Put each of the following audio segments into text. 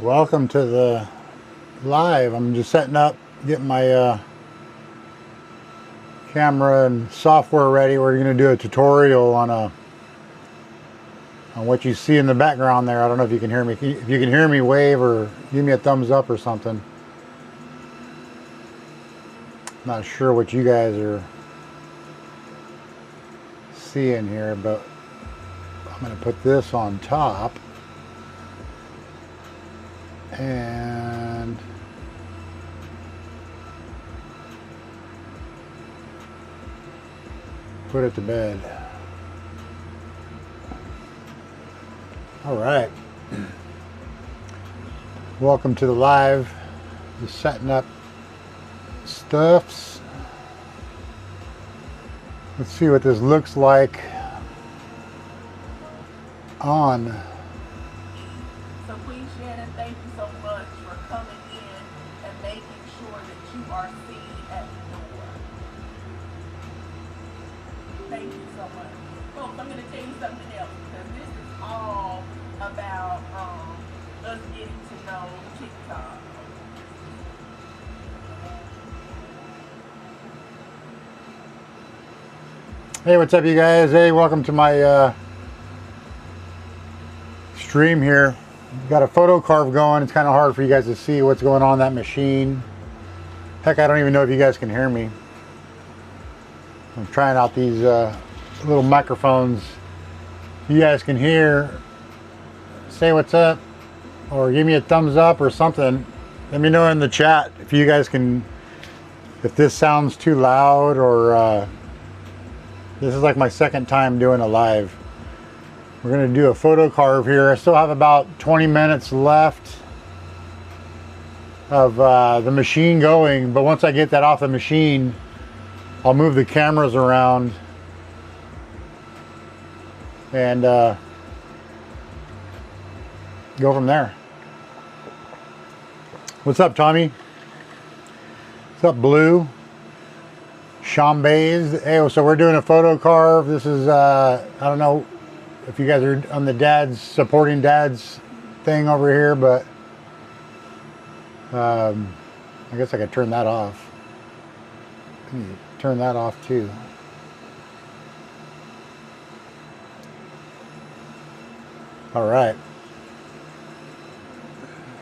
Welcome to the live. I'm just setting up, getting my camera and software ready. We're going to do a tutorial on what you see in the background there. I don't know if you can hear me. If you can hear me, wave or give me a thumbs up or something. Not sure what you guys are seeing here, but I'm going to put this on top. And put it to bed. All right. Welcome to the live. Just setting up stuffs. Let's see what this looks like on. So Queen Shannon, thank you so much for coming in and making sure that you are seen at the door. Thank you so much. Folks, I'm going to tell you something else, because this is all about us getting to know TikTok. Hey, what's up, you guys? Hey, welcome to my stream here. Got a photo carve going. It's kind of hard for you guys to see what's going on in that machine. Heck, I don't even know if you guys can hear me. I'm trying out these little microphones. You guys can hear. Say what's up, or give me a thumbs up or something. Let me know in the chat if you guys can, if this sounds too loud, or this is like my second time doing a live. We're going to do a photo carve here. I still have about 20 minutes left of the machine going, but once I get that off the machine, I'll move the cameras around and go from there. What's up, Tommy? What's up, Blue? Chambays. Hey, so we're doing a photo carve. This is, I don't know if you guys are on the dad's, supporting dad's thing over here, but I guess I could turn that off. Turn that off too. All right.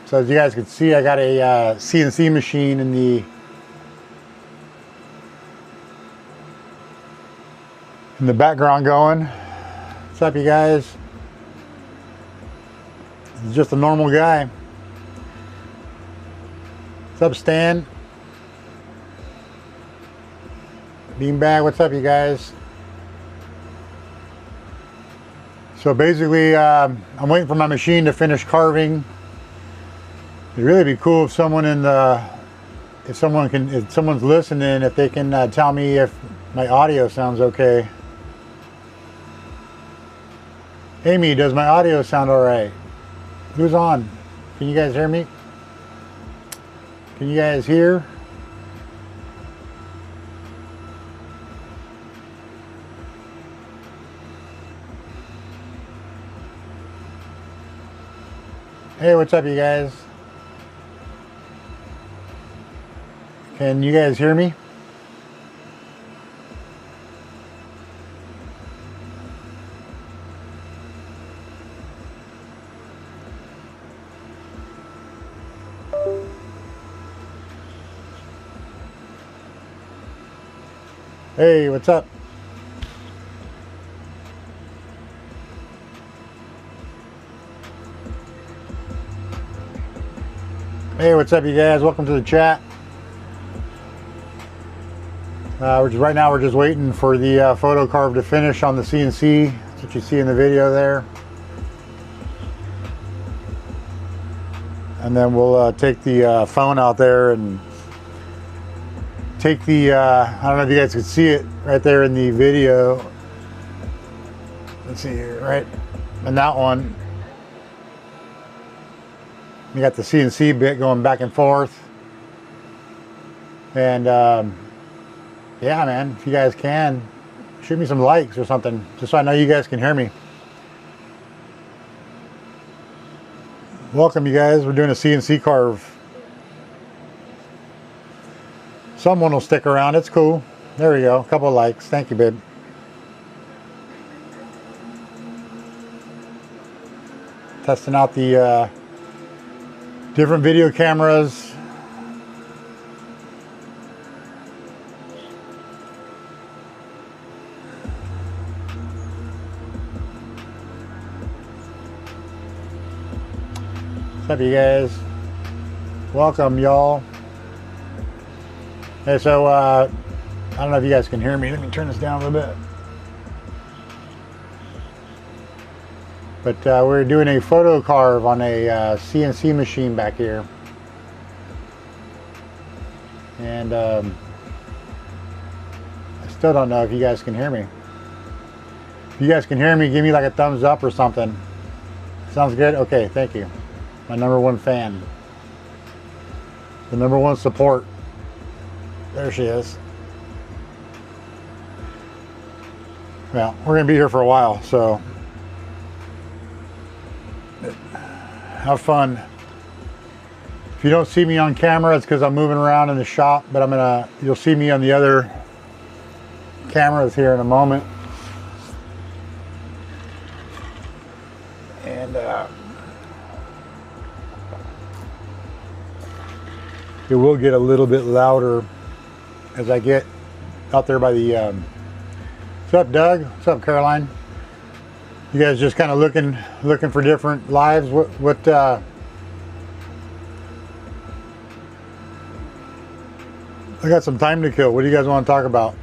So as you guys can see, I got a CNC machine in the background going. What's up, you guys? He's just a normal guy. What's up, Stan? Beanbag, what's up, you guys? So basically, I'm waiting for my machine to finish carving. It'd really be cool if someone if someone's listening, if they can tell me if my audio sounds okay. Amy, does my audio sound all right? Who's on? Can you guys hear me? Can you guys hear? Hey, what's up, you guys? Can you guys hear me? Hey, what's up? Hey, what's up, you guys? Welcome to the chat. Right now we're just waiting for the photo carve to finish on the CNC. That's what you see in the video there. And then we'll take the phone out there and take the, I don't know if you guys can see it right there in the video. Let's see here, right? And that one, you got the CNC bit going back and forth. And yeah, man, if you guys can, shoot me some likes or something, just so I know you guys can hear me. Welcome, you guys. We're doing a CNC carve. Someone will stick around. It's cool. There we go. A couple of likes. Thank you, babe. Testing out the different video cameras. What's up, you guys? Welcome, y'all. Hey, so I don't know if you guys can hear me. Let me turn this down a little bit. But we're doing a photo carve on a CNC machine back here. And I still don't know if you guys can hear me. If you guys can hear me, give me like a thumbs up or something. Sounds good? Okay, thank you. My #1 fan. The #1 support. There she is. Well, we're going to be here for a while, so have fun. If you don't see me on camera, it's because I'm moving around in the shop, but you'll see me on the other cameras here in a moment. And it will get a little bit louder as I get out there by the what's up, Doug? What's up, Caroline? You guys just kind of looking for different lives. What I got some time to kill. What do you guys want to talk about?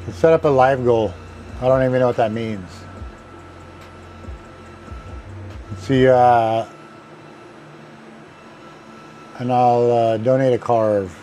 Let's set up a live goal. I don't even know what that means. Let's see, and I'll donate a carve.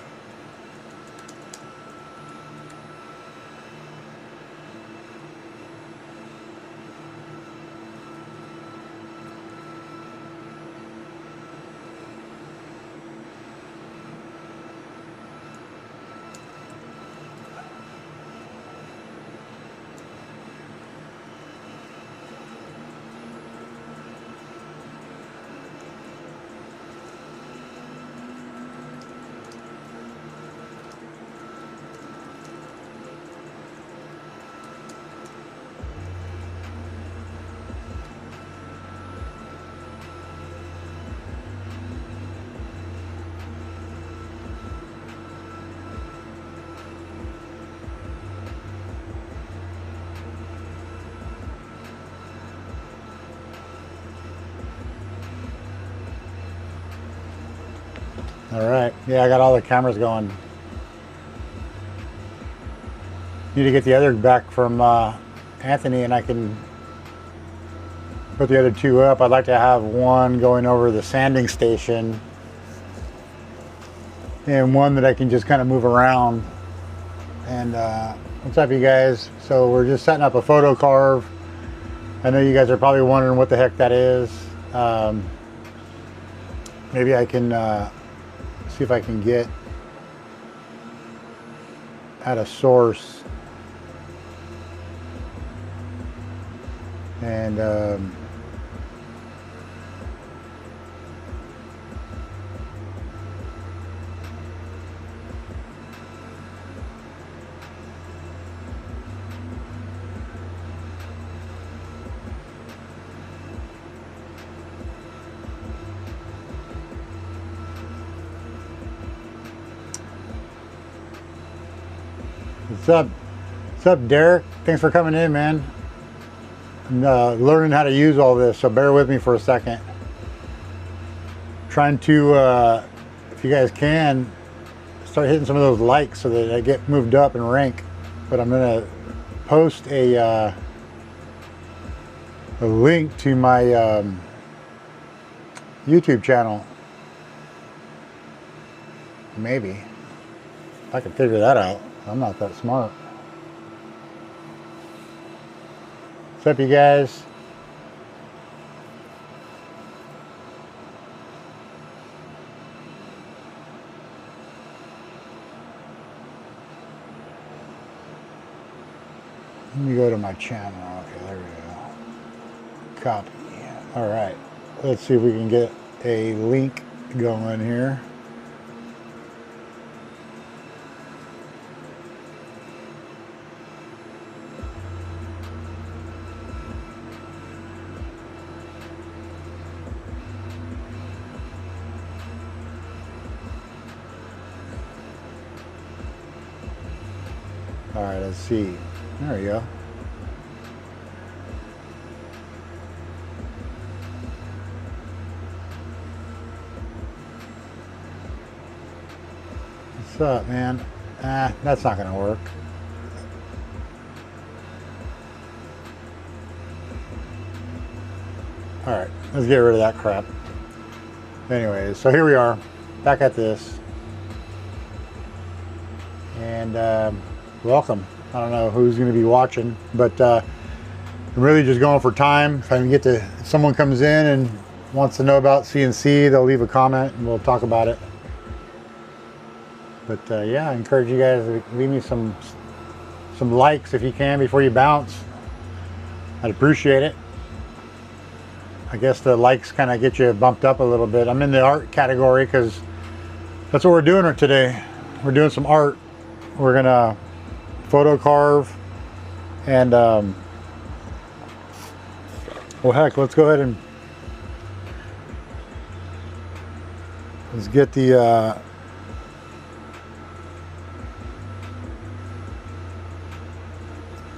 All right, yeah, I got all the cameras going. Need to get the other back from Anthony, and I can put the other two up. I'd like to have one going over the sanding station and one that I can just kind of move around. And what's up, you guys? So we're just setting up a photo carve. I know you guys are probably wondering what the heck that is. Maybe I can see if I can get at a source and what's up, Derek? Thanks for coming in, man. I'm learning how to use all this, so bear with me for a second. Trying to, if you guys can, start hitting some of those likes so that I get moved up and rank. But I'm gonna post a link to my YouTube channel. Maybe. If I can figure that out. I'm not that smart. What's up, you guys? Let me go to my channel. Okay, there we go. Copy. All right. Let's see if we can get a link going here. All right, let's see. There we go. What's up, man? That's not gonna work. All right, let's get rid of that crap. Anyways, so here we are, back at this. And welcome. I don't know who's going to be watching, but I'm really just going for time. If I can get to, if someone comes in and wants to know about CNC, they'll leave a comment and we'll talk about it. But yeah, I encourage you guys to leave me some likes if you can before you bounce. I'd appreciate it. I guess the likes kind of get you bumped up a little bit. I'm in the art category because that's what we're doing today. We're doing some art. We're gonna photo carve and well, heck, let's go ahead and let's get the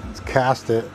let's cast it.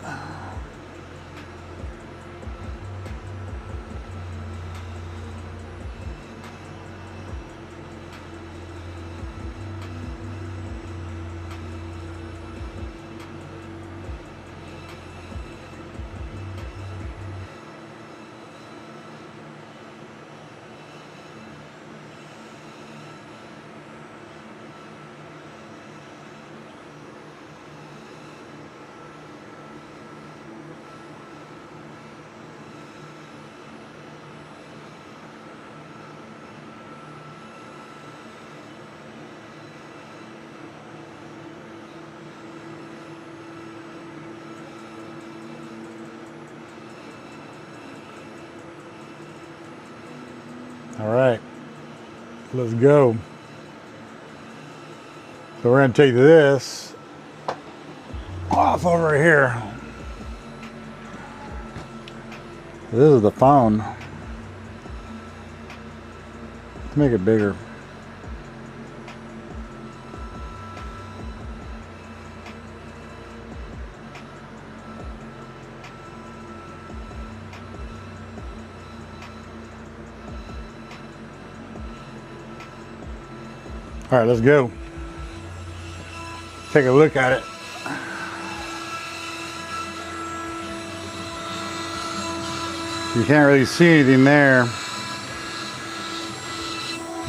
All right, let's go. So we're going to take this off over here. This is the phone. Let's make it bigger. All right, let's go. Take a look at it. You can't really see anything there,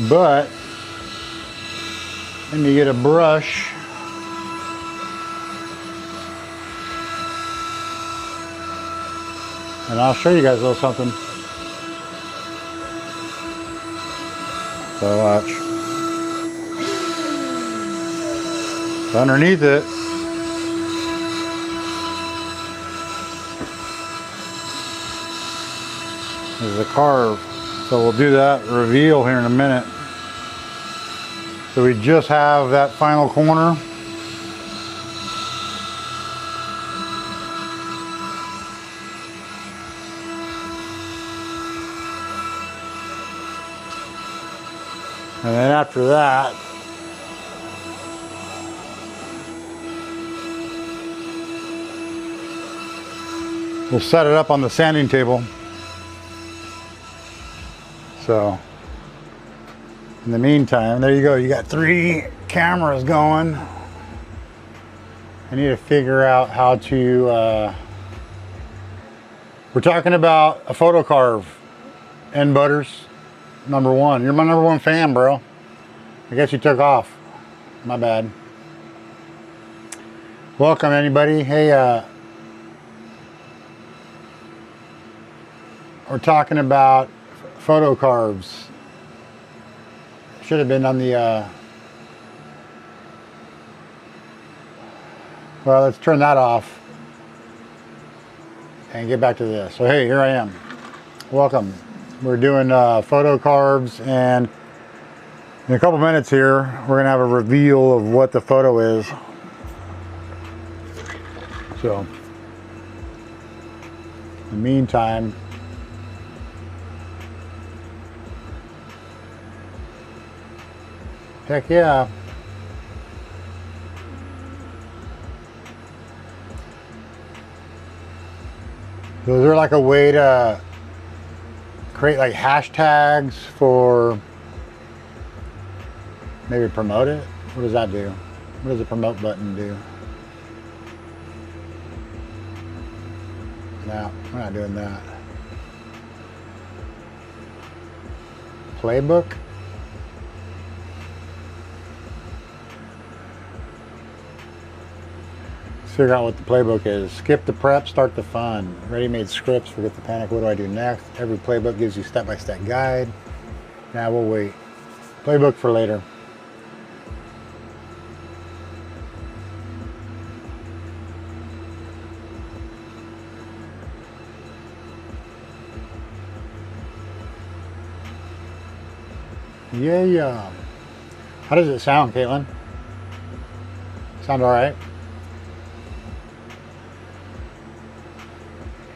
but let me get a brush. And I'll show you guys a little something. So watch. Underneath it is a carve. So we'll do that reveal here in a minute. So we just have that final corner. And then after that, we'll set it up on the sanding table. So, in the meantime, there you go. You got 3 cameras going. I need to figure out how to, we're talking about a photo carve. N Butters, #1. You're my #1 fan, bro. I guess you took off. My bad. Welcome, anybody. Hey, we're talking about photo carves. Should have been on the, well, let's turn that off. and get back to this. So hey, here I am. Welcome. We're doing photo carves, and in a couple minutes here, we're gonna have a reveal of what the photo is. So, in the meantime, heck yeah. So is there like a way to create like hashtags for maybe promote it? What does that do? What does the promote button do? No, we're not doing that. Playbook? Let's figure out what the playbook is. Skip the prep, start the fun. Ready-made scripts, forget the panic. What do I do next? Every playbook gives you step-by-step guide. Now we'll wait. Playbook for later. Yeah. How does it sound, Caitlin? Sound all right?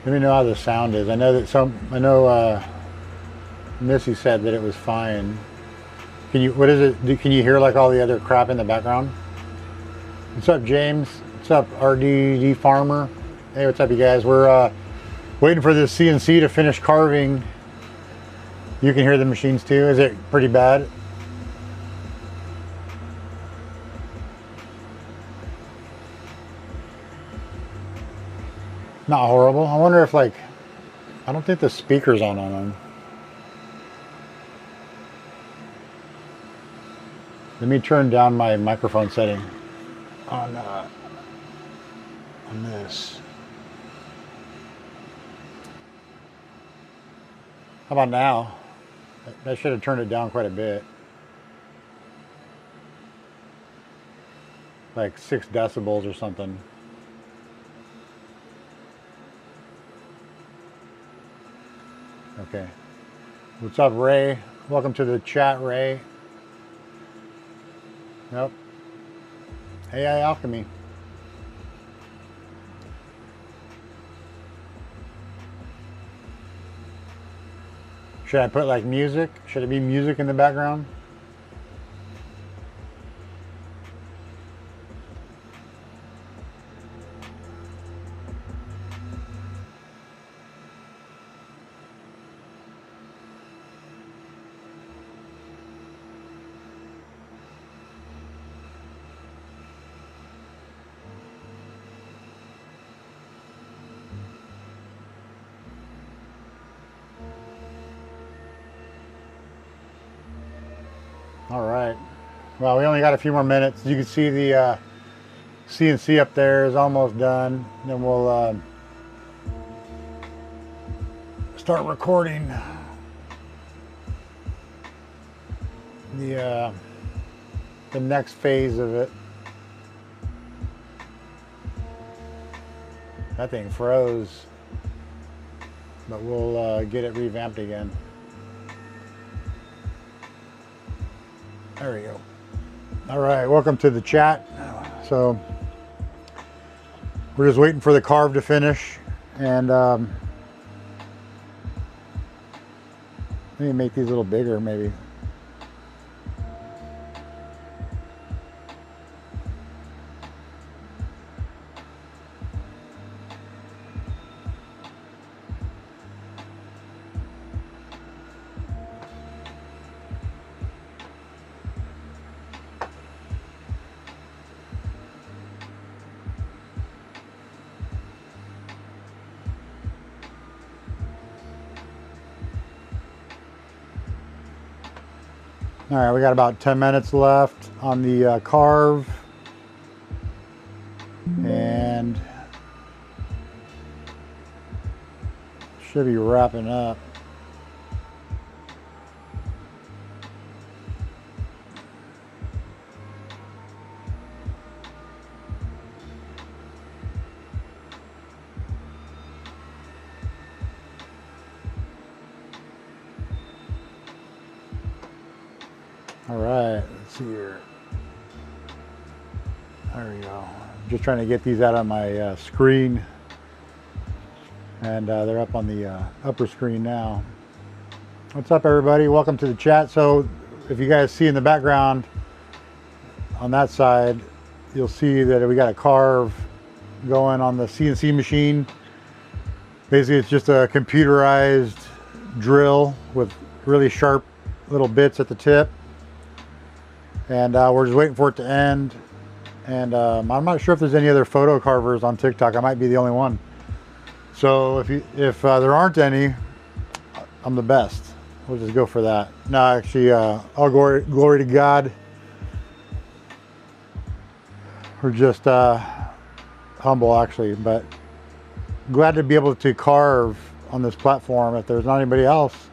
Let me know how the sound is. I know that Missy said that it was fine. What is it? Can you hear like all the other crap in the background? What's up, James? What's up, RDD Farmer? Hey, what's up, you guys? We're waiting for this CNC to finish carving. You can hear the machines too. Is it pretty bad? Not horrible. I wonder if I don't think the speaker's on them. Let me turn down my microphone setting on this. How about now? I should have turned it down quite a bit. Like 6 decibels or something. Okay. What's up, Ray? Welcome to the chat, Ray. Yep. AI Alchemy. Should I put like music? Should it be music in the background? All right. Well, we only got a few more minutes. You can see the CNC up there is almost done. Then we'll start recording the next phase of it. That thing froze, but we'll get it revamped again. There we go. All right, welcome to the chat. So we're just waiting for the carve to finish, and let me make these a little bigger, maybe. All right, we got about 10 minutes left on the carve, and should be wrapping up. All right, let's see here. There we go. Just trying to get these out on my screen, and they're up on the upper screen now. What's up, everybody? Welcome to the chat. So if you guys see in the background on that side, you'll see that we got a Carve going on the CNC machine. Basically, it's just a computerized drill with really sharp little bits at the tip, and we're just waiting for it to end. And I'm not sure if there's any other photo carvers on TikTok. I might be the only one. So if there aren't any, I'm the best. We'll just go for that. No, actually, all glory to God. We're just humble, actually, but glad to be able to carve on this platform. If there's not anybody else,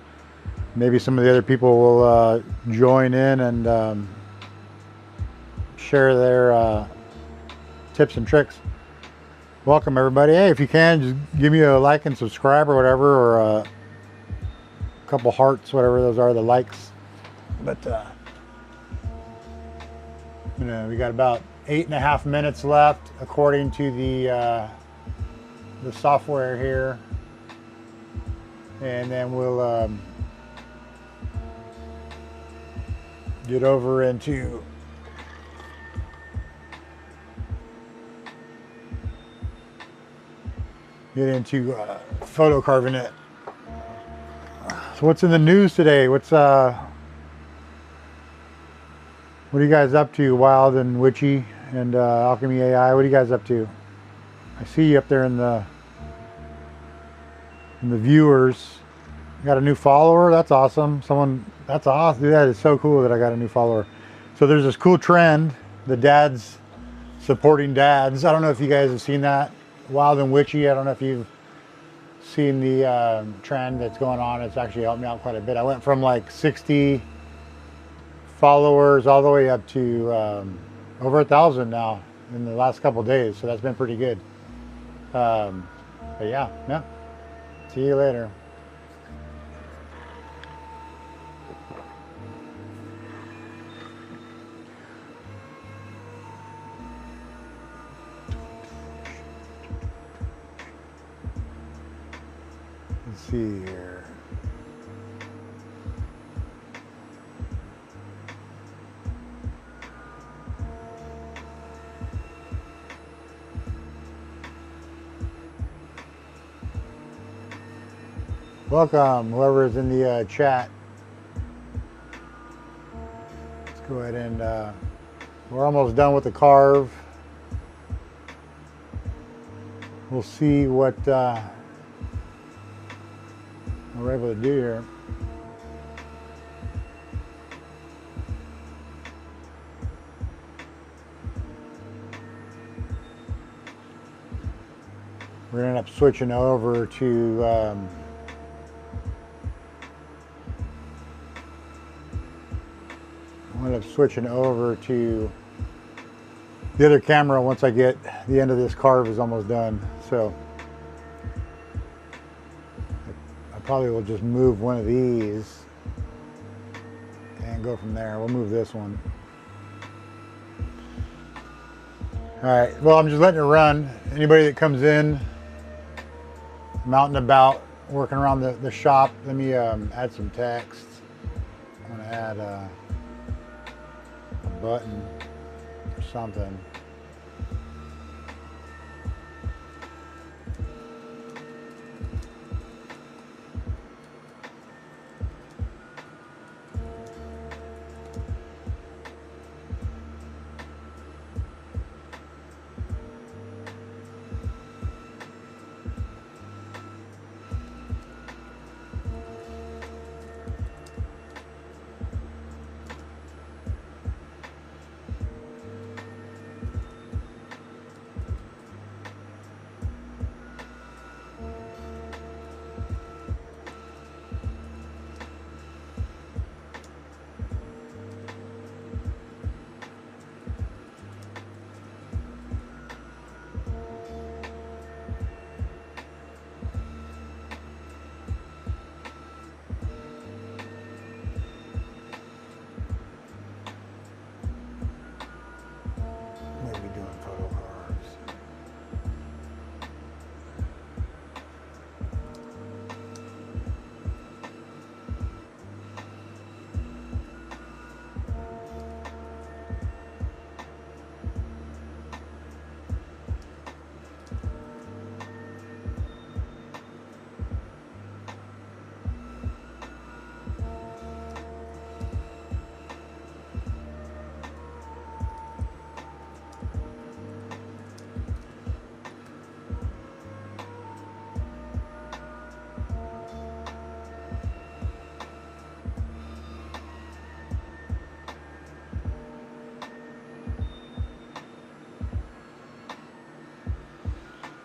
maybe some of the other people will join in and share their tips and tricks. Welcome, everybody. Hey, if you can, just give me a like and subscribe or whatever, or a couple hearts, whatever those are, the likes. But you know, we got about 8.5 minutes left according to the software here, and then we'll get over into photo carving it. So what's in the news today? What are you guys up to, Wild and Witchy and Alchemy AI? What are you guys up to? I see you up there in the viewers. You got a new follower? That's awesome. That's awesome. Dude, that is so cool that I got a new follower. So there's this cool trend, the dads supporting dads. I don't know if you guys have seen that. Wild and Witchy, I don't know if you've seen the trend that's going on. It's actually helped me out quite a bit. I went from like 60 followers all the way up to over 1,000 now in the last couple of days, so that's been pretty good. But yeah, see you later. Let's see here. Welcome, whoever is in the chat. Let's go ahead and we're almost done with the carve. We'll see what we're able to do here. We're gonna end up switching over to the other camera once I get the end of this carve is almost done. So I probably will just move one of these and go from there. We'll move this one. All right, well, I'm just letting it run. Anybody that comes in, I'm out and about, working around the shop. Let me add some text. I'm gonna add a button or something.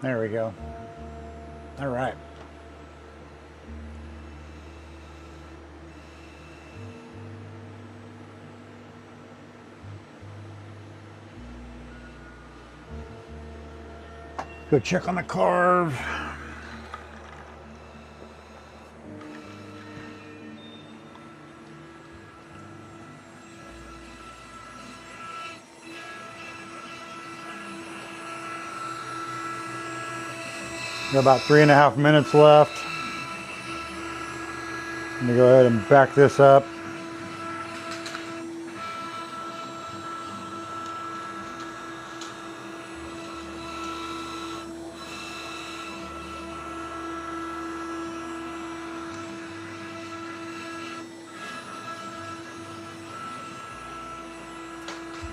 There we go. All right. Go check on the Carve. Got about 3.5 minutes left. I'm gonna go ahead and back this up.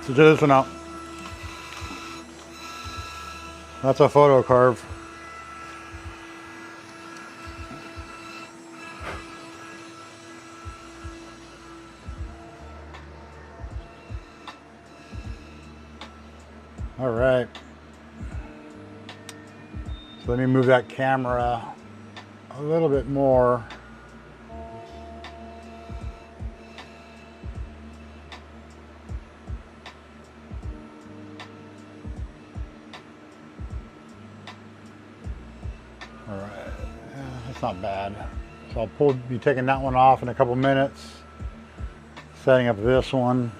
So check this one out. That's a photo Carve. All right. So let me move that camera a little bit more. All right, yeah, that's not bad. So I'll be taking that one off in a couple minutes. Setting up this one.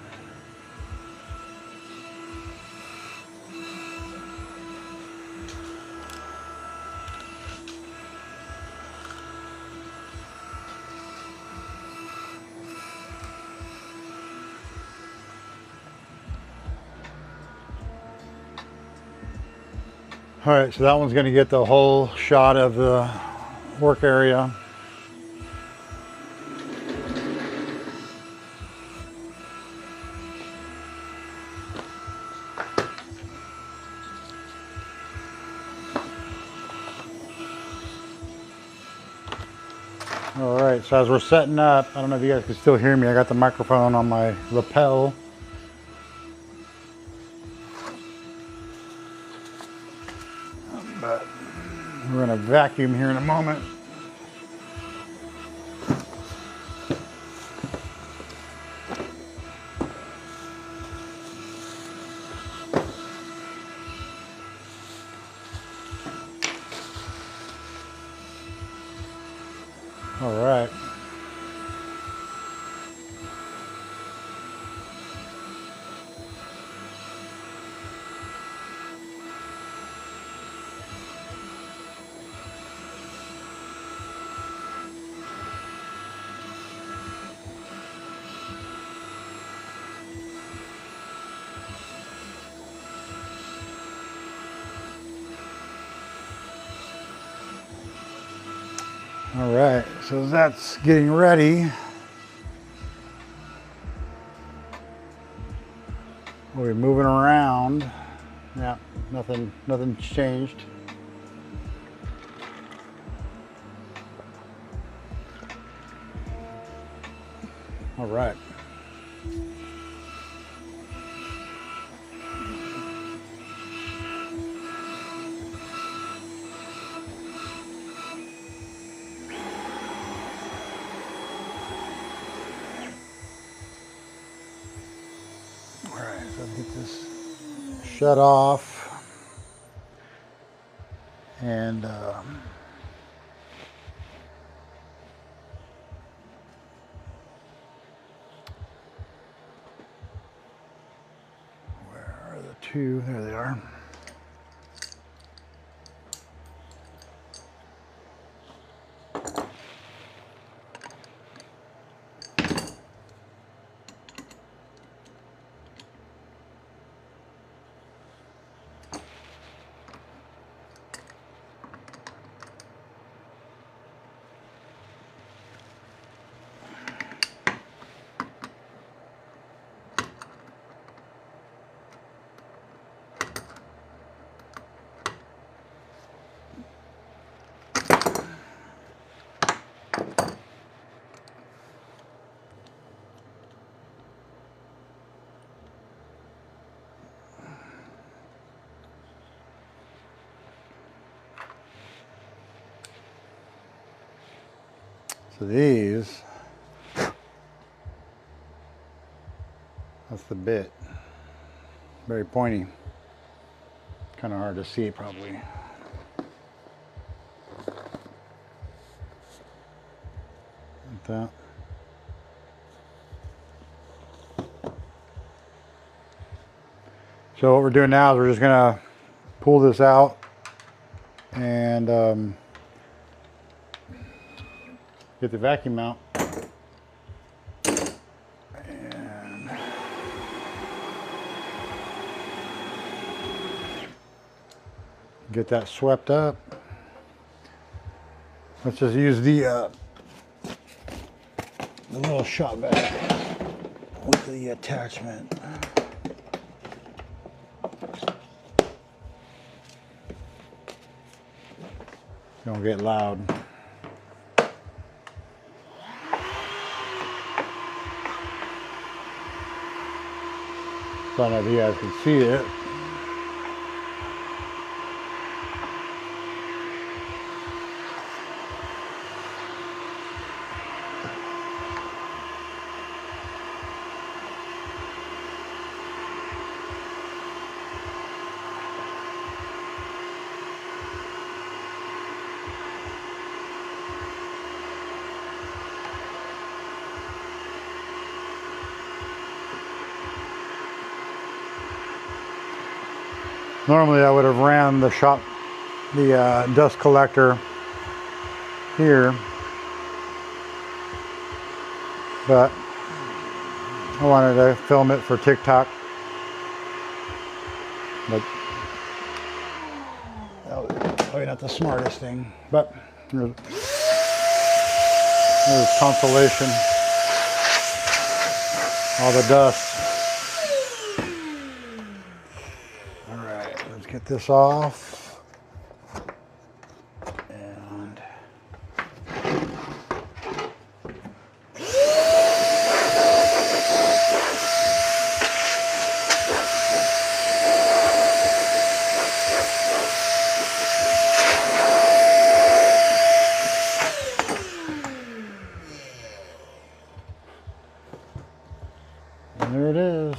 All right, so that one's going to get the whole shot of the work area. All right, so as we're setting up, I don't know if you guys can still hear me. I got the microphone on my lapel. But we're going to vacuum here in a moment. All right. All right, so that's getting ready. We're moving around. Yeah, nothing's changed. All right. All right, so get this shut off. And where are the two? There they are. So these, that's the bit. Very pointy. Kind of hard to see probably. Like that. So what we're doing now is we're just gonna pull this out and get the vacuum out and get that swept up. Let's just use the little shop vac with the attachment. Don't get loud. So I don't know if you guys can see it. Normally I would have ran the dust collector here, but I wanted to film it for TikTok. But probably not the smartest thing, but there's consolation. All the dust. Get this off, and there it is.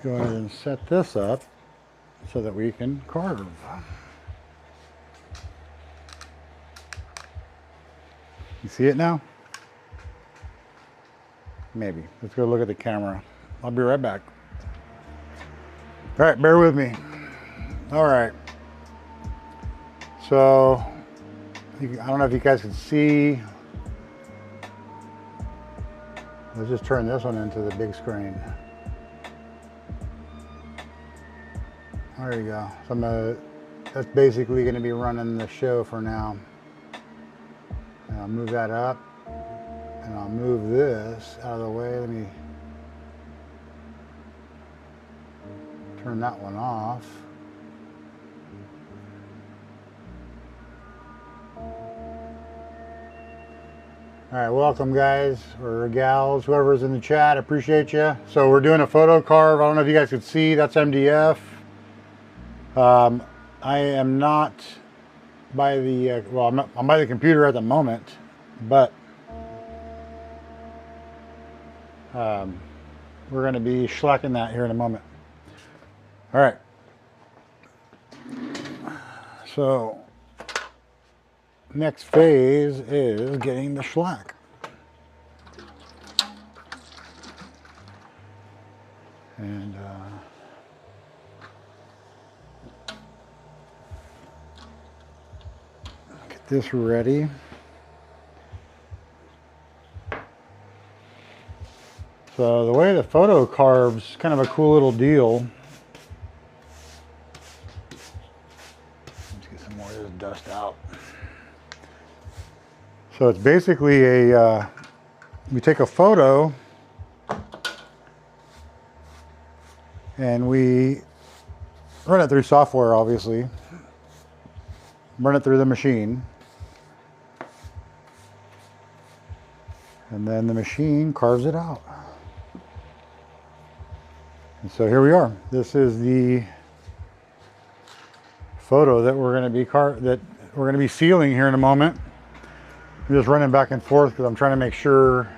Go ahead and set this up so that we can carve. You see it now? Maybe. Let's go look at the camera. I'll be right back. All right, bear with me. All right. So, I don't know if you guys can see. Let's just turn this one into the big screen. There you go. So that's basically going to be running the show for now. And I'll move that up, and I'll move this out of the way. Let me turn that one off. All right, welcome guys or gals, whoever's in the chat. Appreciate you. So we're doing a photo carve. I don't know if you guys can see. That's MDF. I am not by the, I'm by the computer at the moment, but we're going to be schlacking that here in a moment. All right. So next phase is getting the shellac. And get this ready. So the way the photo carves, kind of a cool little deal. Let's get some more of this dust out. So it's basically a, we take a photo and we run it through software, obviously. Run it through the machine. And then the machine carves it out. And so here we are. This is the photo that we're going to be sealing here in a moment. I'm just running back and forth because I'm trying to make sure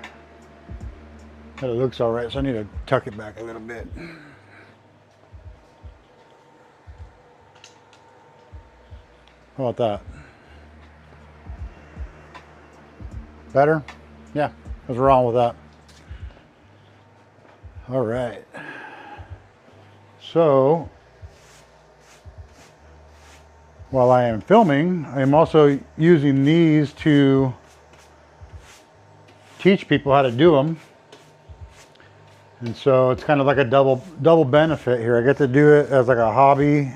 that it looks all right. So I need to tuck it back a little bit. How about that? Better? Yeah, what's wrong with that? All right. So, while I am filming, I am also using these to teach people how to do them. And so it's kind of like a double benefit here. I get to do it as like a hobby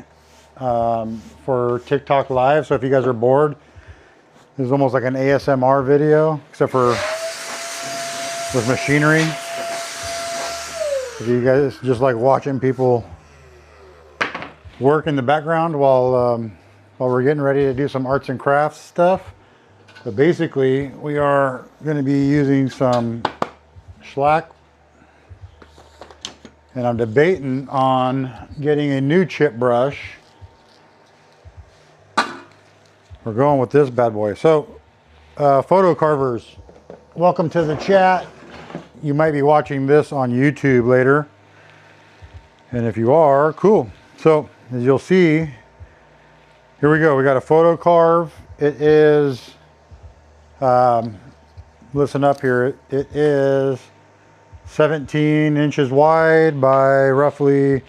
for TikTok Live. So if you guys are bored, this is almost like an ASMR video, except for with machinery. If you guys just like watching people work in the background while we're getting ready to do some arts and crafts stuff. But basically, we are going to be using some shellac, and I'm debating on getting a new chip brush. We're going with this bad boy. So, photo carvers, welcome to the chat. You might be watching this on YouTube later. And if you are, cool. So, as you'll see, here we go. We got a photo carve. It is, listen up here, it is 17 inches wide by roughly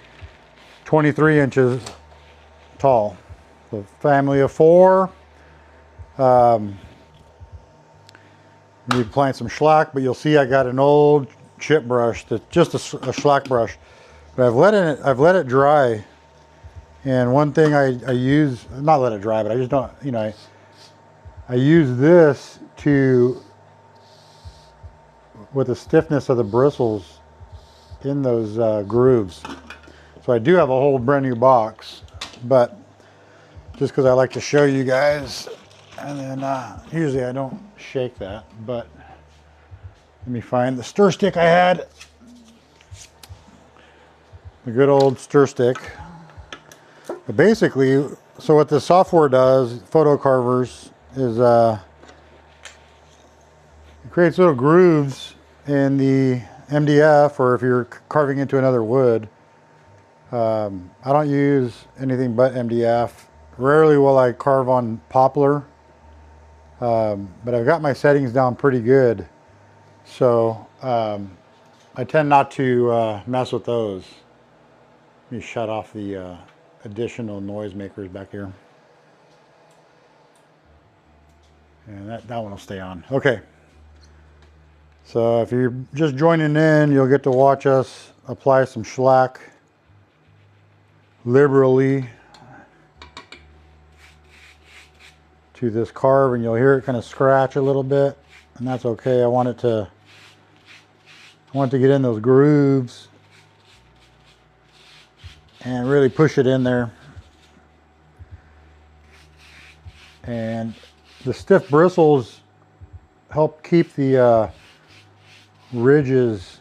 23 inches tall. So, family of 4. Be applying some shellac, but you'll see I got an old chip brush that's just a shellac brush, but I've let it dry. And one thing I use, not let it dry, but I just don't, you know, I use this to, with the stiffness of the bristles in those grooves. So I do have a whole brand new box, but just because I like to show you guys. And then usually I don't shake that, but let me find the stir stick I had. The good old stir stick. But basically, so what the software does, photo carvers, is it creates little grooves in the MDF, or if you're carving into another wood. I don't use anything but MDF. Rarely will I carve on poplar. But I've got my settings down pretty good, so I tend not to mess with those. Let me shut off the additional noise makers back here, and that one will stay on. Okay, so if you're just joining in, you'll get to watch us apply some shellac liberally to this carve, and you'll hear it kind of scratch a little bit, and that's okay. I want it to get in those grooves and really push it in there. And the stiff bristles help keep the ridges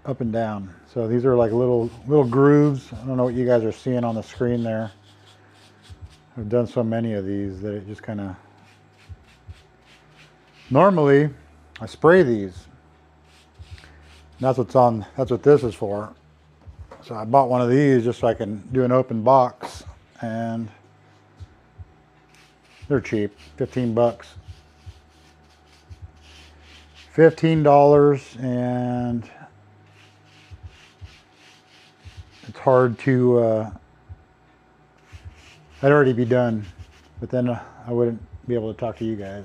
up and down. So these are like little grooves. I don't know what you guys are seeing on the screen there. I've done so many of these that it just kind of... Normally, I spray these. That's what this is for. So I bought one of these just so I can do an open box, and they're cheap, 15 bucks. $15, and it's hard to... I'd already be done, but then I wouldn't be able to talk to you guys.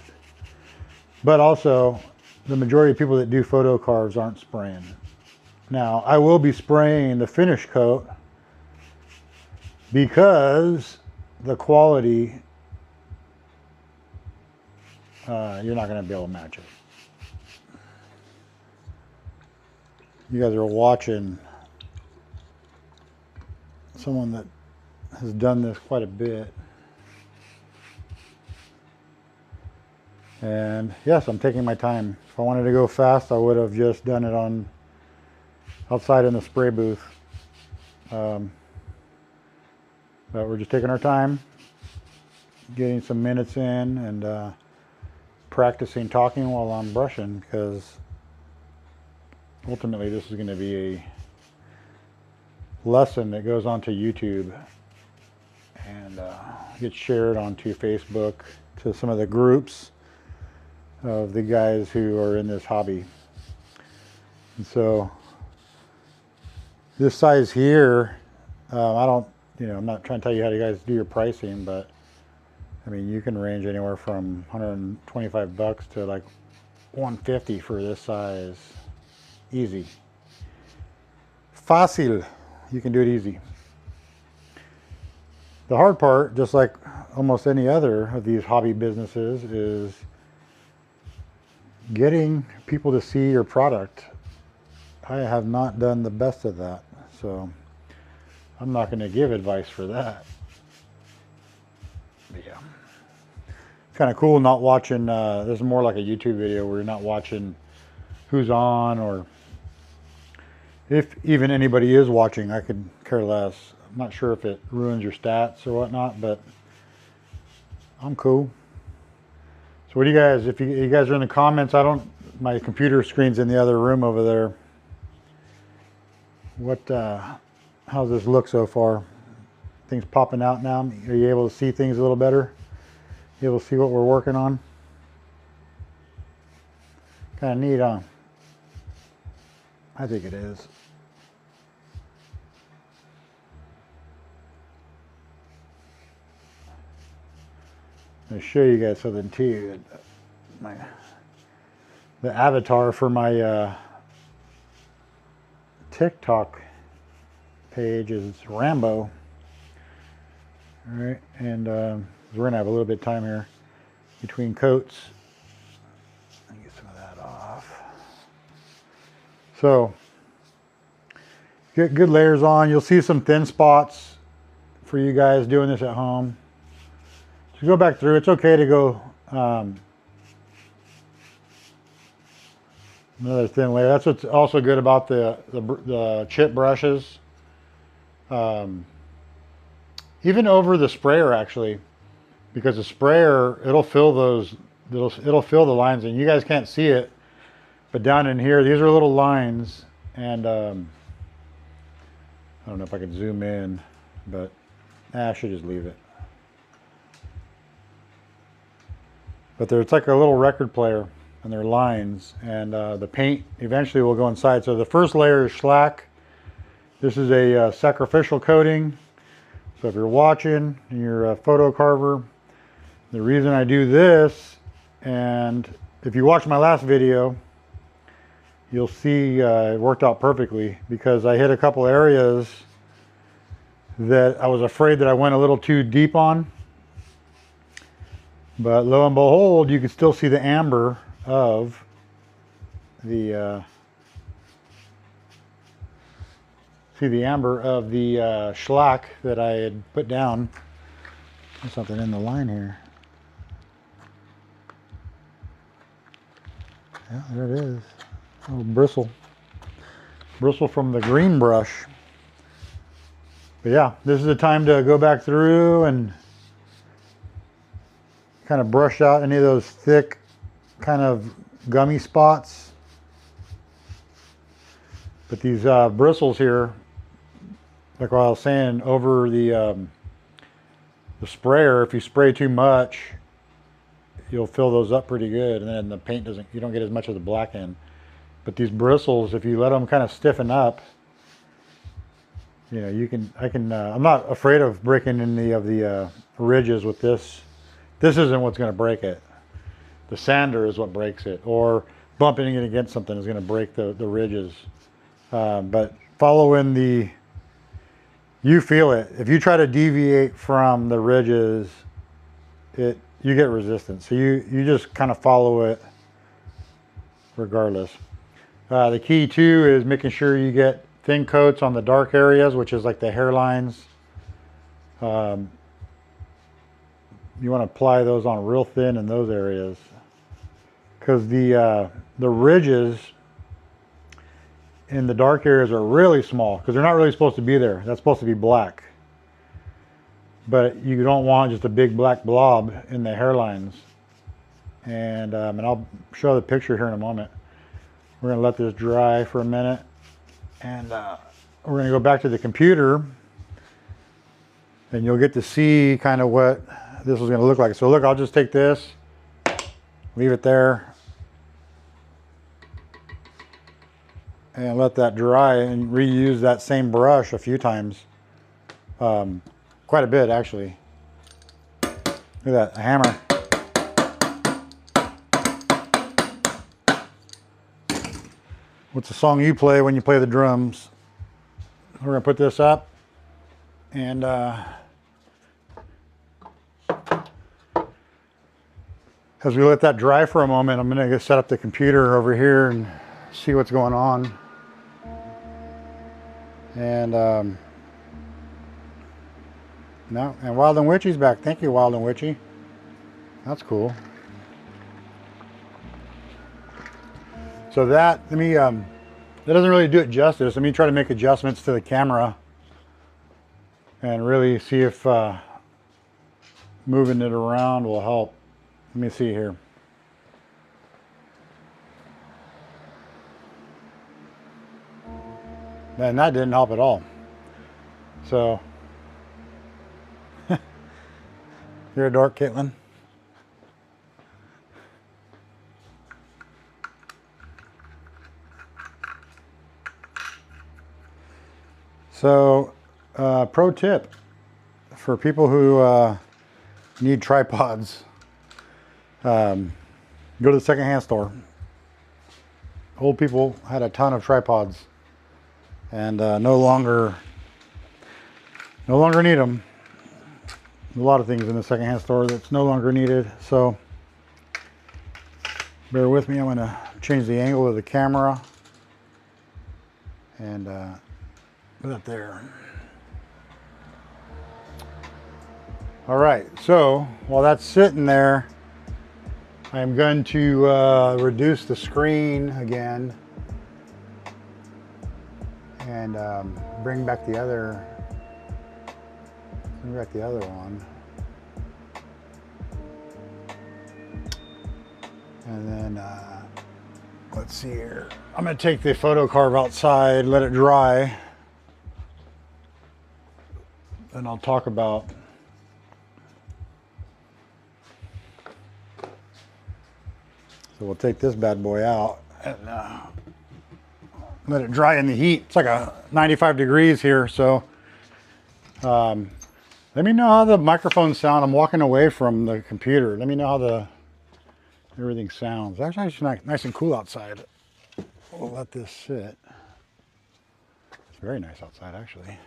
But also, the majority of people that do photo carves aren't spraying. Now, I will be spraying the finish coat because the quality, you're not going to be able to match it. You guys are watching someone that has done this quite a bit. And yes, I'm taking my time. If I wanted to go fast, I would have just done it outside in the spray booth. But we're just taking our time, getting some minutes in, and practicing talking while I'm brushing, because ultimately this is going to be a lesson that goes onto YouTube and gets shared onto Facebook to some of the groups of the guys who are in this hobby. And so this size here, I don't, I'm not trying to tell you how you guys do your pricing, but I mean, you can range anywhere from 125 bucks to like 150 for this size. Easy. Fácil. You can do it easy. The hard part, just like almost any other of these hobby businesses, is getting people to see your product. I have not done the best of that, so I'm not going to give advice for that. But yeah, kind of cool not watching. This is more like a YouTube video where you're not watching who's on, or if even anybody is watching. I could care less. I'm not sure if it ruins your stats or whatnot, but I'm cool. So what do you guys, if you guys are in the comments, my computer screen's in the other room over there. How's this look so far? Things popping out now? Are you able to see things a little better? You able to see what we're working on? Kind of neat, huh? I think it is. I'm going to show you guys something too. The avatar for my TikTok page is Rambo. All right, and we're going to have a little bit of time here between coats. Let me get some of that off. So, get good layers on. You'll see some thin spots for you guys doing this at home. So go back through. It's okay to go another thin layer. That's what's also good about the chip brushes. Even over the sprayer, actually, because the sprayer, it'll fill it'll fill the lines, and you guys can't see it, but down in here, these are little lines, and I don't know if I can zoom in, but I should just leave it. But it's like a little record player, and they're lines, and the paint eventually will go inside. So the first layer is shellac. This is a sacrificial coating. So if you're watching and you're a photo carver, the reason I do this, and if you watch my last video, you'll see it worked out perfectly, because I hit a couple areas that I was afraid that I went a little too deep on. But lo and behold, you can still see the amber of the shellac that I had put down. There's something in the line here. Yeah, there it is. A little bristle from the green brush. But yeah, this is the time to go back through and kind of brush out any of those thick kind of gummy spots. But these bristles here, like what I was saying, over the sprayer, if you spray too much, you'll fill those up pretty good, and then the paint you don't get as much of the black end. But these bristles, if you let them kind of stiffen up, I'm not afraid of breaking any of the ridges with this. This isn't what's going to break it. The sander is what breaks it, or bumping it against something is going to break the ridges. But following you feel it. If you try to deviate from the ridges, you get resistance. So you just kind of follow it regardless. The key too is making sure you get thin coats on the dark areas, which is like the hairlines. You want to apply those on real thin in those areas, because the ridges in the dark areas are really small, because they're not really supposed to be there. That's supposed to be black. but you don't want just a big black blob in the hairlines. And I'll show the picture here in a moment. We're gonna let this dry for a minute, and we're gonna go back to the computer, and you'll get to see kind of what this is gonna look like. So look, I'll just take this, leave it there, and let that dry, and reuse that same brush a few times. Quite a bit, actually. Look at that, a hammer. What's the song you play when you play the drums? We're gonna put this up, and as we let that dry for a moment, I'm gonna set up the computer over here and see what's going on. And no, and Wild and Witchy's back. Thank you, Wild and Witchy. That's cool. So that, let me, that doesn't really do it justice. Let me try to make adjustments to the camera and really see if moving it around will help. Let me see here. And that didn't help at all. So, you're a dork, Caitlin. So, pro tip for people who need tripods, go to the secondhand store. Old people had a ton of tripods, and no longer need them. A lot of things in the secondhand store that's no longer needed. So, bear with me. I'm going to change the angle of the camera, and put that there. All right, so while that's sitting there, I'm going to reduce the screen again and bring back the other one. And then let's see here. I'm going to take the photo Carve outside, let it dry. Then I'll talk about so we'll take this bad boy out and let it dry in the heat. It's like a 95 degrees here, so let me know how the microphones sound. I'm walking away from the computer. Let me know how everything sounds. Actually, it's nice and cool outside. We'll let this sit. It's very nice outside, actually.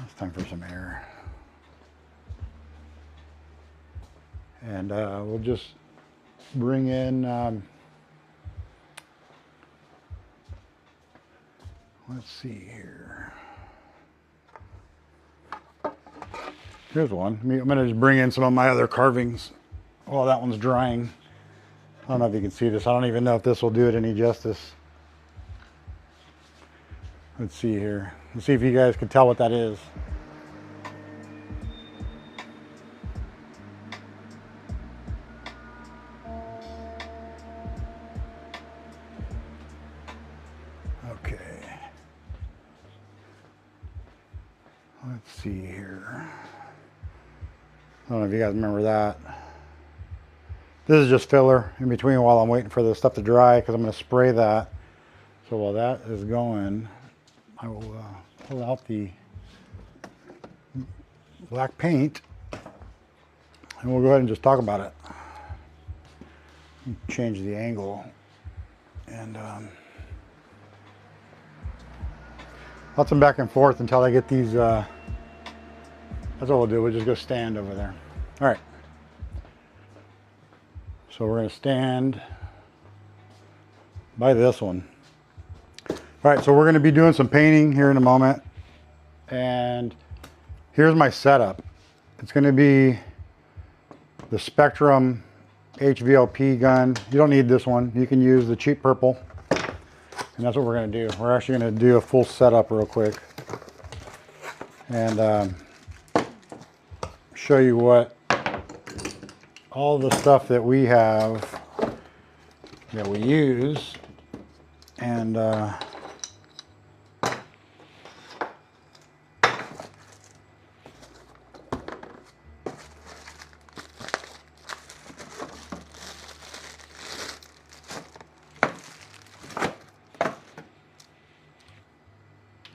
It's time for some air. And we'll just bring in, let's see here. Here's one. I'm going to just bring in some of my other carvings while that one's drying. I don't know if you can see this. I don't even know if this will do it any justice. Let's see here. Let's see if you guys can tell what that is. Okay. Let's see here. I don't know if you guys remember that. This is just filler in between while I'm waiting for the stuff to dry, because I'm going to spray that. So while that is going, I will pull out the black paint, and we'll go ahead and just talk about it. Change the angle, and lots them back and forth until I get these. That's what we'll do. We'll just go stand over there. All right. So we're going to stand by this one. All right, so we're going to be doing some painting here in a moment, and here's my setup. It's going to be the Spectrum HVLP gun. You don't need this one. You can use the cheap purple, and that's what we're going to do. We're actually going to do a full setup real quick. and show you what all the stuff that we have that we use. And get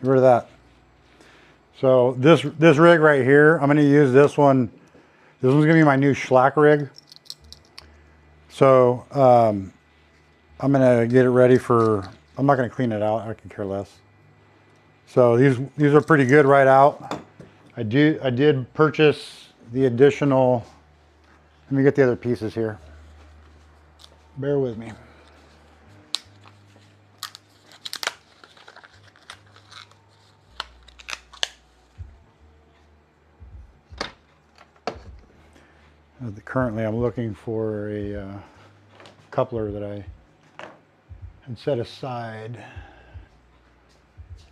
rid of that. So this rig right here, I'm going to use this one. This one's going to be my new Schlack rig. So I'm going to get it ready for, I'm not going to clean it out. I could care less. So these are pretty good right out. I did purchase the additional, let me get the other pieces here. Bear with me. Currently I'm looking for a coupler that I had set aside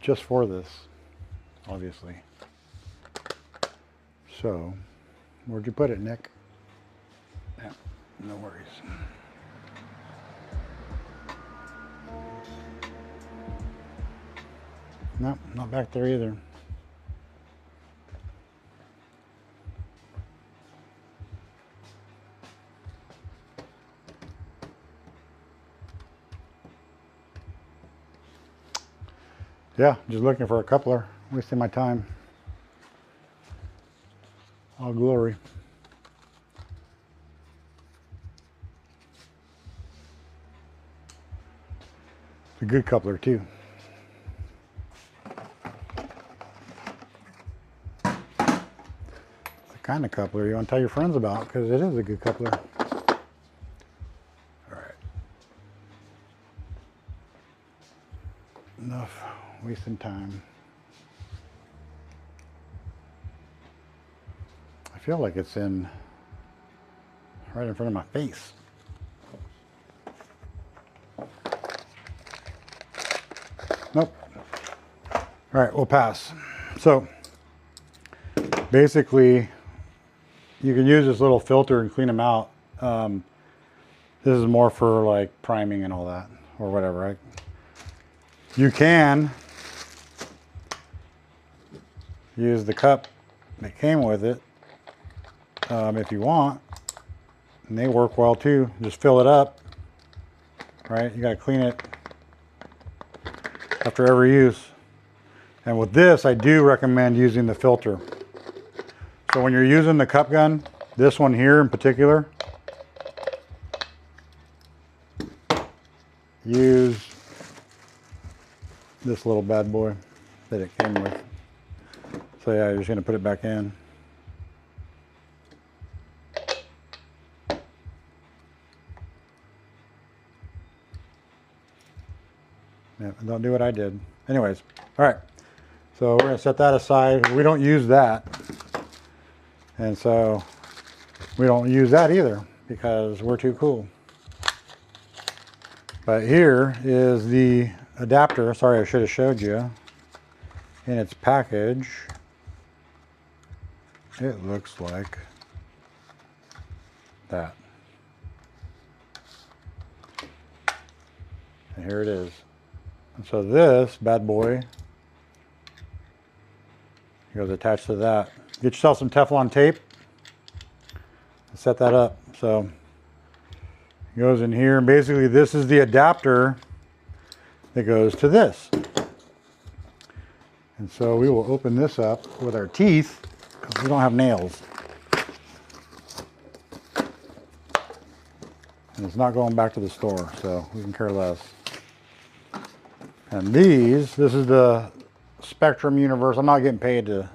just for this, obviously. So, where'd you put it, Nick? Yeah, no worries. No, not back there either. Yeah, just looking for a coupler, wasting my time. All glory. It's a good coupler too. It's the kind of coupler you want to tell your friends about, because it is a good coupler. All right. Enough wasting time. I feel like it's in right in front of my face. Nope. All right, we'll pass. So basically, you can use this little filter and clean them out. This is more for like priming and all that, or whatever, right? You can use the cup that came with it if you want, and they work well too. Just fill it up, right? You got to clean it after every use. And with this, I do recommend using the filter. So when you're using the cup gun, this one here in particular, use this little bad boy that it came with. So yeah, you're just going to put it back in. Yeah, don't do what I did. Anyways, all right. So we're going to set that aside. We don't use that. And so we don't use that either because we're too cool. But here is the adapter. Sorry, I should have showed you. In its package, it looks like that. And here it is. And so this bad boy goes attached to that. Get yourself some Teflon tape and set that up. So it goes in here, and basically this is the adapter that goes to this. And so we will open this up with our teeth because we don't have nails. And it's not going back to the store, so we can care less. And this is the Spectrum Universe. I'm not getting paid to,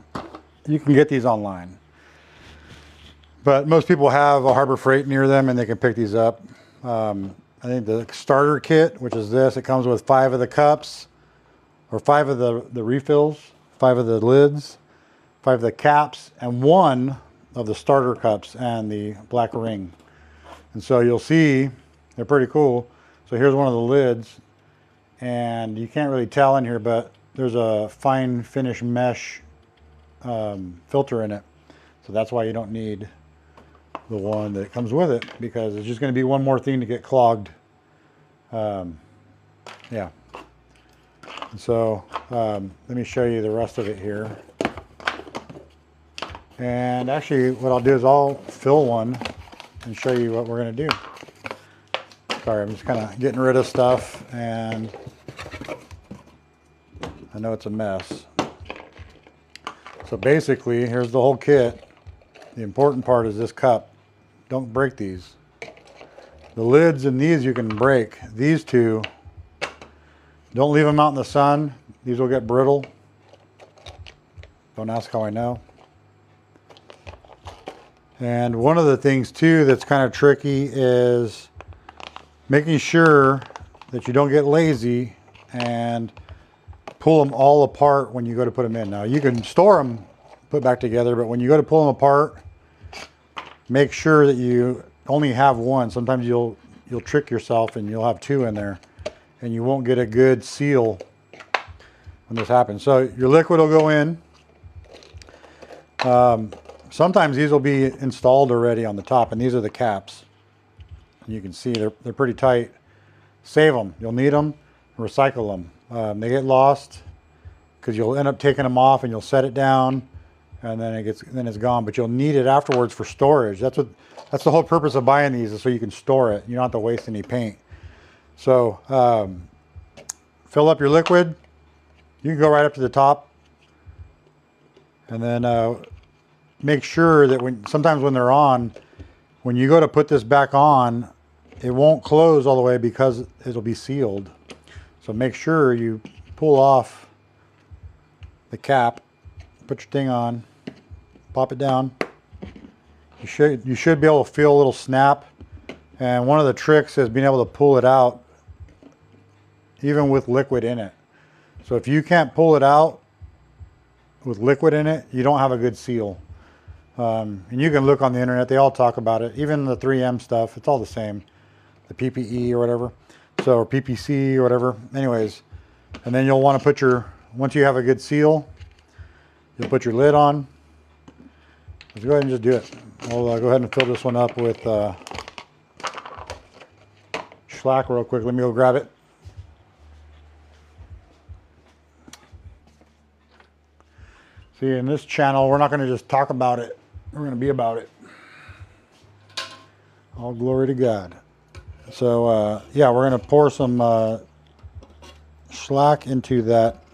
you can get these online. But most people have a Harbor Freight near them and they can pick these up. I think the starter kit, which is this, it comes with 5 of the cups, or 5 of the refills, 5 of the lids, 5 of the caps, and 1 of the starter cups and the black ring. And so you'll see, they're pretty cool. So here's one of the lids, and you can't really tell in here, but there's a fine finish mesh filter in it. So that's why you don't need the one that comes with it, because it's just going to be one more thing to get clogged. Yeah. And so let me show you the rest of it here. And actually what I'll do is I'll fill one and show you what we're going to do. Sorry, I'm just kind of getting rid of stuff, and I know it's a mess. So basically, here's the whole kit. The important part is this cup. Don't break these. The lids in these you can break. These two, don't leave them out in the sun. These will get brittle. Don't ask how I know. And one of the things too that's kind of tricky is making sure that you don't get lazy and pull them all apart when you go to put them in. Now you can store them, put back together, but when you go to pull them apart, make sure that you only have one. Sometimes you'll trick yourself and you'll have two in there, and you won't get a good seal when this happens. So your liquid will go in. Sometimes these will be installed already on the top, and these are the caps. You can see they're pretty tight. Save them. You'll need them. Recycle them. They get lost because you'll end up taking them off and you'll set it down, and then it's gone. But you'll need it afterwards for storage. That's the whole purpose of buying these, is so you can store it. You don't have to waste any paint. So fill up your liquid. You can go right up to the top, and then make sure that sometimes when they're on, when you go to put this back on, it won't close all the way because it'll be sealed. So make sure you pull off the cap, put your thing on, pop it down. You should be able to feel a little snap. And one of the tricks is being able to pull it out even with liquid in it. So if you can't pull it out with liquid in it, you don't have a good seal. And you can look on the internet, they all talk about it. Even the 3M stuff, it's all the same. The PPE or whatever. So, or PPC or whatever. Anyways, and then you'll want to put once you have a good seal, you'll put your lid on. Let's go ahead and just do it. I'll go ahead and fill this one up with shellac real quick. Let me go grab it. See, in this channel, we're not going to just talk about it. We're going to be about it. All glory to God. So, yeah, we're going to pour some shellac into that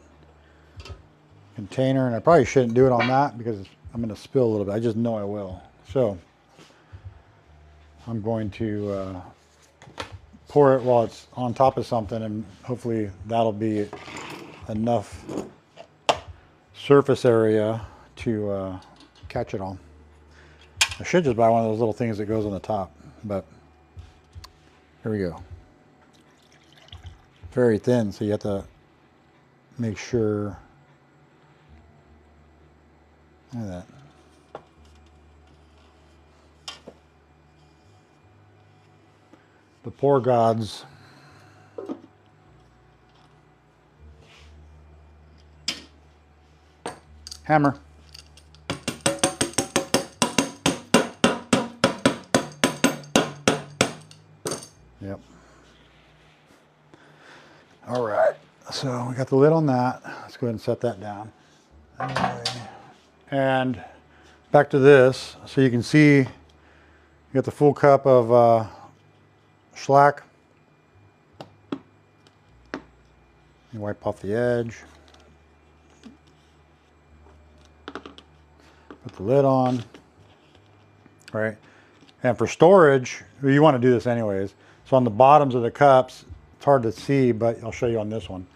container. And I probably shouldn't do it on that because I'm going to spill a little bit. I just know I will. So, I'm going to pour it while it's on top of something, and hopefully that'll be enough surface area to catch it all. I should just buy one of those little things that goes on the top, but here we go. Very thin, so you have to make sure. Look at that. The poor gods. Hammer. Yep. All right. So we got the lid on that. Let's go ahead and set that down. Anyway. And back to this. So you can see you got the full cup of shellac. You wipe off the edge. Put the lid on. All right. And for storage, you want to do this anyways. So on the bottoms of the cups, it's hard to see, but I'll show you on this one.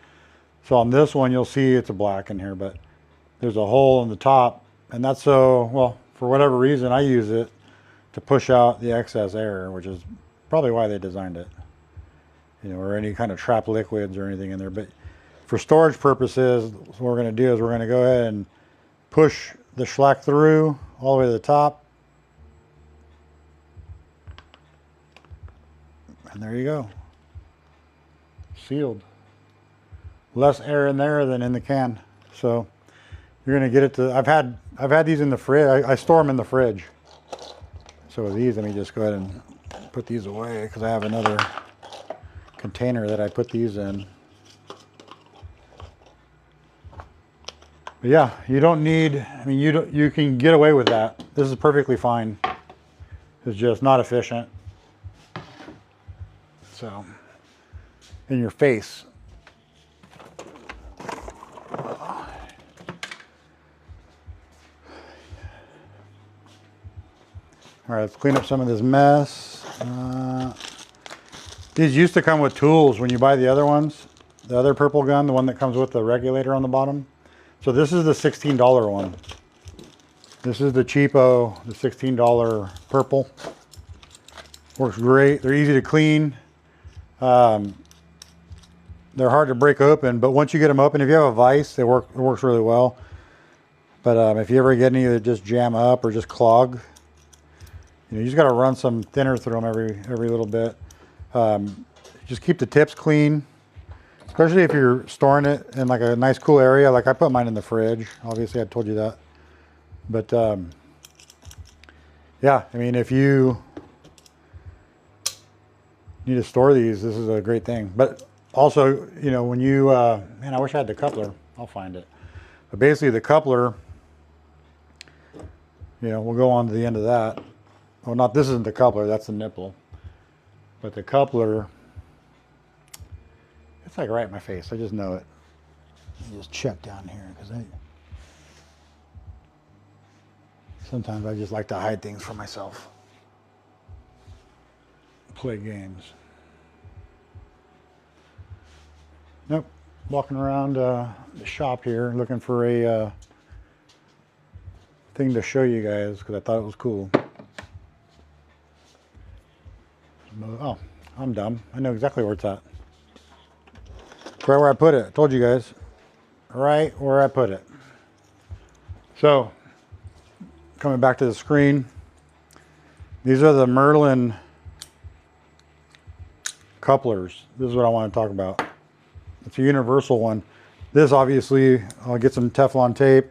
So on this one, you'll see it's a black in here, but there's a hole in the top, and that's so, well, for whatever reason, I use it to push out the excess air, which is probably why they designed it, you know, or any kind of trap liquids or anything in there. But for storage purposes, what we're going to do is we're going to go ahead and push the shellac through all the way to the top. And there you go. Sealed. Less air in there than in the can. So you're gonna get it to. I've had these in the fridge. I store them in the fridge. So with these, let me just go ahead and put these away because I have another container that I put these in. But yeah, you don't need. I mean, you can get away with that. This is perfectly fine. It's just not efficient. So, in your face. All right, let's clean up some of this mess. These used to come with tools when you buy the other ones. The other purple gun, the one that comes with the regulator on the bottom. So this is the $16 one. This is the cheapo, the $16 purple. Works great. They're easy to clean. They're hard to break open, but once you get them open, if you have a vise, it works really well. But if you ever get any that just jam up or just clog, you just got to run some thinner through them every little bit. Just keep the tips clean, especially if you're storing it in like a nice cool area. Like I put mine in the fridge. Obviously, I told you that. But yeah, I mean, if you need to store these, this is a great thing. But also, when you, man, I wish I had the coupler. I'll find it. But basically, the coupler, we'll go on to the end of that. Well, this isn't the coupler, that's the nipple. But the coupler, it's like right in my face. I just know it. Let me just check down here because sometimes I just like to hide things from myself. Play games. Nope. Walking around the shop here looking for a thing to show you guys because I thought it was cool. Oh, I'm dumb. I know exactly where it's at. It's right where I put it. I told you guys. Right where I put it. So, coming back to the screen. These are the Merlin couplers. This is what I want to talk about. It's a universal one. This obviously, I'll get some Teflon tape.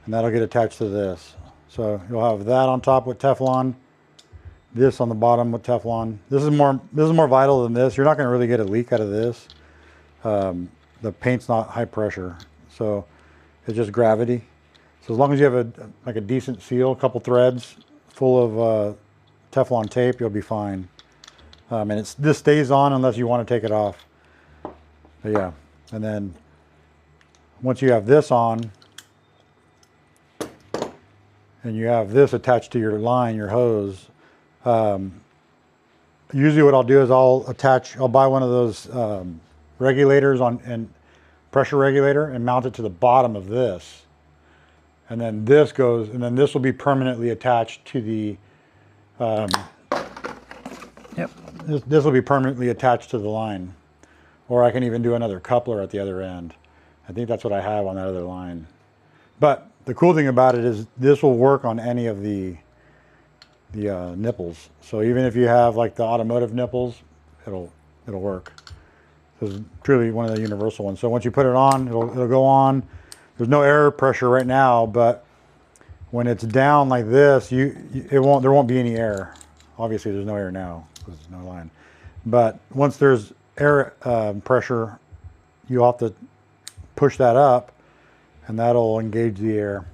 And that'll get attached to this. So you'll have that on top with Teflon. This on the bottom with Teflon. This is more vital than this. You're not going to really get a leak out of this. The paint's not high pressure, so it's just gravity. So as long as you have a decent seal, a couple threads full of Teflon tape, you'll be fine. And this stays on unless you want to take it off. But yeah, and then once you have this on, and you have this attached to your line, your hose. Usually what I'll do is I'll buy one of those regulators and pressure regulator and mount it to the bottom of this. And then this will be permanently attached to the, this will be permanently attached to the line. Or I can even do another coupler at the other end. I think that's what I have on that other line. But the cool thing about it is this will work on any of the nipples. So even if you have like the automotive nipples, it'll work. This is truly one of the universal ones. So once you put it on, it'll go on. There's no air pressure right now, but when it's down like this, there won't be any air. Obviously, there's no air now because there's no line. But once there's air pressure, you'll have to push that up, and that'll engage the air,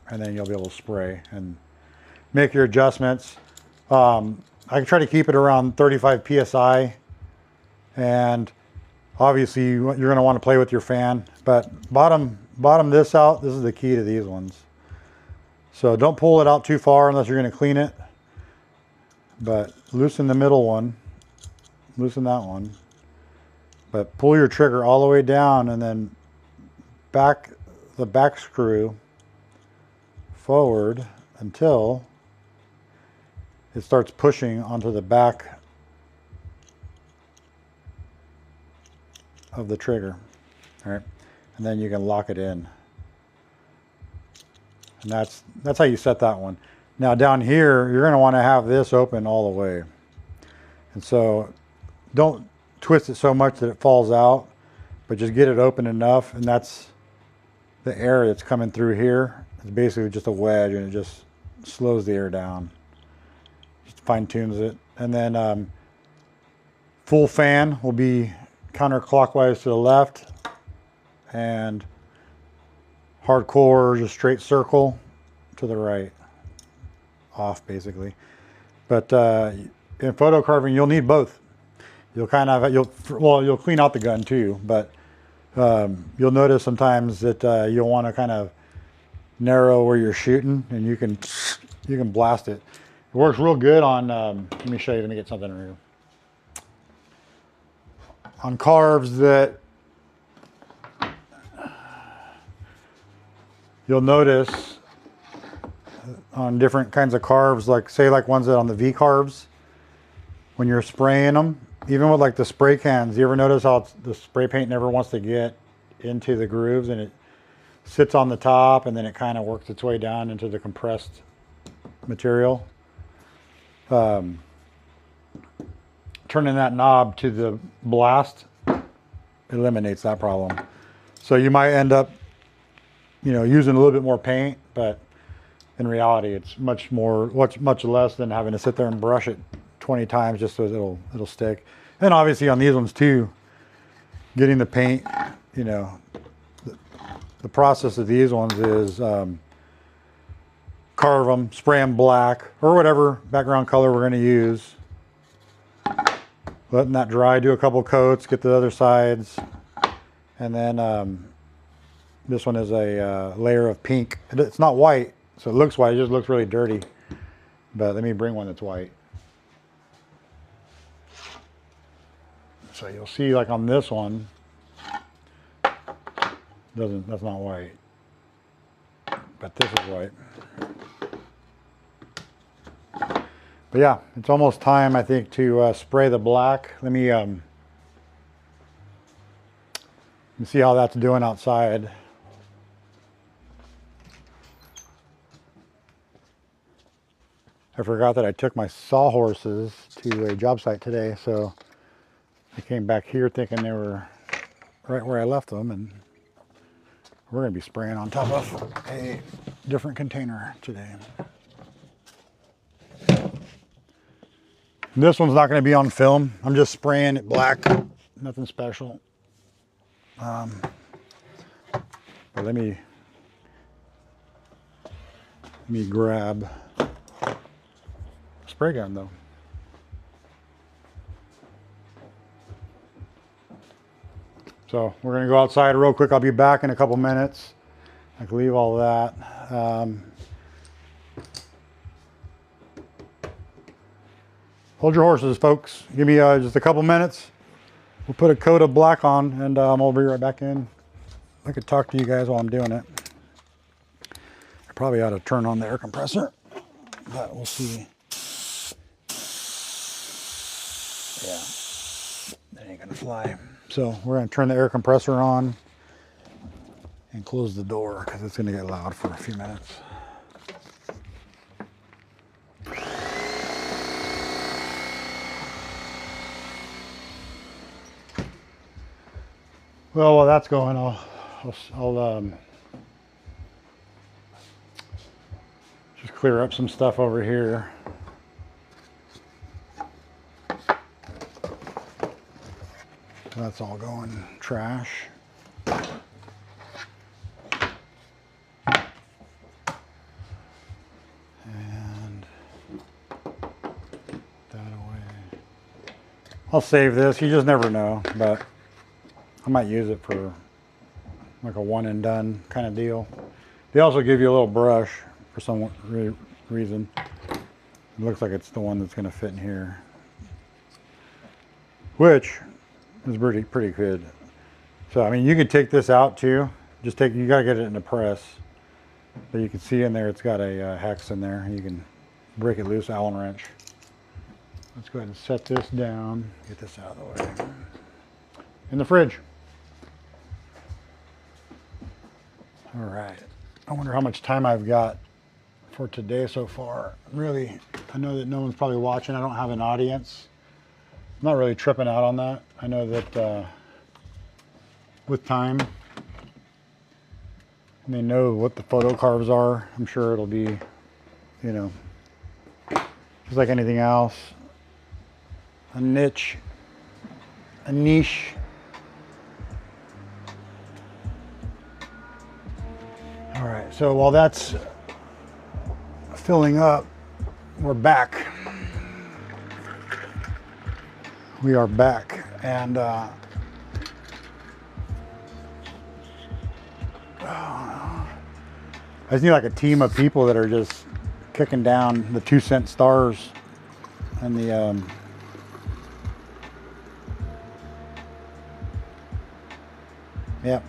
and then you'll be able to spray and make your adjustments. I can try to keep it around 35 psi, and obviously you're going to want to play with your fan. But bottom this out. This is the key to these ones. So don't pull it out too far unless you're going to clean it. But loosen the middle one. Loosen that one. But pull your trigger all the way down, and then back the back screw forward until it starts pushing onto the back of the trigger. All right, and then you can lock it in. And that's how you set that one. Now down here, you're going to want to have this open all the way. And so don't twist it so much that it falls out, but just get it open enough, and that's the air that's coming through here is basically just a wedge, and it just slows the air down. Just fine tunes it. And then full fan will be counterclockwise to the left, and hardcore, just straight circle to the right. Off basically. But in photo carving, you'll need both. You'll kind of, you'll clean out the gun too, but you'll notice sometimes that you'll want to kind of narrow where you're shooting, and you can blast it. It works real good on, let me show you, let me get something real. On carves that you'll notice on different kinds of carves, like say like ones that on the V carves, when you're spraying them, even with like the spray cans, you ever notice how the spray paint never wants to get into the grooves, and it sits on the top and then it kind of works its way down into the compressed material? Turning that knob to the blast eliminates that problem. So you might end up, you know, using a little bit more paint, but in reality it's much less than having to sit there and brush it 20 times just so it'll stick. And obviously on these ones too, getting the paint, you know, the process of these ones is carve them, spray them black or whatever background color we're going to use, letting that dry, do a couple coats, get the other sides, and then this one is a layer of pink. It's not white, so it looks white, it just looks really dirty. But let me bring one that's white. So you'll see like on this one, that's not white, but this is white. But yeah, it's almost time, I think, to spray the black. Let me see how that's doing outside. I forgot that I took my sawhorses to a job site today, so I came back here thinking they were right where I left them, and we're going to be spraying on top of a different container today. This one's not going to be on film. I'm just spraying it black, nothing special. But let me grab a spray gun though. So we're going to go outside real quick. I'll be back in a couple minutes. I can leave all that. Hold your horses, folks. Give me just a couple minutes. We'll put a coat of black on, and I'll be right back in. I could talk to you guys while I'm doing it. I probably ought to turn on the air compressor, but we'll see. Yeah, that ain't gonna fly. So we're gonna turn the air compressor on and close the door because it's gonna get loud for a few minutes. Well, while that's going, I'll just clear up some stuff over here. That's all going trash. And that away. I'll save this. You just never know, but I might use it for like a one and done kind of deal. They also give you a little brush for some reason. It looks like it's the one that's going to fit in here, which is pretty good. So I mean, you could take this out too. You gotta get it in the press, but you can see in there it's got a hex in there. You can break it loose, Allen wrench. Let's go ahead and set this down. Get this out of the way. In the fridge. All right. I wonder how much time I've got for today so far. Really, I know that no one's probably watching. I don't have an audience. I'm not really tripping out on that. I know that with time, And they know what the photo carves are. I'm sure it'll be, you know, just like anything else, a niche, a niche. All right, so while that's filling up, we're back. We are back, and I just need like a team of people that are just kicking down the 2-cent stars and the yep,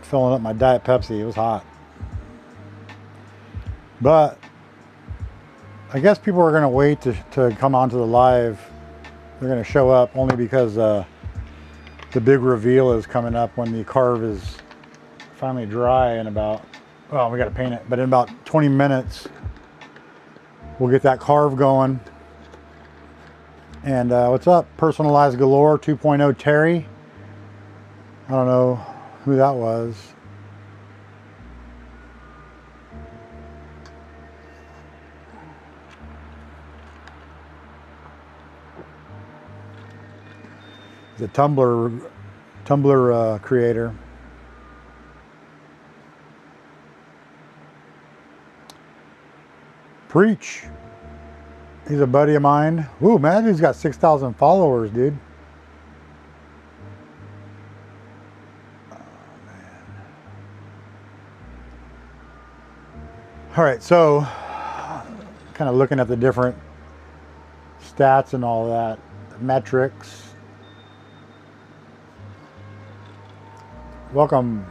filling up my Diet Pepsi. It was hot, but I guess people are going to wait to come onto the live. They're going to show up only because the big reveal is coming up when the carve is finally dry in about, well, we got to paint it, but in about 20 minutes we'll get that carve going. And what's up, Personalized Galore 2.0 Terry? I don't know who that was. The Tumblr creator. Preach. He's a buddy of mine. Ooh, man, he's got 6,000 followers, dude. Oh, man. All right, so kind of looking at the different stats and all that, metrics. Welcome.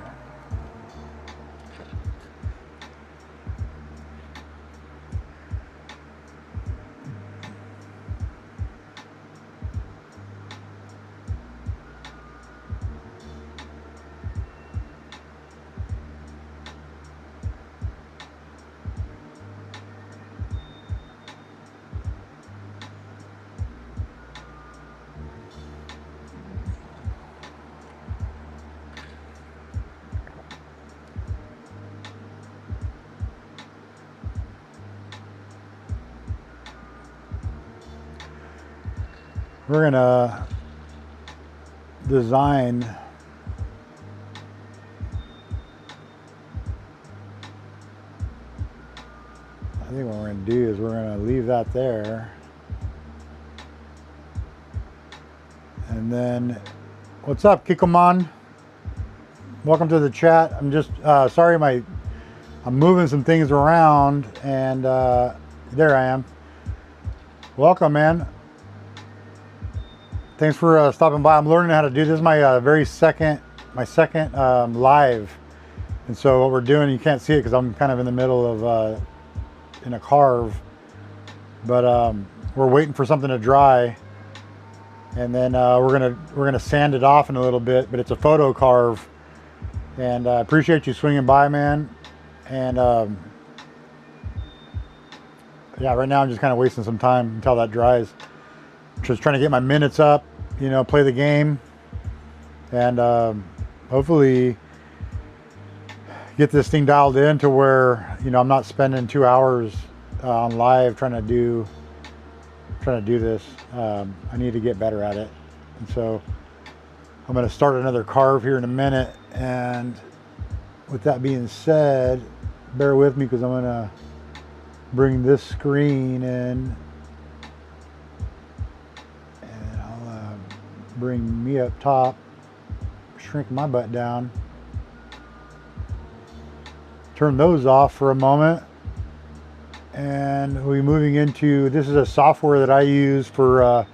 We're gonna design I think what we're gonna do is we're gonna leave that there, and then what's up, Kikoman? Welcome to the chat. I'm just sorry, I'm moving some things around, and there I am. Welcome, man. Thanks for stopping by. I'm learning how to do this. Is my second live, and so what we're doing, you can't see it because I'm kind of in the middle of in a carve, but we're waiting for something to dry, and then we're gonna sand it off in a little bit. But it's a photo carve, and I appreciate you swinging by, man. And yeah, right now I'm just kind of wasting some time until that dries. Just trying to get my minutes up, you know, play the game, and hopefully get this thing dialed in to where, you know, I'm not spending 2 hours on live trying to do this. I need to get better at it, and so I'm going to start another carve here in a minute. And with that being said, bear with me because I'm going to bring this screen in. Bring me up top, shrink my butt down, turn those off for a moment, and we'll be moving into, this is a software that I use for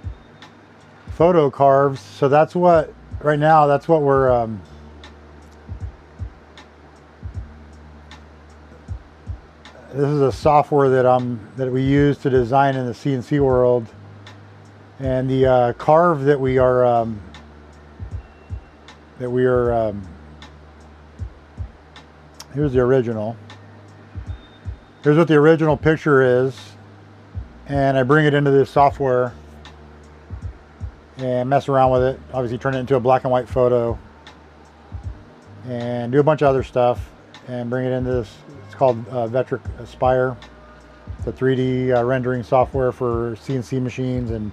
photo carves. So that's what, right now, that's what we're this is a software that we use to design in the CNC world. And the carve that we are here's the original. Here's what the original picture is, and I bring it into this software and mess around with it. Obviously turn it into a black and white photo and do a bunch of other stuff. and bring it into this. It's called Vectric Aspire. It's a 3D rendering software for CNC machines and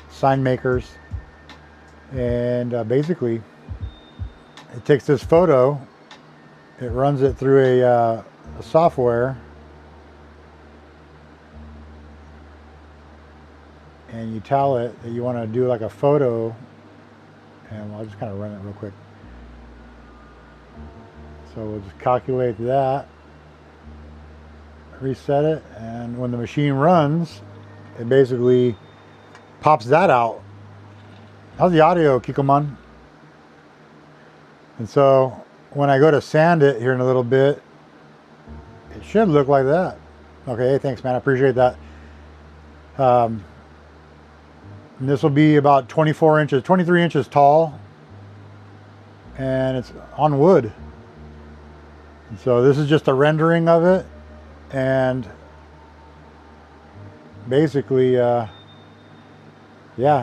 sign makers. And basically, it takes this photo, it runs it through a software, and you tell it that you want to do like a photo, and I'll just kind of run it real quick. So we'll just calculate that, reset it, and when the machine runs, it basically pops that out. How's the audio, Kikoman? And so when I go to sand it here in a little bit, it should look like that. Okay, thanks, man. I appreciate that. And this will be about 24 inches, 23 inches tall, and it's on wood. And so this is just a rendering of it, and basically, yeah,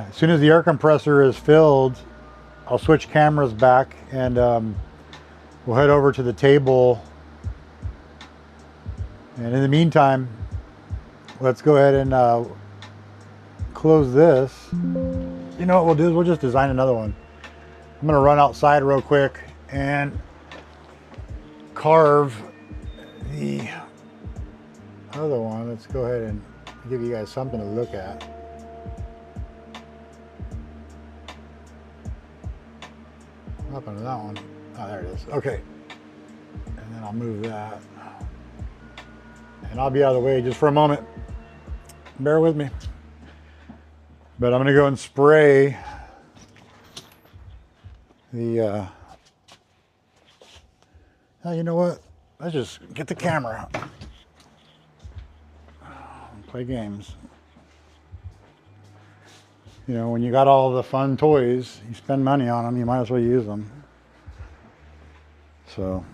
as soon as the air compressor is filled, I'll switch cameras back, and we'll head over to the table. And in the meantime, let's go ahead and close this. You know what we'll do is we'll just design another one. I'm gonna run outside real quick and carve the other one. Let's go ahead and give you guys something to look at. What happened to that one? Oh, there it is. Okay. And then I'll move that. And I'll be out of the way just for a moment. Bear with me. But I'm going to go and spray the... Oh, you know what? Let's just get the camera out. Play games. You know, when you got all the fun toys, you spend money on them, you might as well use them. So,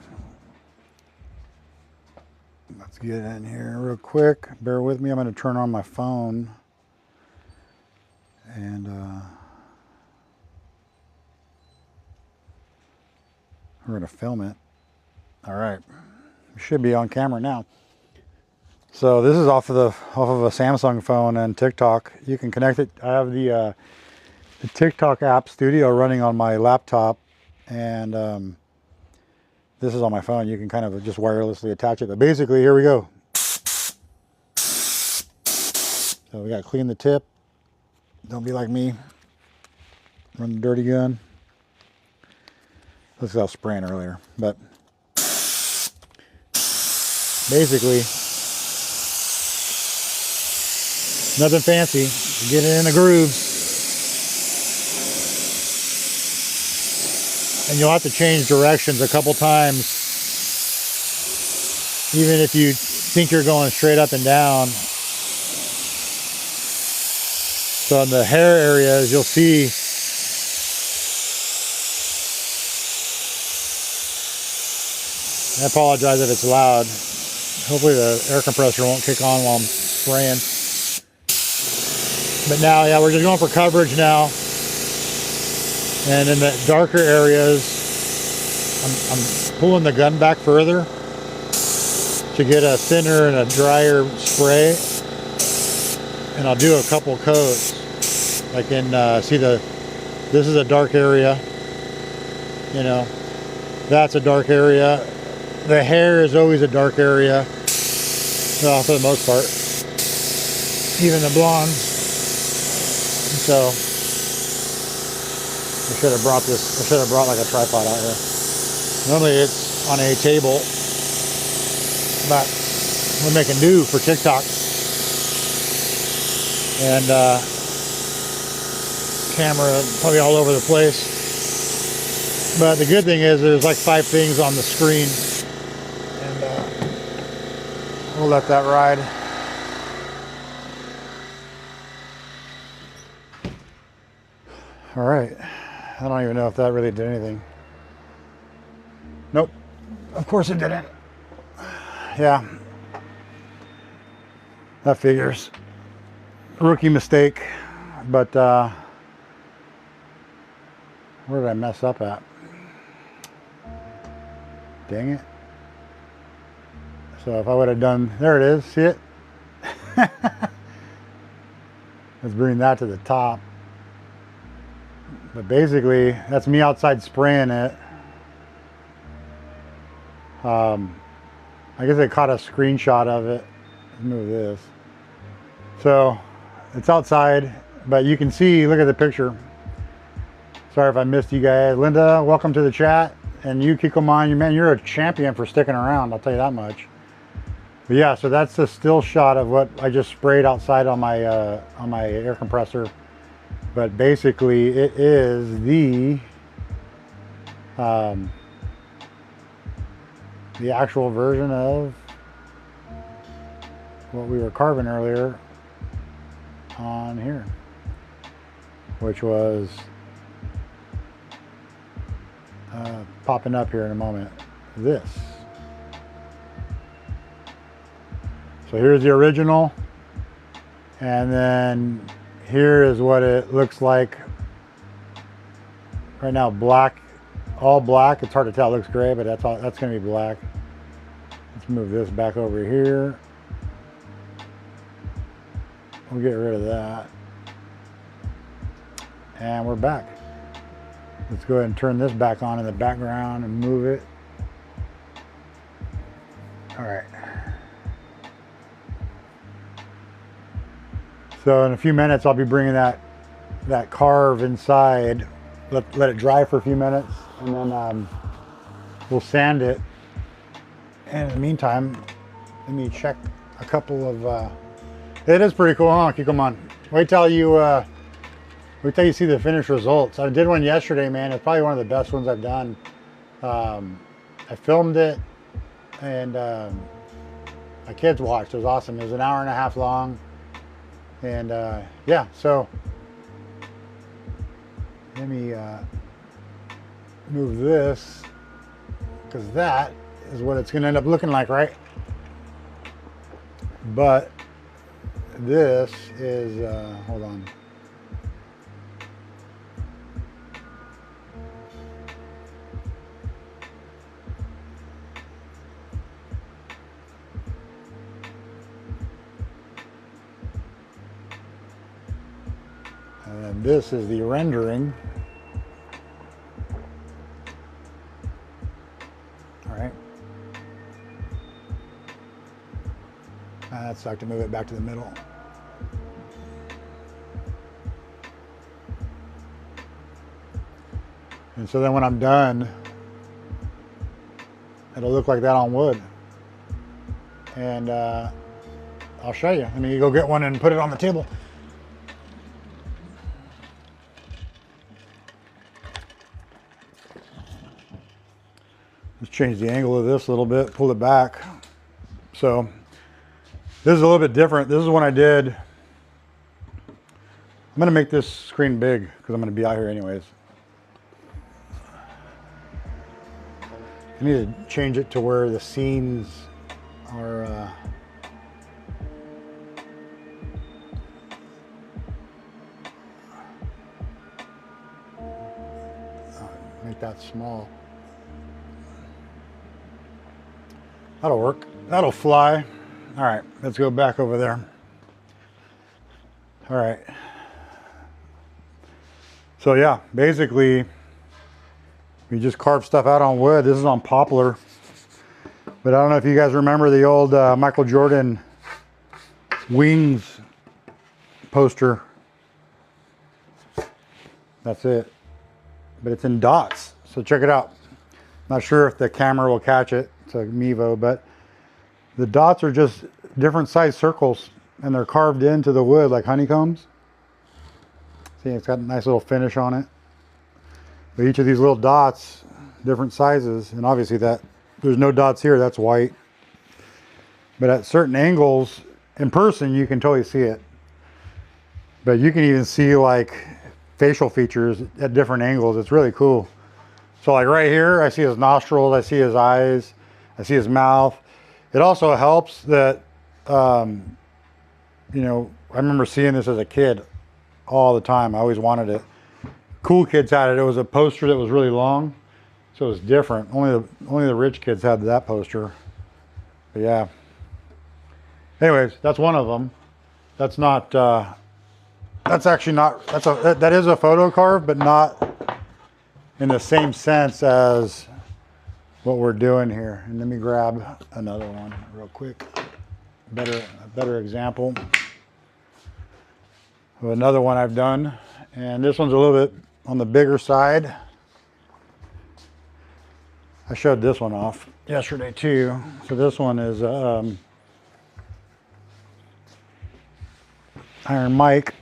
let's get in here real quick. Bear with me, I'm going to turn on my phone. And we're going to film it. All right, we should be on camera now. So this is off of a Samsung phone and TikTok. You can connect it. I have the TikTok app Studio running on my laptop, and this is on my phone. You can kind of just wirelessly attach it. But basically, here we go. So we got to clean the tip. Don't be like me. Run the dirty gun. This is I was spraying earlier, but basically, nothing fancy. Get it in the grooves. And you'll have to change directions a couple times. Even if you think you're going straight up and down. So in the hair areas, you'll see I apologize if it's loud. Hopefully the air compressor won't kick on while I'm spraying. But now, yeah, we're just going for coverage now. And in the darker areas, I'm pulling the gun back further to get a thinner and a drier spray. And I'll do a couple coats. Like in, see this is a dark area. You know, that's a dark area. The hair is always a dark area. Well, for the most part. Even the blondes. So I should have brought like a tripod out here. Normally it's on a table, but we're making do for TikTok. And camera probably all over the place. But the good thing is there's like 5 things on the screen, and we'll let that ride. All right, I don't even know if that really did anything. Nope, of course it didn't. Yeah, that figures. Rookie mistake, but where did I mess up at? Dang it. So if I would have done, there it is, see it? Let's bring that to the top. But basically, that's me outside spraying it. I guess I caught a screenshot of it. Let's move this. So it's outside, but you can see, look at the picture. Sorry if I missed you guys. Linda, welcome to the chat. And you, Kikoman, man, you're a champion for sticking around, I'll tell you that much. But yeah, so that's the still shot of what I just sprayed outside on my air compressor. But basically, it is the actual version of what we were carving earlier on here, which was popping up here in a moment. This. So here's the original, and then here is what it looks like right now. Black, all black. It's hard to tell. It looks gray, but that's all. That's going to be black. Let's move this back over here. We'll get rid of that, and we're back. Let's go ahead and turn this back on in the background and move it. All right. So in a few minutes, I'll be bringing that Carve inside. Let it dry for a few minutes, and then we'll sand it. And in the meantime, let me check a couple of. It is pretty cool, huh? Come on. Wait till you see the finished results. I did one yesterday, man. It's probably one of the best ones I've done. I filmed it, and my kids watched. It was awesome. It was an hour and a half long. And yeah, so let me move this, because that is what it's going to end up looking like, right? But this is, hold on. And this is the rendering. All right. That sucked to move it back to the middle. And so then when I'm done, it'll look like that on wood. And I'll show you. Let me go get one and put it on the table. Let's change the angle of this a little bit, pull it back. So this is a little bit different. This is one I did. I'm gonna make this screen big because I'm gonna be out here anyways. I need to change it to where the scenes are make that small. That'll work. That'll fly. All right, let's go back over there. All right. So yeah, basically, we just carve stuff out on wood. This is on poplar. But I don't know if you guys remember the old Michael Jordan wings poster. That's it. But it's in dots. So check it out. Not sure if the camera will catch it. It's a Mevo, but the dots are just different size circles, and they're carved into the wood like honeycombs. See, it's got a nice little finish on it. But each of these little dots, different sizes, and obviously that there's no dots here, that's white. But at certain angles, in person, you can totally see it. But you can even see like facial features at different angles. It's really cool. So like right here, I see his nostrils, I see his eyes, I see his mouth. It also helps that, you know, I remember seeing this as a kid all the time. I always wanted it. Cool kids had it. It was a poster that was really long, so it was different. Only the rich kids had that poster. But yeah. Anyways, that's one of them. That's not, that's actually not, that is a photo carve, but not in the same sense as what we're doing here. And let me grab another one real quick. A better example of another one I've done. And this one's a little bit on the bigger side. I showed this one off yesterday too. So this one is Iron Mike.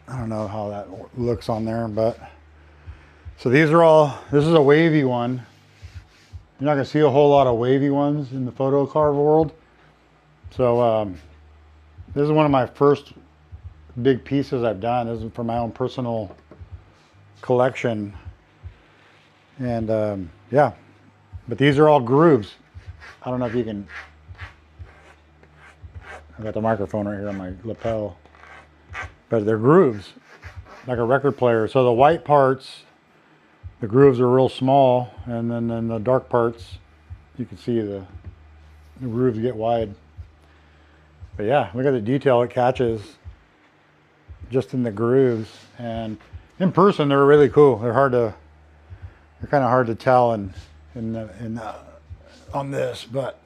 I don't know how that looks on there, but so these are all, this is a wavy one. You're not gonna see a whole lot of wavy ones in the photo carve world. So this is one of my first big pieces I've done. This is for my own personal collection. And yeah, but these are all grooves. I don't know if you can, I got the microphone right here on my lapel, but they're grooves, like a record player. So the white parts, the grooves are real small, and then the dark parts, you can see the grooves get wide. But yeah, look at the detail it catches just in the grooves. And in person, they're really cool. They're kind of hard to tell on this, but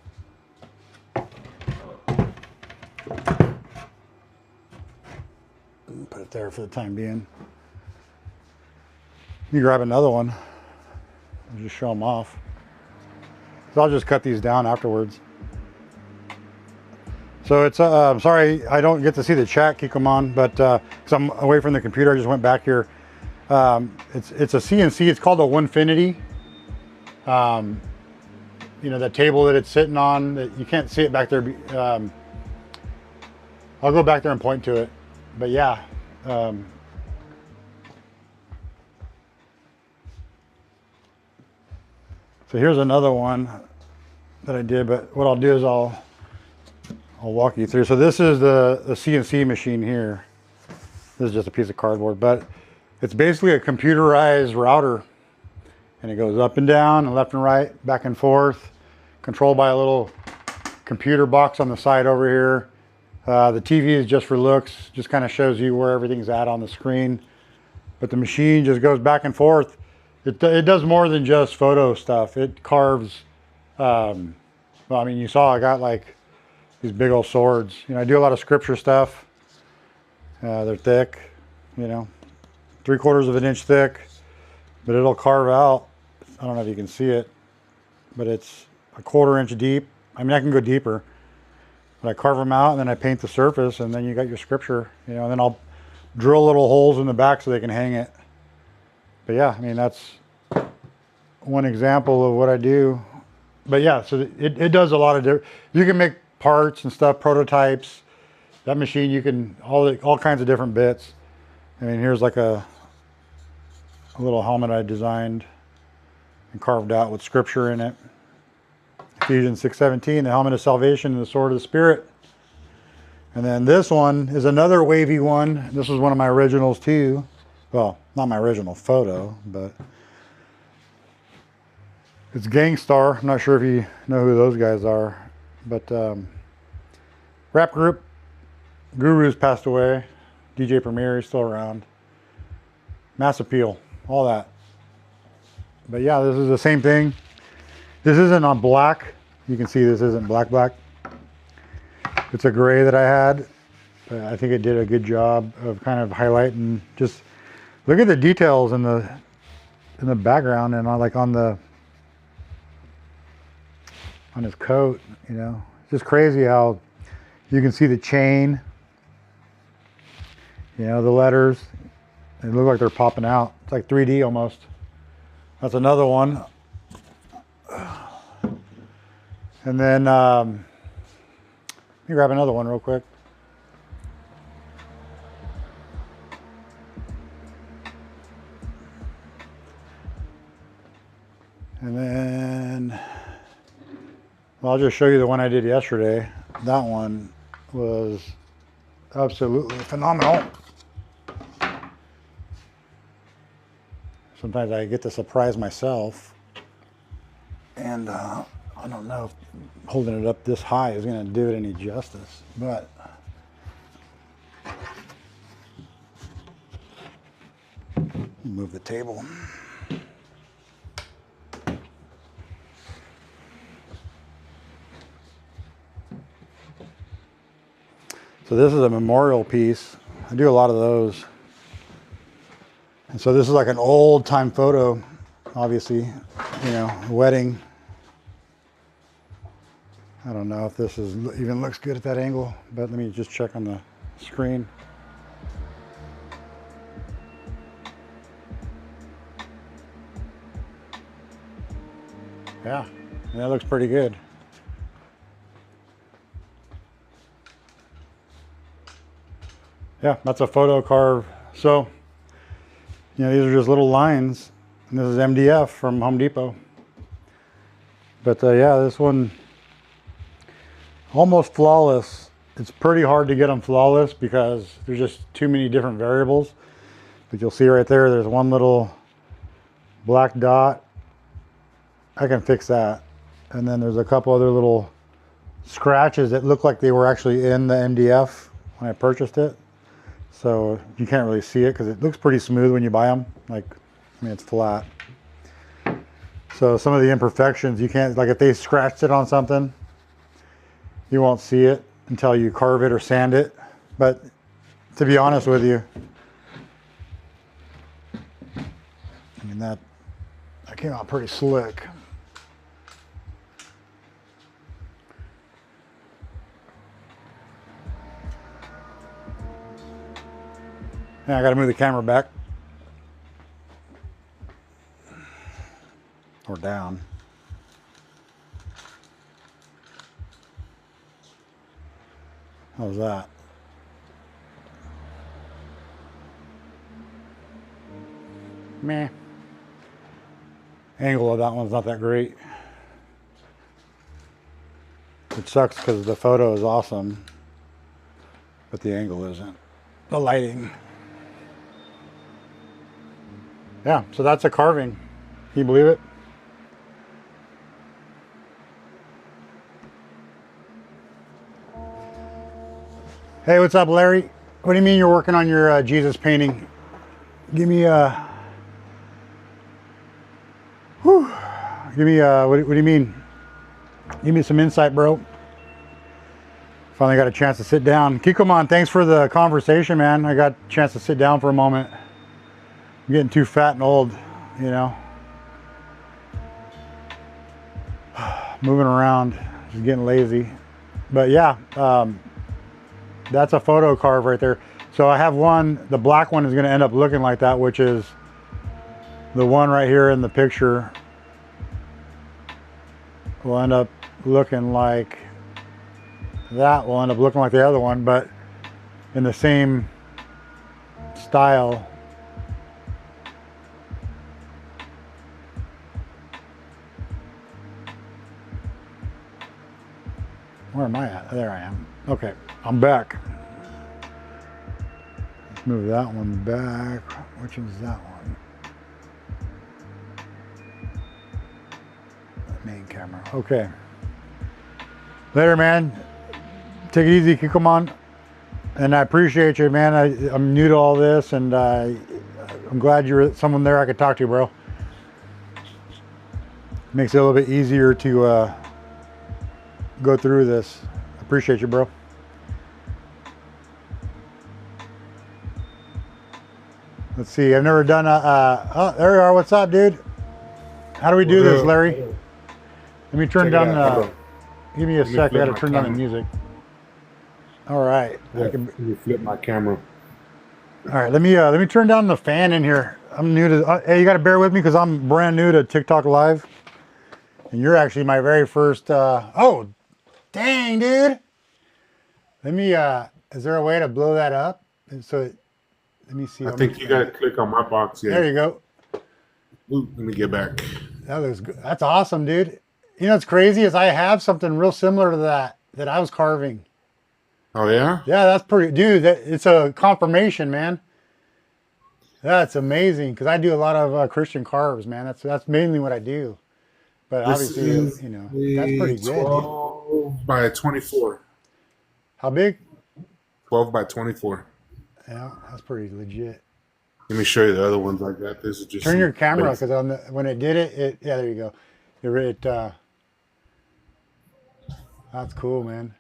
put it there for the time being. You grab another one and just show them off. So I'll just cut these down afterwards. So it's, I'm sorry I don't get to see the chat keep them on, but because I'm away from the computer, I just went back here. It's a CNC, it's called a Onefinity. You know, that table that it's sitting on, that you can't see it back there. I'll go back there and point to it. But yeah. So here's another one that I did, but what I'll do is I'll walk you through. So this is the CNC machine here. This is just a piece of cardboard, but it's basically a computerized router, and it goes up and down and left and right, back and forth, controlled by a little computer box on the side over here. The TV is just for looks, just kind of shows you where everything's at on the screen. But the machine just goes back and forth. It does more than just photo stuff. It carves, well, I mean, you saw I got like these big old swords. You know, I do a lot of scripture stuff. They're thick, you know, 3/4 of an inch thick, but it'll carve out. I don't know if you can see it, but it's a 1/4 inch deep. I mean, I can go deeper, but I carve them out and then I paint the surface, and then you got your scripture, you know, and then I'll drill little holes in the back so they can hang it. But yeah, I mean, that's one example of what I do. But yeah, so it does a lot of different, you can make parts and stuff, prototypes. That machine, you can, all kinds of different bits. I mean, here's like a little helmet I designed and carved out with scripture in it. Ephesians 6:17, the helmet of salvation and the sword of the Spirit. And then this one is another wavy one. This was one of my originals too. Well, not my original photo, but it's Gangstar. I'm not sure if you know who those guys are, but rap group. Guru's passed away. DJ Premier is still around. Mass Appeal, all that. But yeah, this is the same thing. This isn't on black. You can see this isn't black. It's a gray that I had. But I think it did a good job of kind of highlighting. Just look at the details in the background and on his coat. You know, it's just crazy how you can see the chain. You know, the letters. They look like they're popping out. It's like 3D almost. That's another one. And then, let me grab another one real quick. And then, well, I'll just show you the one I did yesterday. That one was absolutely phenomenal. Sometimes I get to surprise myself. And I don't know if holding it up this high is going to do it any justice, but move the table. So this is a memorial piece. I do a lot of those. And so this is like an old time photo, obviously, you know, wedding. I don't know if this is even looks good at that angle, but let me just check on the screen. Yeah, that looks pretty good. Yeah, that's a photo carve. So, you know, these are just little lines. And this is MDF from Home Depot. But yeah, this one, almost flawless. It's pretty hard to get them flawless because there's just too many different variables. But you'll see right there, there's one little black dot. I can fix that. And then there's a couple other little scratches that look like they were actually in the MDF when I purchased it. So you can't really see it because it looks pretty smooth when you buy them. Like, I mean, it's flat. So some of the imperfections, you can't, like if they scratched it on something, you won't see it until you carve it or sand it. But to be honest with you, I mean, that came out pretty slick. Now I got to move the camera back or down. How's that? Meh. Angle of that one's not that great. It sucks because the photo is awesome, but the angle isn't. The lighting. Yeah, so that's a carving. Can you believe it? Hey, what's up, Larry? What do you mean you're working on your Jesus painting? Give me what do you mean? Give me some insight, bro. Finally got a chance to sit down. Kikoman, thanks for the conversation, man. I got a chance to sit down for a moment. I'm getting too fat and old, you know. Moving around, just getting lazy. But yeah, that's a photo carve right there. So I have one, the black one is going to end up looking like that, which is the one right here in the picture will end up looking like that, will end up looking like the other one, but in the same style. Where am I at? There I am. Okay, I'm back. Let's move that one back. Which one's that one? The main camera. Okay. Later, man. Take it easy, Kikoman. And I appreciate you, man. I'm new to all this, and I'm glad you're someone there I could talk to, bro. Makes it a little bit easier to go through this. Appreciate you, bro. Let's see. I've never done oh, there you are. What's up, dude? How do we do this, Larry? Let me turn down. Give me a sec. I gotta turn down the music. All right. Yeah, let me flip my camera. All right. Let me turn down the fan in here. I'm new to. Hey, you gotta bear with me because I'm brand new to TikTok Live, and you're actually my very first. Oh, dang, dude. Let me. Is there a way to blow that up? So, let me see. I think you gotta click on my box. Yeah. There you go. Ooh, let me get back. That looks good. That's awesome, dude. You know what's crazy is I have something real similar to that I was carving. Oh yeah? Yeah, that's pretty, dude. It's a confirmation, man. That's amazing because I do a lot of Christian carves, man. That's mainly what I do. But This obviously, is that's a pretty good, dude. 12 by 24. How big? 12 by 24. Yeah, that's pretty legit. Let me show you the other ones I got. This is just Turn some your camera plates. because on when it did it, yeah, there you go. That's cool, man.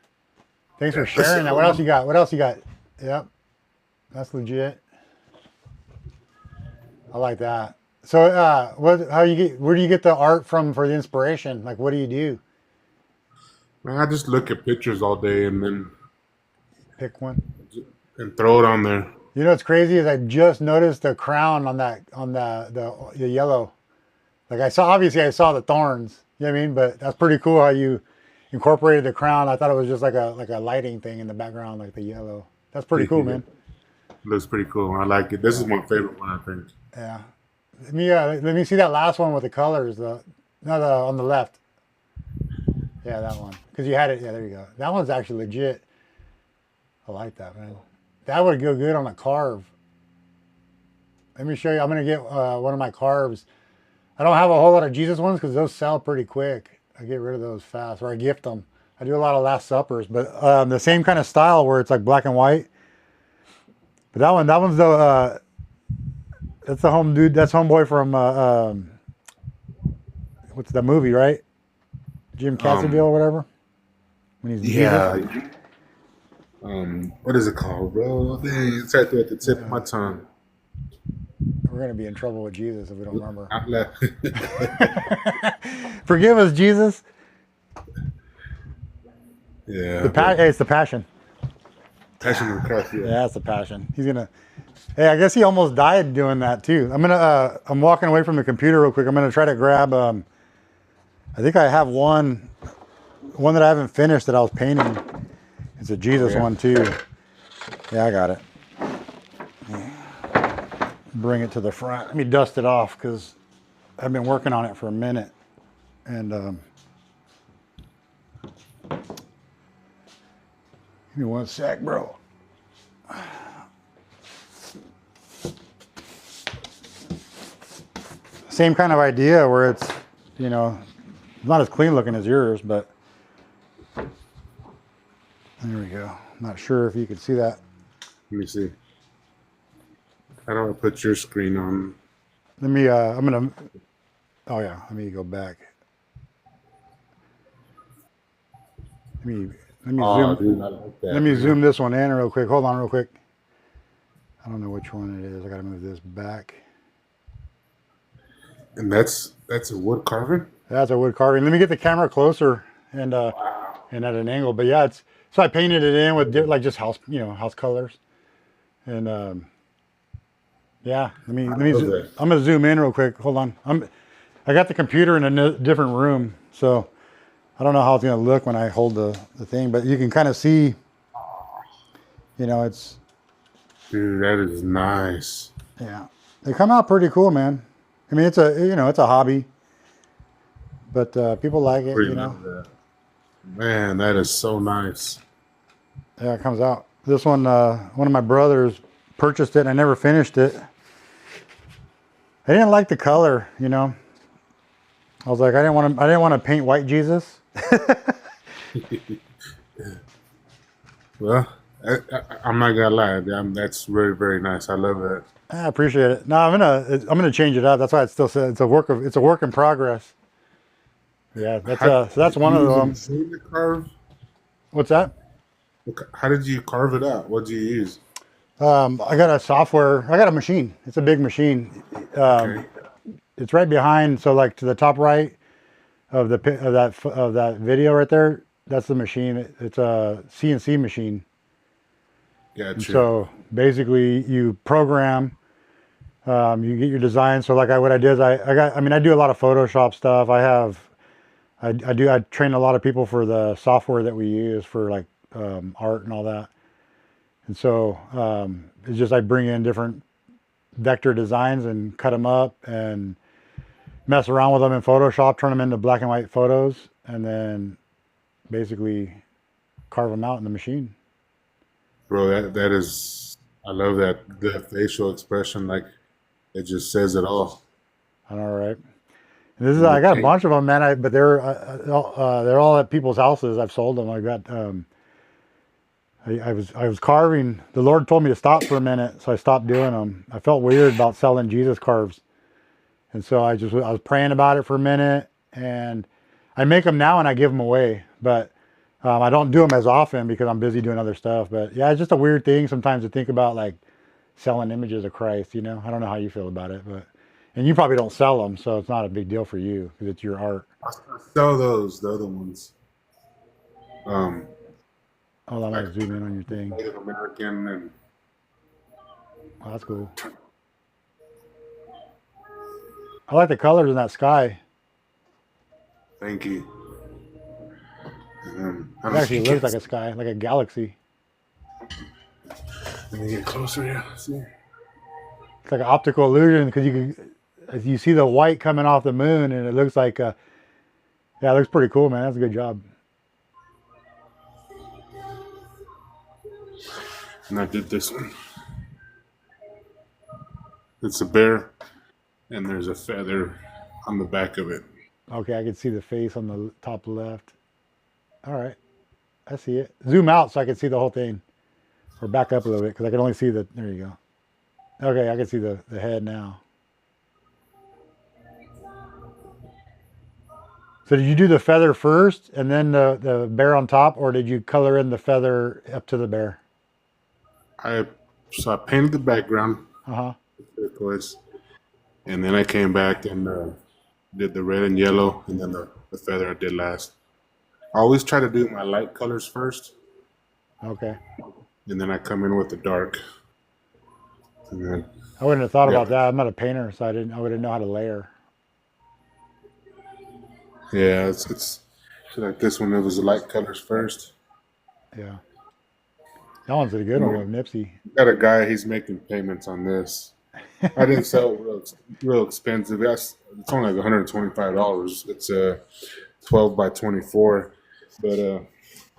Thanks for Yeah, this sharing is that. What else you got? What else you got? Yep, that's legit. I like that. So, how you get? Where do you get the art from for the inspiration? Like, what do you do? man, I just look at pictures all day and then Pick one. throw it on there. You know what's crazy is I just noticed the crown on that on the yellow. Like obviously I saw the thorns. You know what I mean? But that's pretty cool how you incorporated the crown. I thought it was just like a lighting thing in the background, like the yellow. That's pretty cool, man. Looks pretty cool. I like it. This is my favorite one, I think. Yeah. Let me see that last one with the colors. No, the on the left. Yeah, that one. Because you had it. Yeah, there you go. That one's actually legit. I like that, man. That would go good on a carve. Let me show you. I'm gonna get one of my carves. I don't have a whole lot of Jesus ones because those sell pretty quick. I get rid of those fast, or I gift them. I do a lot of Last Suppers, but the same kind of style where it's like black and white. But that one's the that's the home dude. That's homeboy from what's that movie, right? Jim Cassaville or whatever. When he's Yeah. Jesus. What is it called, bro? Dang, it's right there at the tip of my tongue. We're gonna be in trouble with Jesus if we don't remember. I'm left. Forgive us, Jesus. Yeah. Hey, it's the passion. Passion of the Christ, yeah. Yeah, it's the passion. He's gonna. Hey, I guess he almost died doing that too. I'm walking away from the computer real quick. I'm gonna try to grab. I think I have one that I haven't finished that I was painting. It's a Jesus one too. Yeah, I got it. Bring it to the front. Let me dust it off because I've been working on it for a minute. And give me one sec, bro. Same kind of idea where it's, not as clean looking as yours, but there we go. Not sure if you could see that. Let me see. How do I put your screen on? Let me, oh yeah, let me go back. Let me zoom. Dude, I like that. Let me zoom this one in real quick. Hold on real quick. I don't know which one it is. I gotta move this back. And that's a wood carving? That's a wood carving. Let me get the camera closer and at an angle. But yeah, so I painted it in with like just house colors. And yeah, I'm gonna zoom in real quick. Hold on. I got the computer in a different room, so I don't know how it's gonna look when I hold the thing, but you can kind of see, it's. Dude, that is nice. Yeah, they come out pretty cool, man. I mean, it's a hobby, but people like it, That. Man, that is so nice. Yeah, it comes out. This one, one of my brothers purchased it and I never finished it. I didn't like the color, I was like, I didn't want to paint white Jesus. Well, I'm not gonna lie. That's very, very nice. I love that. I appreciate it. No, I'm gonna change it up. That's why it still says it's a work in progress. Yeah, so that's one of them. Seen the carve? What's that? How did you carve it out? What did you use? I got a machine. It's a big machine. Okay. It's right behind. So like to the top right of that video right there, that's the machine. It's a CNC machine. Gotcha. So basically you program, you get your design. So like what I did is I do a lot of Photoshop stuff. I train a lot of people for the software that we use for like art and all that. And so it's just I bring in different vector designs and cut them up and mess around with them in Photoshop, turn them into black and white photos, and then basically carve them out in the machine. Bro, that is, I love that, the facial expression, like it just says it all. All right. This is and the I got a paint. bunch of them, man. But they're all at people's houses. I've sold them. I got I was carving. The Lord told me to stop for a minute, so I stopped doing them. I felt weird about selling Jesus carves, and so I was praying about it for a minute, and I make them now and I give them away, but I don't do them as often because I'm busy doing other stuff. But yeah, it's just a weird thing sometimes to think about, like selling images of Christ. I don't know how you feel about it, but and you probably don't sell them, so it's not a big deal for you because it's your art. I sell those, the other ones. Um, Hold on, I like gotta zoom in on your thing. Native American and Oh, that's cool. I like the colors in that sky. thank you. I It don't know if actually you looks can. like a sky, like a galaxy. Let me get closer. Yeah, see. It's like an optical illusion because as you see the white coming off the moon, and it looks like, yeah, it looks pretty cool, man. That's a good job. And I did this one. It's a bear, and there's a feather on the back of it. Okay, I can see the face on the top left. All right, I see it. Zoom out so I can see the whole thing, or back up a little bit because I can only see the. There you go. Okay, I can see the head now. So did you do the feather first and then the bear on top, or did you color in the feather up to the bear? I so I painted the background Uh huh. turquoise, and then I came back and did the red and yellow, and then the feather I did last. I always try to do my light colors first, Okay. and then I come in with the dark. And then I wouldn't have thought yeah, about that. I'm not a painter, so I wouldn't know how to layer. yeah, it's so like this one. It was the light colors first. Yeah. That one's a good one with Nipsey. Got a guy. He's making payments on this. I didn't sell it real expensive. It's only like $125. It's a 12 by 24, but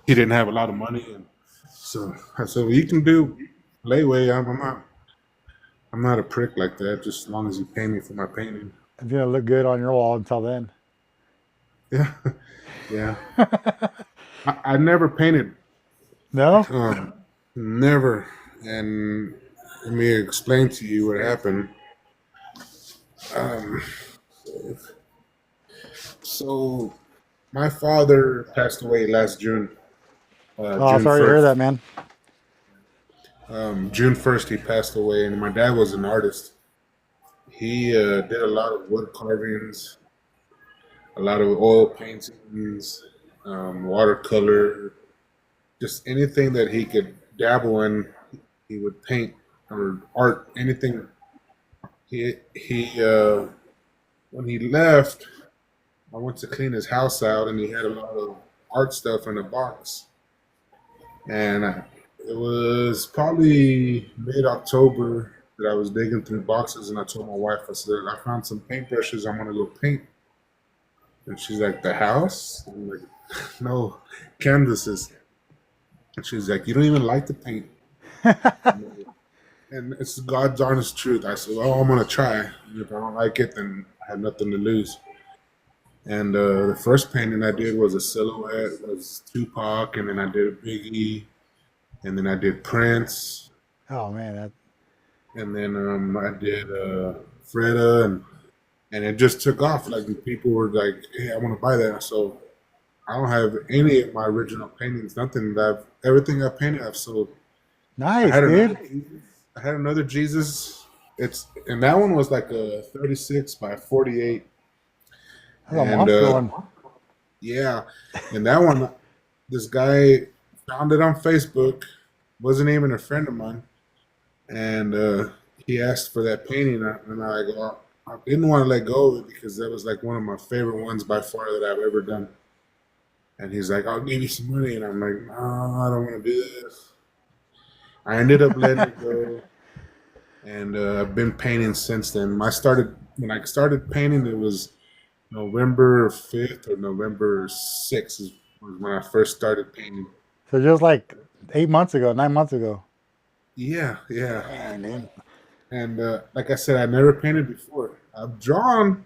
he didn't have a lot of money, and so I said, "Well, you can do layaway. I'm not a prick like that. Just as long as you pay me for my painting." It's gonna look good on your wall until then. Yeah, yeah. I never painted, No? um, never. And let me explain to you what happened. Um, so my father passed away last June, Oh, June sorry to hear 1st. that, man. June 1st, he passed away, and my dad was an artist. He did a lot of wood carvings, a lot of oil paintings, watercolor, just anything that he could dabble in, he would paint or art, anything. He when he left, I went to clean his house out, and he had a lot of art stuff in a box. And it was probably mid October that I was digging through boxes, and I told my wife, I said, I found some paintbrushes. I'm gonna go paint. And she's like, the house? I'm like, no, canvases. And she's like, you don't even like to paint. And it's God's honest truth. I said, oh, I'm gonna try. And if I don't like it, then I have nothing to lose. And the first painting I did was a silhouette, was Tupac, and then I did a Biggie, and then I did Prince, Oh man, that and then I did Freda, and it just took off. Like people were like, "Hey, I want to buy that." So I don't have any of my original paintings. Nothing that everything I painted I've sold. I nice, had dude. another, I had another Jesus. And that one was like a 36 by 48, That's a and monster one. yeah, and that one, this guy found it on Facebook. Wasn't even a friend of mine, and he asked for that painting, and I go, I didn't want to let go of it because that was like one of my favorite ones by far that I've ever done. And he's like, I'll give you some money, and I'm like, no, I don't want to do this. I ended up letting it go, and I've been painting since then. When I started painting. It was November 5th or November 6th was when I first started painting. So just like 8 months ago, 9 months ago. Yeah, yeah. Dang, dude. And like I said, I never painted before. I've drawn,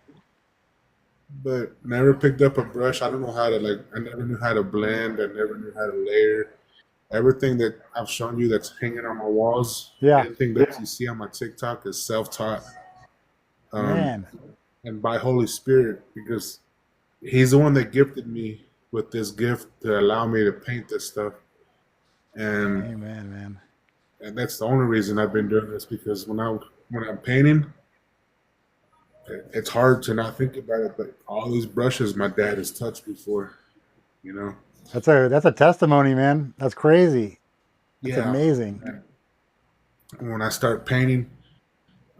but never picked up a brush. I don't know how to like. I never knew how to blend. I never knew how to layer. Everything that I've shown you that's hanging on my walls, Yeah, anything that you see on my TikTok is self-taught, um, man. and by Holy Spirit, because He's the one that gifted me with this gift to allow me to paint this stuff, and Amen, man. and that's the only reason I've been doing this. Because when I'm painting, it's hard to not think about it. But all these brushes my dad has touched before, you know. That's a testimony, man. That's crazy. That's Yeah. amazing. And when I start painting,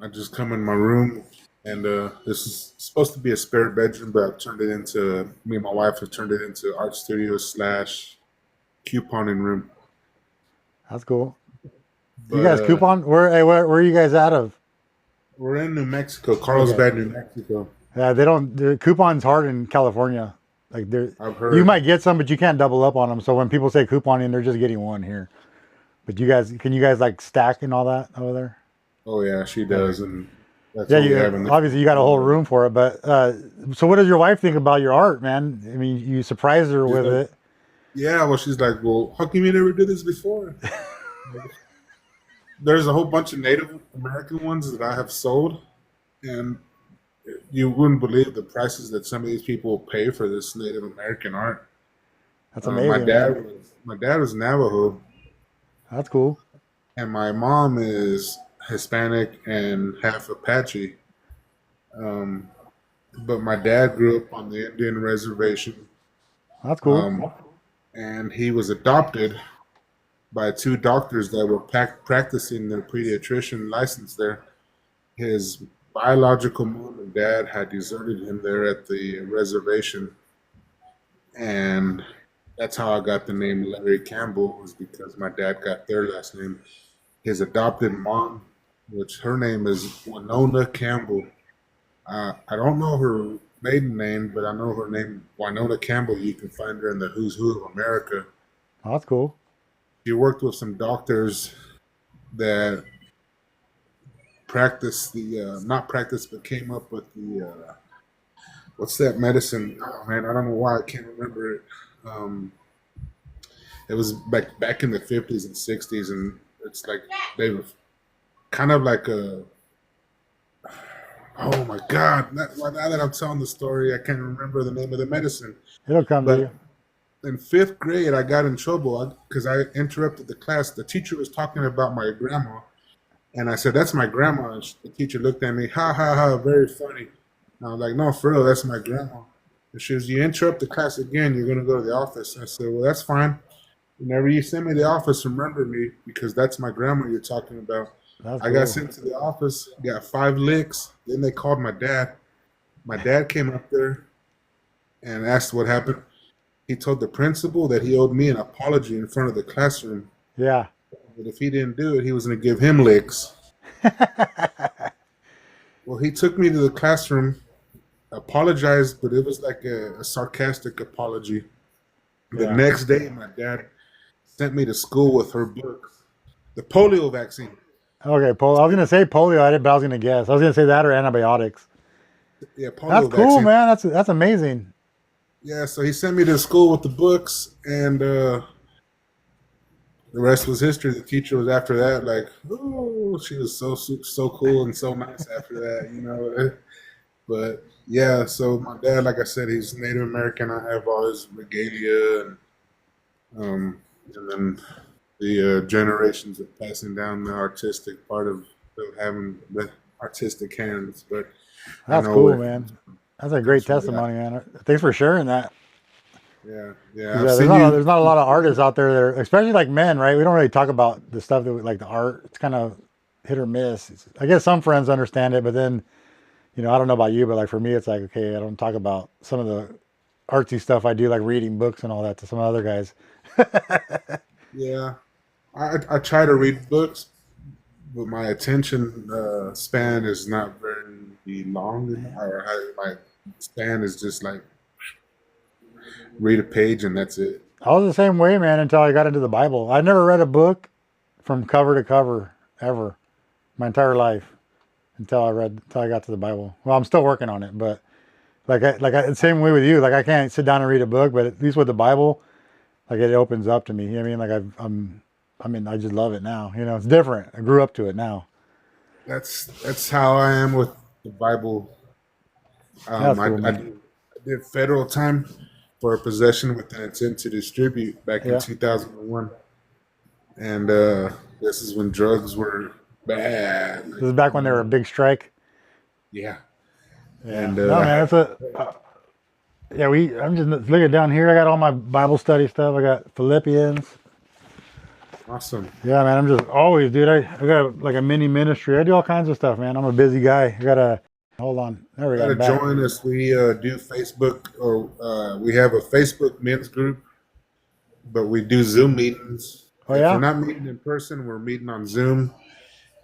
I just come in my room, and this is supposed to be a spare bedroom, but I've turned it into me and my wife have turned it into art studio slash couponing room. That's cool. You But guys coupon? Where are you guys out of? we're in New Mexico, Okay. Carlsbad, New Mexico. Yeah, they don't. The coupon's hard in California. Like I've you heard. might get some, but you can't double up on them. So when people say couponing, they're just getting one here. But can you guys like stack and all that over there? Oh yeah, she Okay. does, and that's Yeah, what we you have in this. obviously you got a whole room for it. But so what does your wife think about your art, man? I mean, you surprised her She's with like, it. yeah. Well, she's like, well, how come you never did this before? There's a whole bunch of Native American ones that I have sold, and you wouldn't believe the prices that some of these people pay for this Native American art. That's Uh, my amazing, man. dad was my dad was Navajo, That's cool. and my mom is Hispanic and half Apache. Um, but my dad grew up on the Indian reservation, That's cool. um, and he was adopted by two doctors that were practicing their pediatrician license there. His biological mom and dad had deserted him there at the reservation, and that's how I got the name Larry Campbell, was because my dad got their last name. His adopted mom, which her name is Winona Campbell. I don't know her maiden name, but I know her name Winona Campbell. You can find her in the Who's Who of America. That's cool. She worked with some doctors that practiced the not practiced, but came up with the what's that medicine? Oh man, I don't know why I can't remember it. Um, it was back in the 50s and 60s, and it's like they were kind of like a. Oh my God! Now that I'm telling the story, I can't remember the name of the medicine. It'll come to But you. in fifth grade, I got in trouble because I interrupted the class. The teacher was talking about my grandma, and I said, "That's my grandma." And the teacher looked at me, ha ha ha, very funny. And I was like, "No, for real, that's my grandma." And she was, "You interrupt the class again, you're gonna go to the office." I said, "Well, that's fine. Whenever you send me to the office, remember me because that's my grandma you're talking about." That's I got cool. sent to the office, got 5 licks. Then they called my dad. My dad came up there and asked what happened. He told the principal that he owed me an apology in front of the classroom. Yeah. But if he didn't do it, he was going to give him licks. Well, he took me to the classroom, apologized, but it was like a sarcastic apology. The Yeah. next day, my dad sent me to school with her book, the polio vaccine. Okay, polio. I was gonna say polio. I didn't, but I was gonna guess. I was gonna say that or antibiotics. Yeah, That's polio cool, vaccine. man. That's amazing. Yeah, so he sent me to school with the books, and the rest was history. The teacher was after that, like, oh, she was so cool and so nice after that, you know. But yeah, so my dad, like I said, he's Native American. I have all his regalia, and then the generations of passing down the artistic part of having the artistic hands. But I That's know cool, it man. That's a comes great from God. testimony, man. Thanks for sharing that. Yeah, yeah. 'Cause, I've there's seen not a, you. there's not a lot of artists out there that are, especially like men, right? We don't really talk about the stuff that like the art. It's kind of hit or miss. I guess some friends understand it, but then I don't know about you, but like for me, it's like okay, I don't talk about some of the artsy stuff I do, like reading books and all that to some other guys. Yeah, I try to read books, but my attention span is not very long, or my span is just like read a page and that's it. I was the same way, man, until I got into the Bible. I never read a book from cover to cover ever my entire life until I got to the Bible. Well, I'm still working on it, but Same way with you. Like I can't sit down and read a book, but at least with the Bible, like it opens up to me. You know what I mean? Like I mean, I just love it now. You know, it's different. I grew up to it now. That's how I am with the Bible. That's I, cool, I man. did I did federal time for a possession with an intent to distribute back in Yeah. 2001, and this is when drugs were bad. This Like, is back when they were a big strike. yeah, Yeah. and No, I man, had that's a yeah. I'm just looking down here. I got all my Bible study stuff. I got Philippians. awesome. Yeah, man. I'm just always, dude. I got like a mini ministry. I do all kinds of stuff, man. I'm a busy guy. I gotta hold on. There we go. Gotta I'm back. join us. We do Facebook, or we have a Facebook men's group, but we do Zoom meetings. Oh If we're yeah, not meeting in person, we're meeting on Zoom,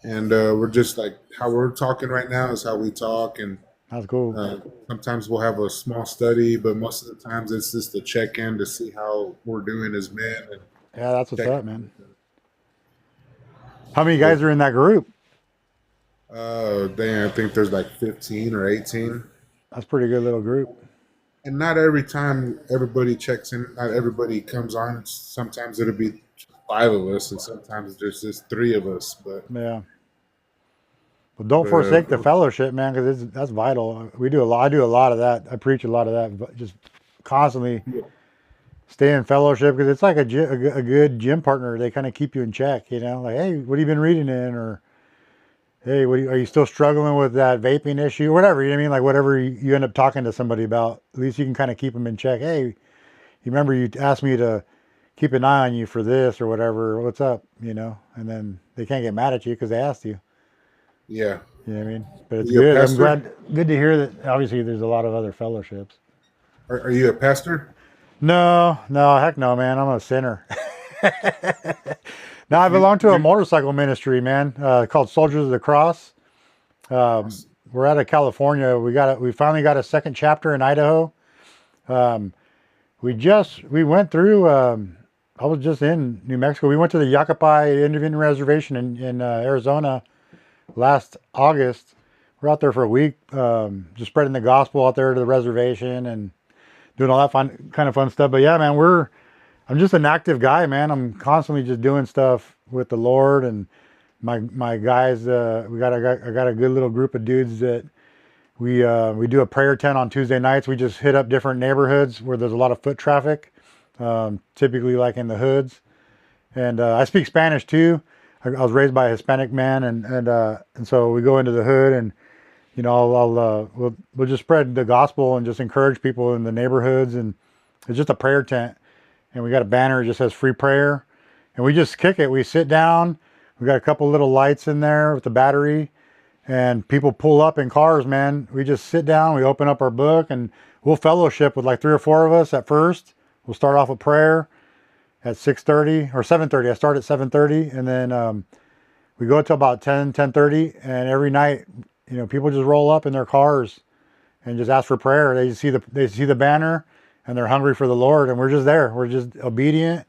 and we're just like how we're talking right now is how we talk, and that's cool. uh, sometimes we'll have a small study, but most of the times it's just a check in to see how we're doing as men and Yeah, that's what's check. up, man. How many But guys are in that group? then I think there's like 15 or 18. That's a pretty good little group. And not every time everybody checks in, not everybody comes on. Sometimes it'll be five of us, and sometimes there's just three of us. Yeah. But don't But forsake the fellowship, man, because that's vital. We do a lot. I do a lot of that. I preach a lot of that. But just constantly yeah, stay in fellowship because it's like a good gym partner. They kind of keep you in check. You know, like, hey, what have you been reading in, or hey, are you still struggling with that vaping issue, or whatever? You know what I mean? Like whatever you end up talking to somebody about, at least you can kind of keep them in check. Hey, you remember you asked me to keep an eye on you for this or whatever. What's up? You know, and then they can't get mad at you because they asked you. yeah. You know what I mean? But Are it's you a good. I'm pastor? glad. Good to hear that. Obviously, there's a lot of other fellowships. Are you a pastor? No, no, heck no, man. I'm a sinner. Now I You, belong to a you, motorcycle ministry, man, called Soldiers of the Cross. Um, awesome. we're out of California. We finally got a second chapter in Idaho. Um, we went through. I was just in New Mexico. We went to the Yacapay Indian Reservation in Arizona last August. We're out there for a week, just spreading the gospel out there to the reservation and doing all that fun stuff. But yeah, man, I'm just an active guy, man. I'm constantly just doing stuff with the Lord and my guys. I got a good little group of dudes that we do a prayer tent on Tuesday nights. We just hit up different neighborhoods where there's a lot of foot traffic, typically like in the hoods. And I speak Spanish too. I was raised by a Hispanic man, and so we go into the hood, and you know we'll just spread the gospel and just encourage people in the neighborhoods. And it's just a prayer tent, and we got a banner that just says free prayer, and we just kick it. We sit down. We got a couple little lights in there with the battery, and people pull up in cars, man. We just sit down. We open up our book, and we'll fellowship with like 3 or 4 of us at first. We'll start off with prayer at 6:30 or 7:30. I start at 7:30, and then we go till about 10:30. And every night, you know, people just roll up in their cars and just ask for prayer. They see the banner, and they're hungry for the Lord, and we're just there. We're just obedient.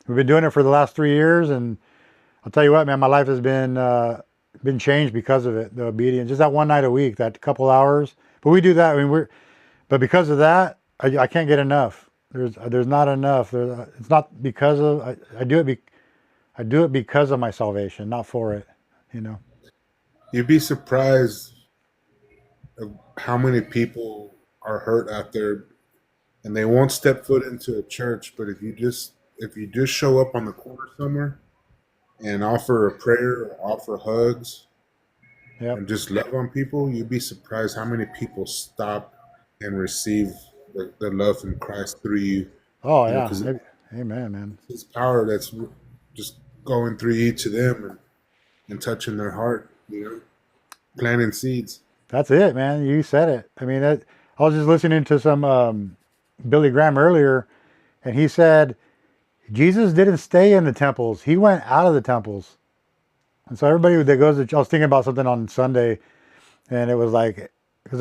We've been doing it for the last 3 years, and I'll tell you what, man, my life has been changed because of it. The obedience, just that one night a week, that couple hours. But we do that. I mean, but because of that, I can't get enough. There's not enough. It's not because of I do it because of my salvation, not for it. You know. You'd be surprised of how many people are hurt out there, and they won't step foot into a church. But if you just show up on the corner somewhere and offer a prayer or offer hugs Yep. and just love on people, you'd be surprised how many people stop and receive the love in Christ through you. Oh You know, yeah. because Amen, man. it's power that's just going through each of them and touching their heart. Planting seeds. That's it, man. You said it. I mean, I was just listening to some Billy Graham earlier, and he said Jesus didn't stay in the temples; he went out of the temples. And so everybody that goes to, I was thinking about something on Sunday, and it was like, because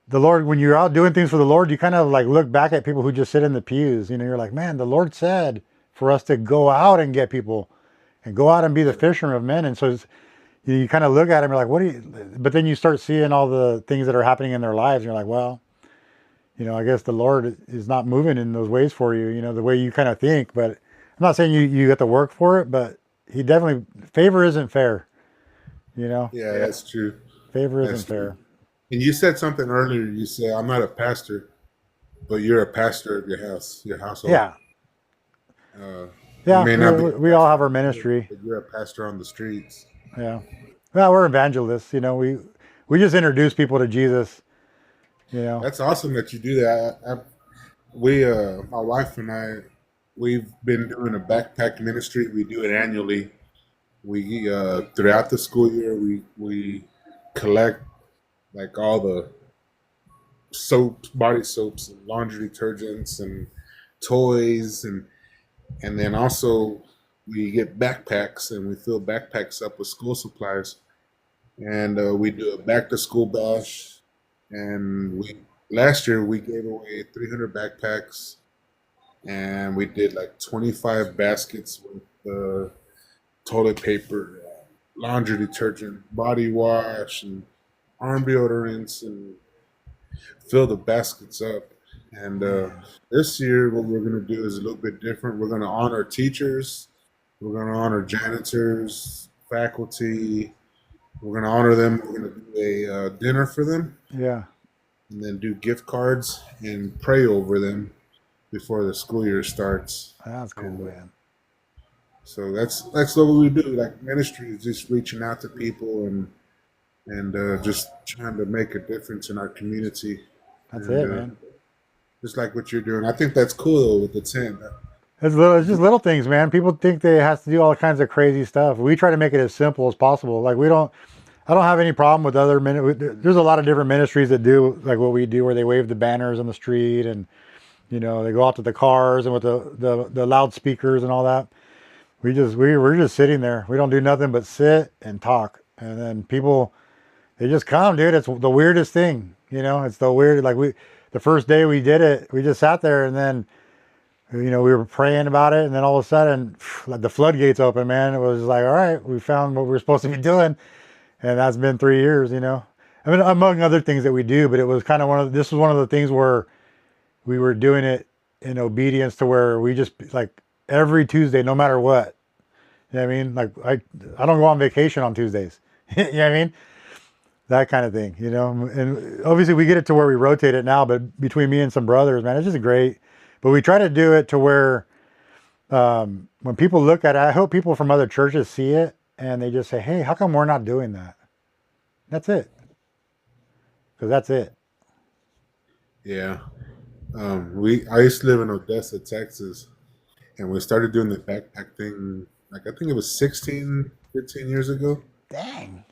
the Lord, when you're out doing things for the Lord, you kind of like look back at people who just sit in the pews. You know, you're like, man, the Lord said for us to go out and get people and go out and be the fishermen of men. And so you kind of look at them, you're like, what do you, but then you start seeing all the things that are happening in their lives, and you're like, well, I guess the Lord is not moving in those ways for you, the way you kind of think. But I'm not saying you have to work for it, but he definitely, favor isn't fair, you know, Yeah, that's true. favor isn't That's true. fair. And you said something earlier. You said, "I'm not a pastor, but you're a pastor of your house, your household. Yeah. Uh, you Yeah. may We, not be we a we all pastor have in our the church, ministry. but you're a pastor on the streets." Yeah. Well, we're evangelists, we just introduce people to Jesus, you know. That's awesome that you do that. My wife and I, we've been doing a backpack ministry. We do it annually. We throughout the school year, we collect like all the soaps, body soaps, and laundry detergents, and toys, and then also we get backpacks and we fill backpacks up with school supplies. And we do a back to school bash. And we last year we gave away 300 backpacks, and we did like 25 baskets with toilet paper, laundry detergent, body wash, and arm deodorants, and fill the baskets up. And this year, what we're going to do is a little bit different. We're going to honor teachers, we're going to honor janitors, faculty. We're going to honor them. We're going to do a dinner for them, Yeah. and then do gift cards and pray over them before the school year starts. That's cool, And man. so that's what we do. Like ministry is just reaching out to people and just trying to make a difference in our community. That's And it, man. just like what you're doing, I think that's cool though with the tent. It's just little things, man. People think they have to do all kinds of crazy stuff. We try to make it as simple as possible. Like I don't have any problem with other there's a lot of different ministries that do like what we do, where they wave the banners on the street, and they go out to the cars and with the loudspeakers and all that. We're just sitting there. We don't do nothing but sit and talk, and then people, they just come, dude. It's the weirdest thing, It's the weird, like the first day we did it, we just sat there, and then we were praying about it, and then all of a sudden, like the floodgates open, man. It was like, all right, we found what we are supposed to be doing, and that's been 3 years, I mean, among other things that we do, but it was kind of this was one of the things where we were doing it in obedience to where we just like every Tuesday, no matter what. You know what I mean? Like I don't go on vacation on Tuesdays. You know what I mean? That kind of thing, And obviously we get it to where we rotate it now, but between me and some brothers, man, it's just great. But we try to do it to where when people look at it, I hope people from other churches see it and they just say, hey, how come we're not doing that? That's it. Because that's it. Yeah. I used to live in Odessa, Texas, and we started doing the backpack thing. Like I think it was 16, 15 years ago, Dang.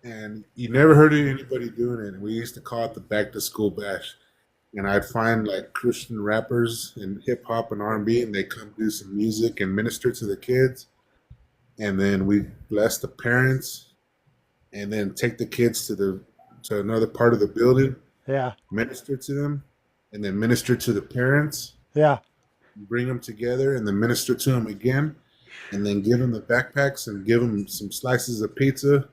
and you never heard of anybody doing it. And we used to call it the back to school bash. And I'd find like Christian rappers and hip hop and R&B, and they come do some music and minister to the kids. And then we bless the parents, and then take the kids to another part of the building, Yeah. minister to them, and then minister to the parents, Yeah. bring them together, and then minister to them again, and then give them the backpacks and give them some slices of pizza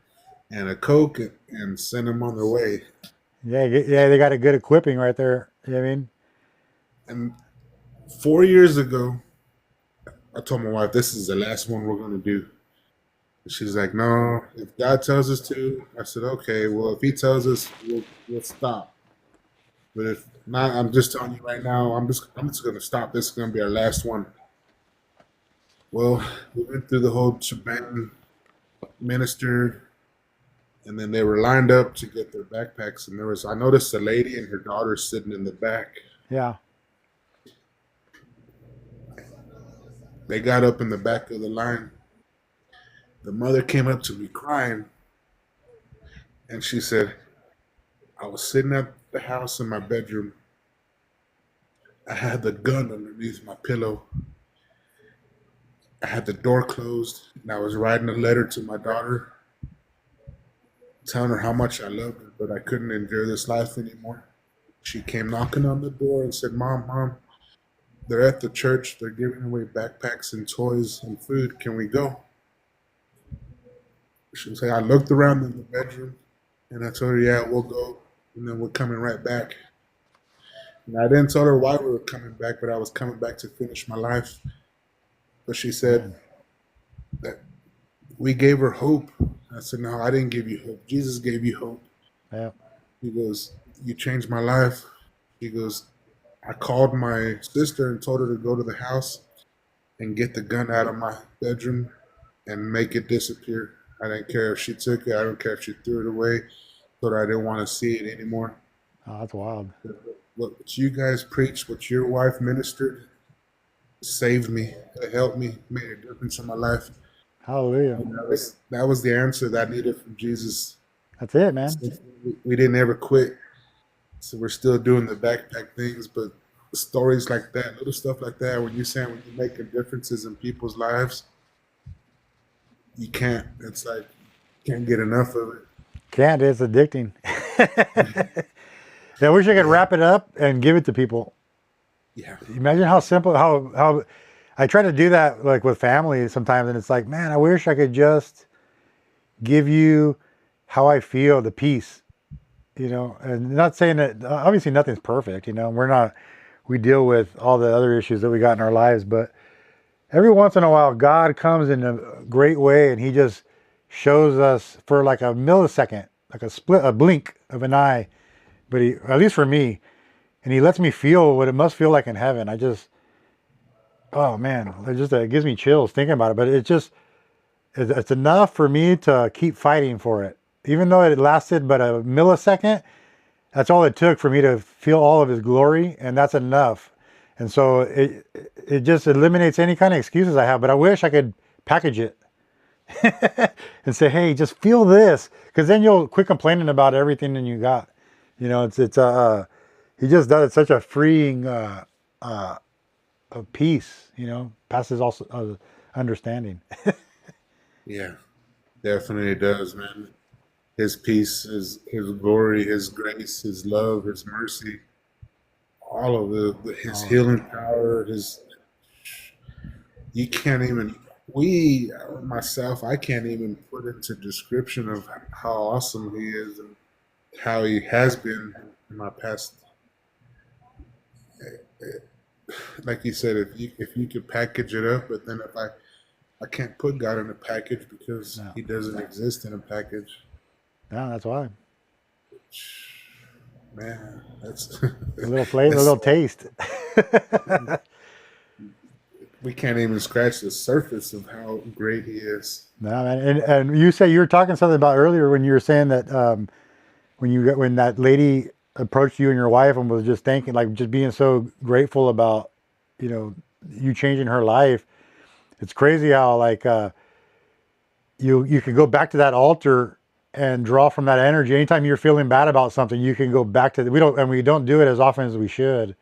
and a Coke, and send them on their way. Yeah. Yeah. They got a good equipping right there. You know what I mean? And 4 years ago, I told my wife, this is the last one we're going to do. And she's like, no, if God tells us to. I said, okay, well, if he tells us, we'll stop. But if not, I'm just telling you right now, I'm just going to stop. This is going to be our last one. Well, we went through the whole shebang, ministered, and then they were lined up to get their backpacks. And I noticed a lady and her daughter sitting in the back. Yeah. They got up in the back of the line. The mother came up to me crying, and she said, I was sitting at the house in my bedroom. I had the gun underneath my pillow. I had the door closed, and I was writing a letter to my daughter, telling her how much I loved her, but I couldn't endure this life anymore. She came knocking on the door and said, Mom, they're at the church. They're giving away backpacks and toys and food. Can we go? She was like, I looked around in the bedroom and I told her, yeah, we'll go. And then we're coming right back. And I didn't tell her why we were coming back, but I was coming back to finish my life. But she said Man. that we gave her hope. I said, no, I didn't give you hope. Jesus gave you hope. Yeah. He goes, you changed my life. He goes, I called my sister and told her to go to the house and get the gun out of my bedroom and make it disappear. I didn't care if she took it. I don't care if she threw it away. Told her I didn't want to see it anymore. Oh, that's wild. What you guys preached, what your wife ministered, saved me, it helped me, made a difference in my life. Hallelujah. And that was the answer that I needed from Jesus. That's it, man. So we didn't ever quit. So we're still doing the backpack things, but stories like that, little stuff like that, when you're saying when you're making differences in people's lives, you can't. It's like you can't get enough of it. Can't. It's addicting. Yeah, I wish I could Yeah, wrap it up and give it to people. yeah, Imagine how simple, how I try to do that like with family sometimes, and it's like, man, I wish I could just give you how I feel, the peace, and not saying that obviously nothing's perfect, we're not, we deal with all the other issues that we got in our lives, but every once in a while, God comes in a great way and he just shows us for like a millisecond, like a blink of an eye, but he, at least for me, and he lets me feel what it must feel like in heaven. Oh man, it gives me chills thinking about it, but it's enough for me to keep fighting for it. Even though it lasted but a millisecond, that's all it took for me to feel all of his glory, and that's enough. And so it just eliminates any kind of excuses I have, but I wish I could package it and say, hey, just feel this, because then you'll quit complaining about everything that you got. He just does it such a freeing uh, of peace, passes also understanding. yeah. Definitely does, man. His peace, his glory, his grace, his love, his mercy, all of his All of it. healing power, his you can't even we myself I can't even put into description of how awesome he is and how he has been in my past. Like you said, if you could package it up, but then if I can't put God in a package because No, he doesn't exist in a package. no, that's why. Man, that's A little flavor, a that's little taste. we can't even scratch the surface of how great he is. No, man. And you say you were talking something about earlier when you were saying that when that lady approached you and your wife and was just thinking, like, just being so grateful about you know you changing her life. It's crazy how like you could go back to that altar and draw from that energy. Anytime you're feeling bad about something, you can go back to we don't do it as often as we should.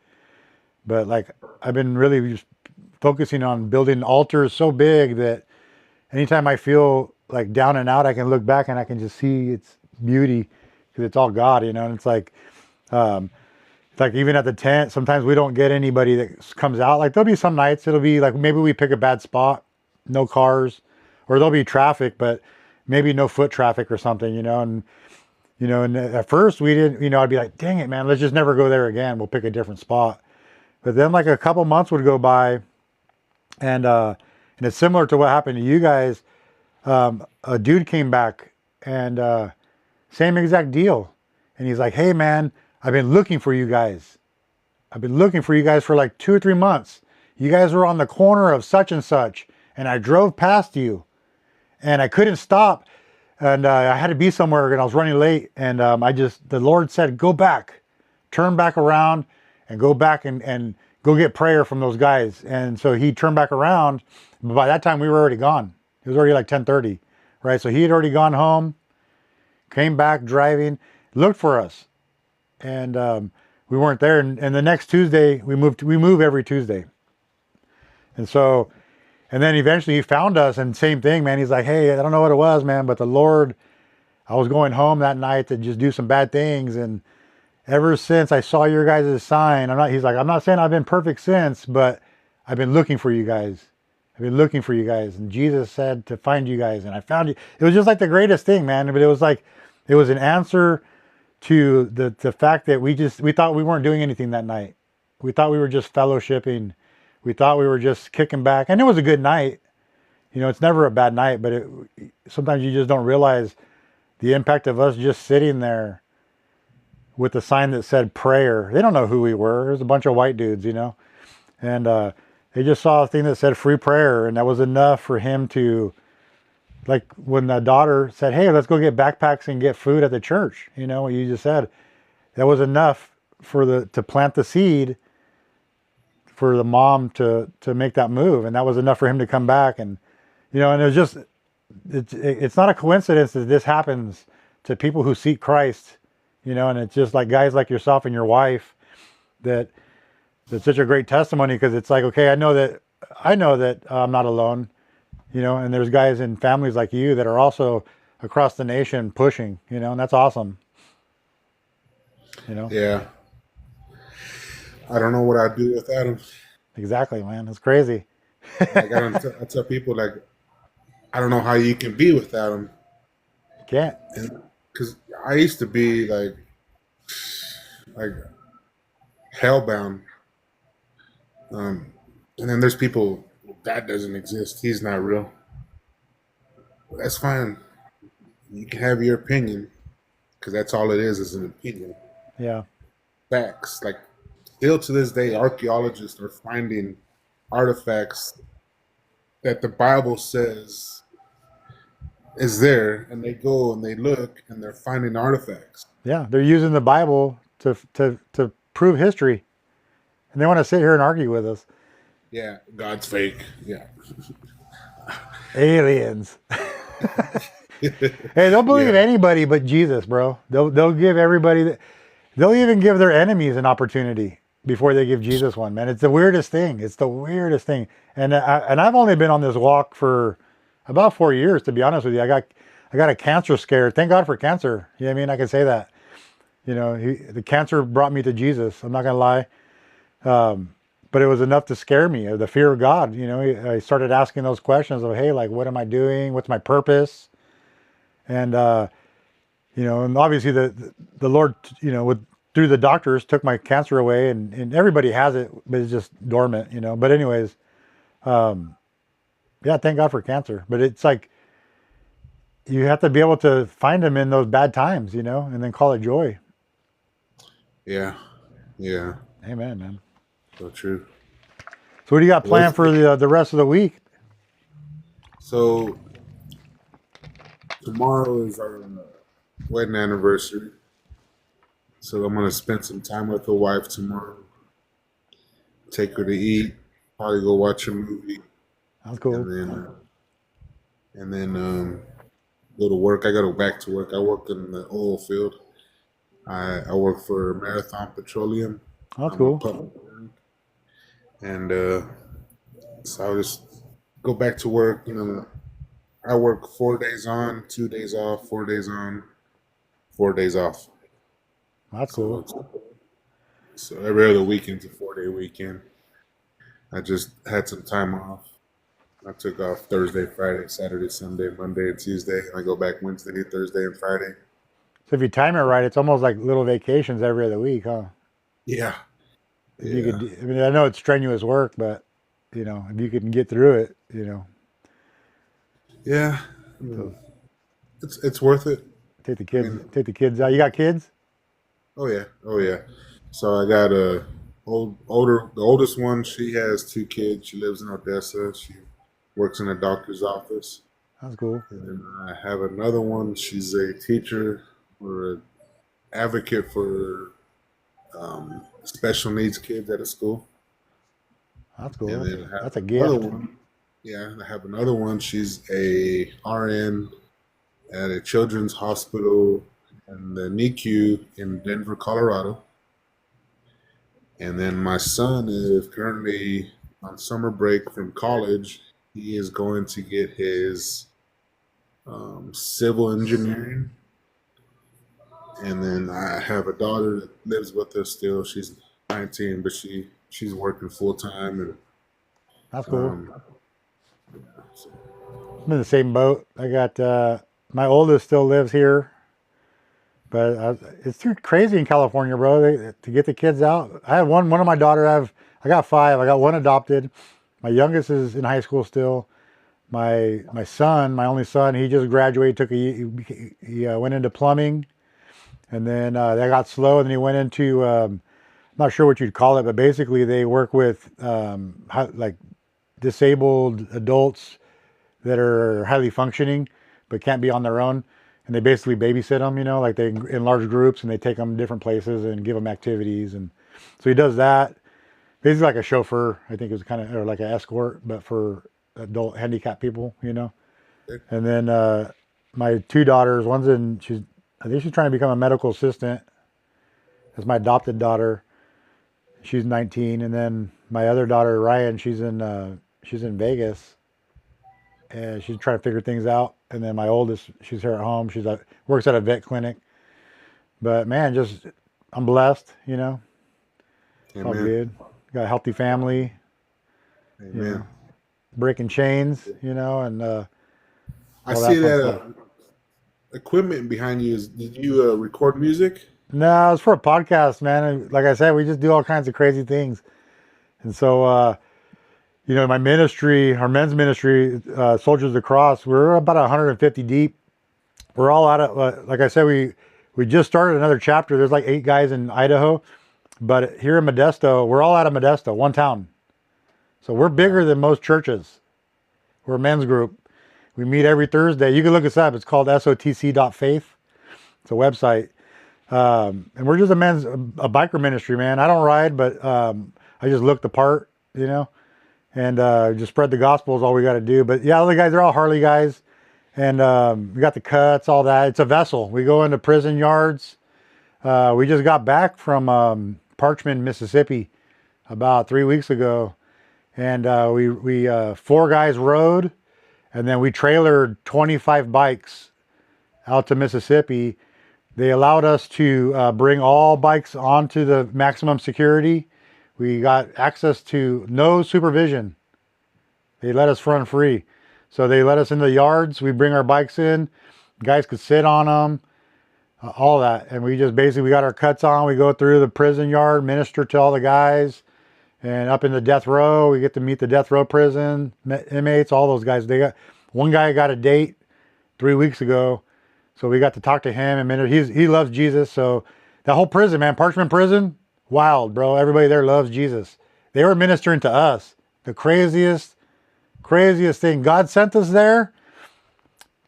But like I've been really just focusing on building altars so big that anytime I feel like down and out, I can look back and I can just see its beauty because it's all God, and um, it's like even at the tent, sometimes we don't get anybody that comes out. Like there'll be some nights it'll be like maybe we pick a bad spot, no cars, or there'll be traffic, but maybe no foot traffic or something, and at first we didn't, I'd be like, dang it, man, let's just never go there again. We'll pick a different spot. But then like a couple months would go by, and it's similar to what happened to you guys. A dude came back and same exact deal, and he's like, "Hey, man, I've been looking for you guys. I've been looking for you guys for like 2 or 3 months. You guys were on the corner of such and such, and I drove past you, and I couldn't stop, and I had to be somewhere, and I was running late, and the Lord said, go back, turn back around, and go back and go get prayer from those guys." And so he turned back around. But by that time, we were already gone. It was already like 10:30, right? So he had already gone home, came back driving, looked for us, and we weren't there. And the next Tuesday, we moved. We move every Tuesday, and so, and then eventually he found us, and same thing, man. He's like, "Hey, I don't know what it was, man, but the Lord, I was going home that night to just do some bad things, and ever since I saw your guys' sign, I'm not." He's like, "I'm not saying I've been perfect since, but I've been looking for you guys, I've been looking for you guys, and Jesus said to find you guys, and I found you. It was just like the greatest thing, man. But it was like, it was an answer to the fact that we thought we weren't doing anything that night. We thought we were just fellowshipping. We thought we were just kicking back, and it was a good night. It's never a bad night, but sometimes you just don't realize the impact of us just sitting there with a sign that said prayer. They don't know who we were. It was a bunch of white dudes, and they just saw a thing that said free prayer, and that was enough for him to, like when the daughter said, "Hey, let's go get backpacks and get food at the church." What you just said, that was enough to plant the seed for the mom to make that move, and that was enough for him to come back. And and it was just, it's not a coincidence that this happens to people who seek Christ, and it's just like guys like yourself and your wife that that's such a great testimony, because it's like, okay, I know that I'm not alone, and there's guys and families like you that are also across the nation pushing, and that's awesome. Yeah. I don't know what I'd do without him. Exactly, man. It's crazy. Like I tell people like I don't know how you can be without him, You can't. and because I used to be like hellbound, and then there's people that doesn't exist. He's not real. That's fine. You can have your opinion because that's all it is an opinion. Yeah. Facts. Like still to this day, archaeologists are finding artifacts that the Bible says is there, and they go and they look and they're finding artifacts. Yeah. They're using the Bible to prove history, and they want to sit here and argue with us. Yeah, God's fake. Yeah. Aliens. Hey, they'll believe Yeah. anybody but Jesus, bro. They'll give everybody. They'll even give their enemies an opportunity before they give Jesus one. Man, it's the weirdest thing. It's the weirdest thing. And I've only been on this walk for about 4 years, to be honest with you. I got a cancer scare. Thank God for cancer. You know what I mean? I can say that. The cancer brought me to Jesus. I'm not gonna lie. But it was enough to scare me. The fear of God. I started asking those questions of, hey, like, what am I doing? What's my purpose? And and obviously the Lord, through the doctors took my cancer away, and everybody has it, but it's just dormant, But anyways, yeah, thank God for cancer. But it's like you have to be able to find him in those bad times, and then call it joy. Yeah. Yeah. Amen, man. So true. So what do you got planned What's for the rest of the week? So tomorrow is our wedding anniversary. So I'm gonna spend some time with the wife tomorrow. Take her to eat. Probably go watch a movie, That's and cool. then go to work. I gotta go back to work. I work in the oil field. I work for Marathon Petroleum. That's I'm a cool. public worker. And so I'll just go back to work. I work 4 days on, 2 days off, 4 days on, 4 days off. That's So cool. it's, so every other weekend's a 4 day weekend. I just had some time off. I took off Thursday, Friday, Saturday, Sunday, Monday, and Tuesday. I go back Wednesday, Thursday, and Friday. So if you time it right, it's almost like little vacations every other week, huh? Yeah, If you yeah, could, I mean, I know it's strenuous work, but if you can get through it, yeah. I so mean, it's worth it. take the I kids, mean, take the kids out. You got kids? oh yeah, oh yeah. So I got the oldest one. She has 2 kids. She lives in Odessa. She works in a doctor's office. That's cool. And then I have another one. She's a teacher or an advocate for special needs kids at a school. That's cool. And That's then a, I have that's a another gift. one. Yeah, I have another one. She's a RN at a children's hospital in the NICU in Denver, Colorado. And then my son is currently on summer break from college. He is going to get his civil engineering. And then I have a daughter that lives with us still. She's 19, but she's working full time, and That's cool. um, I'm in the same boat. I got my oldest still lives here, but it's too crazy in California, bro. To get the kids out. I have one of my daughter. I got five. I got one adopted. My youngest is in high school still. My son, my only son, he just graduated. He went into plumbing, and then that got slow. And then he went into I'm not sure what you'd call it, but basically they work with like disabled adults that are highly functioning but can't be on their own, and they basically babysit them. Like they in large groups, and they take them different places and give them activities. And so he does that. Basically like a chauffeur, I think it was kind of, or like an escort, but for adult handicapped people. And then my two daughters, I think she's trying to become a medical assistant. That's my adopted daughter. She's 19, and then my other daughter Ryan, she's in Vegas, and she's trying to figure things out. And then my oldest, she's here at home. Works at a vet clinic. But man, just I'm blessed. It's all Amen. good. Got a healthy family. Amen. Breaking chains. And I all see that fun that stuff. equipment behind you. Did you record music? No, it's for a podcast, man. And like I said, we just do all kinds of crazy things. And so, my ministry, our men's ministry, Soldiers of the Cross, we're about 150 deep. We're all out of, like I said, we just started another chapter. There's like 8 guys in Idaho, but here in Modesto, we're all out of Modesto, one town. So we're bigger than most churches. We're a men's group. We meet every Thursday. You can look us up. It's called sotc.faith. It's a website. And we're just a biker ministry, man. I don't ride, but I just look the part, and just spread the gospel is all we got to do. But yeah, all the guys, they're all Harley guys. And we got the cuts, all that. It's a vessel. We go into prison yards. We just got back from Parchman, Mississippi about 3 weeks ago. And we 4 guys rode, and then we trailered 25 bikes out to Mississippi. They allowed us to bring all bikes onto the maximum security. We got access to no supervision. They let us run free. So they let us into the yards. We bring our bikes in. Guys could sit on them, all that. And we got our cuts on. We go through the prison yard, minister to all the guys. And up in the death row, we get to meet the death row prison inmates, all those guys. One guy got a date 3 weeks ago. So we got to talk to him and he loves Jesus. So that whole prison, man, Parchman prison, wild, bro. Everybody there loves Jesus. They were ministering to us. The craziest thing. God sent us there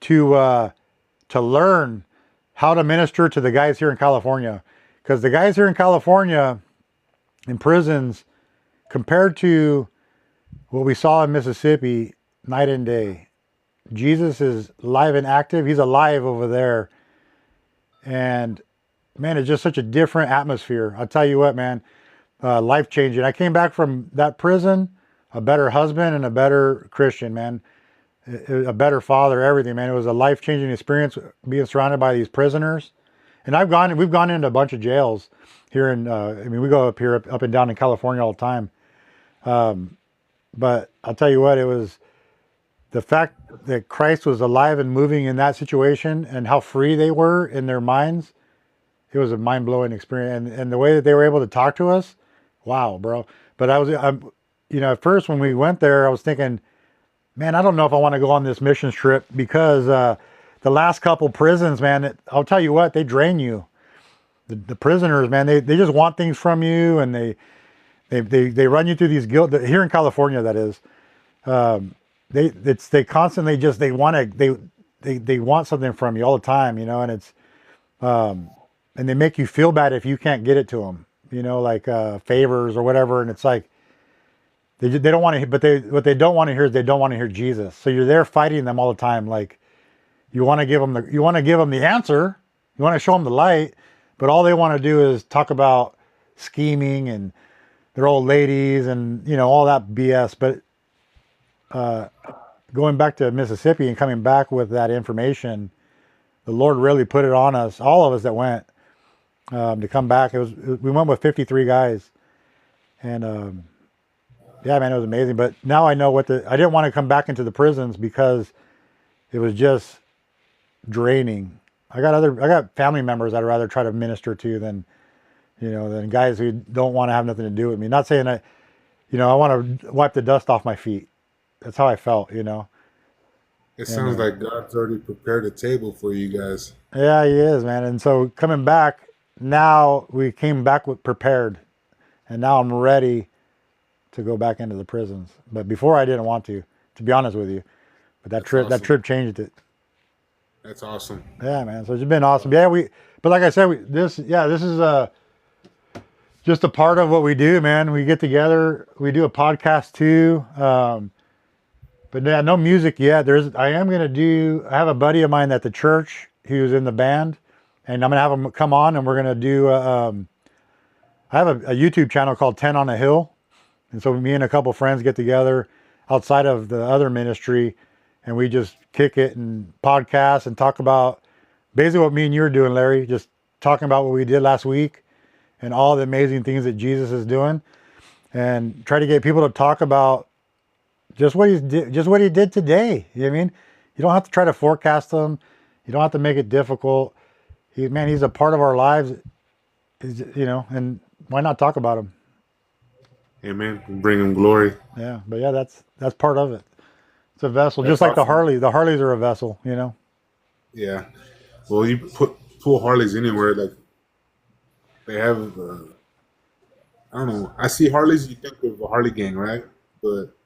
to learn how to minister to the guys here in California. Because the guys here in California in prisons, compared to what we saw in Mississippi, night and day. Jesus is live and active. He's alive over there. And man, it's just such a different atmosphere. I'll tell you what, man, life changing. I came back from that prison a better husband and a better Christian, man, a better father, everything, man. It was a life changing experience being surrounded by these prisoners. And we've gone into a bunch of jails here we go up and down in California all the time. But I'll tell you what, it was the fact that Christ was alive and moving in that situation and how free they were in their minds. It was a mind-blowing experience. And the way that they were able to talk to us, wow, bro. But at first when we went there, I was thinking, man, I don't know if I want to go on this missions trip because the last couple prisons, man, I'll tell you what, they drain you. The prisoners, man, they just want things from you, and they run you through these guilt. Here in California, that is, they constantly just they want something from you all the time, and it's and they make you feel bad if you can't get it to them, like favors or whatever, and it's like they don't want to hear, but what they don't want to hear is they don't want to hear Jesus. So you're there fighting them all the time, like you want to give them the answer, you want to show them the light, but all they want to do is talk about scheming and their old ladies and all that BS. But going back to Mississippi and coming back with that information, the Lord really put it on us, all of us that went, to come back. We went with 53 guys, and Yeah, man, it was amazing. But now I know I didn't want to come back into the prisons because it was just draining. I got family members I'd rather try to minister to than guys who don't want to have nothing to do with me. Not saying I want to wipe the dust off my feet. That's how I felt. It And sounds like God's already prepared a table for you guys. yeah, he is, man. And so coming back, now we came back with prepared, and now I'm ready to go back into the prisons. But before I didn't want to be honest with you. But that That's trip, that awesome. trip changed it. That's awesome. Yeah, man. So it's been awesome. Yeah, but like I said, this is just a part of what we do, man. We get together, we do a podcast too. But yeah, no music yet. I have a buddy of mine at the church who's in the band, and I'm gonna have him come on, and we're gonna do. I have a YouTube channel called 10 on a Hill, and so me and a couple friends get together outside of the other ministry, and we just kick it and podcast and talk about basically what me and you are doing, Larry. Just talking about what we did last week and all the amazing things that Jesus is doing, and try to get people to talk about just what he did today. You know what I mean? You don't have to try to forecast them. You don't have to make it difficult. He's a part of our lives. And why not talk about him? Amen. Bring him glory. Yeah, but yeah, that's part of it. It's a vessel, That's just like the awesome. Harley. The Harleys are a vessel. Yeah. Well, you pull Harleys anywhere, like they have. I don't know. I see Harleys, you think of a Harley gang, right? But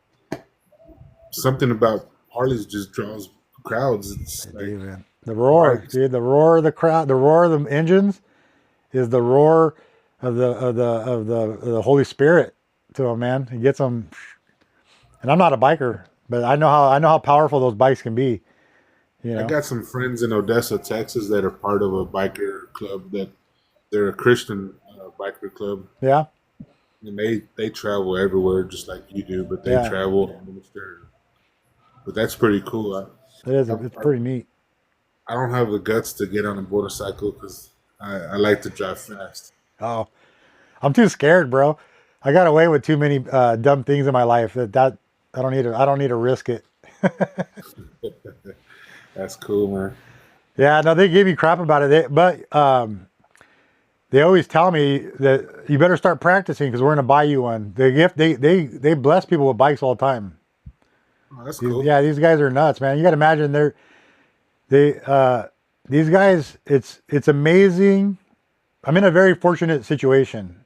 something about Harleys just draws crowds. It's like, Even the roar, dude, the roar of the crowd, the roar of the engines is the roar of the Holy Spirit to them, man. It gets them. And I'm not a biker, but I know how powerful those bikes can be. I got some friends in Odessa, Texas, that are part of a biker club. That they're a Christian biker club, Yeah, and they travel everywhere just like you do. But they yeah, travel and minister. But that's pretty cool. it is. I, It's pretty neat. I don't have the guts to get on a motorcycle because I like to drive fast. Oh, I'm too scared, bro. I got away with too many dumb things in my life that I don't need to risk it. That's cool, man. Yeah, no, they give you crap about it, but they always tell me that you better start practicing because we're gonna buy you one. They bless people with bikes all the time. Oh, that's cool. Yeah, these guys are nuts, man. You got to imagine these guys. It's amazing. I'm in a very fortunate situation.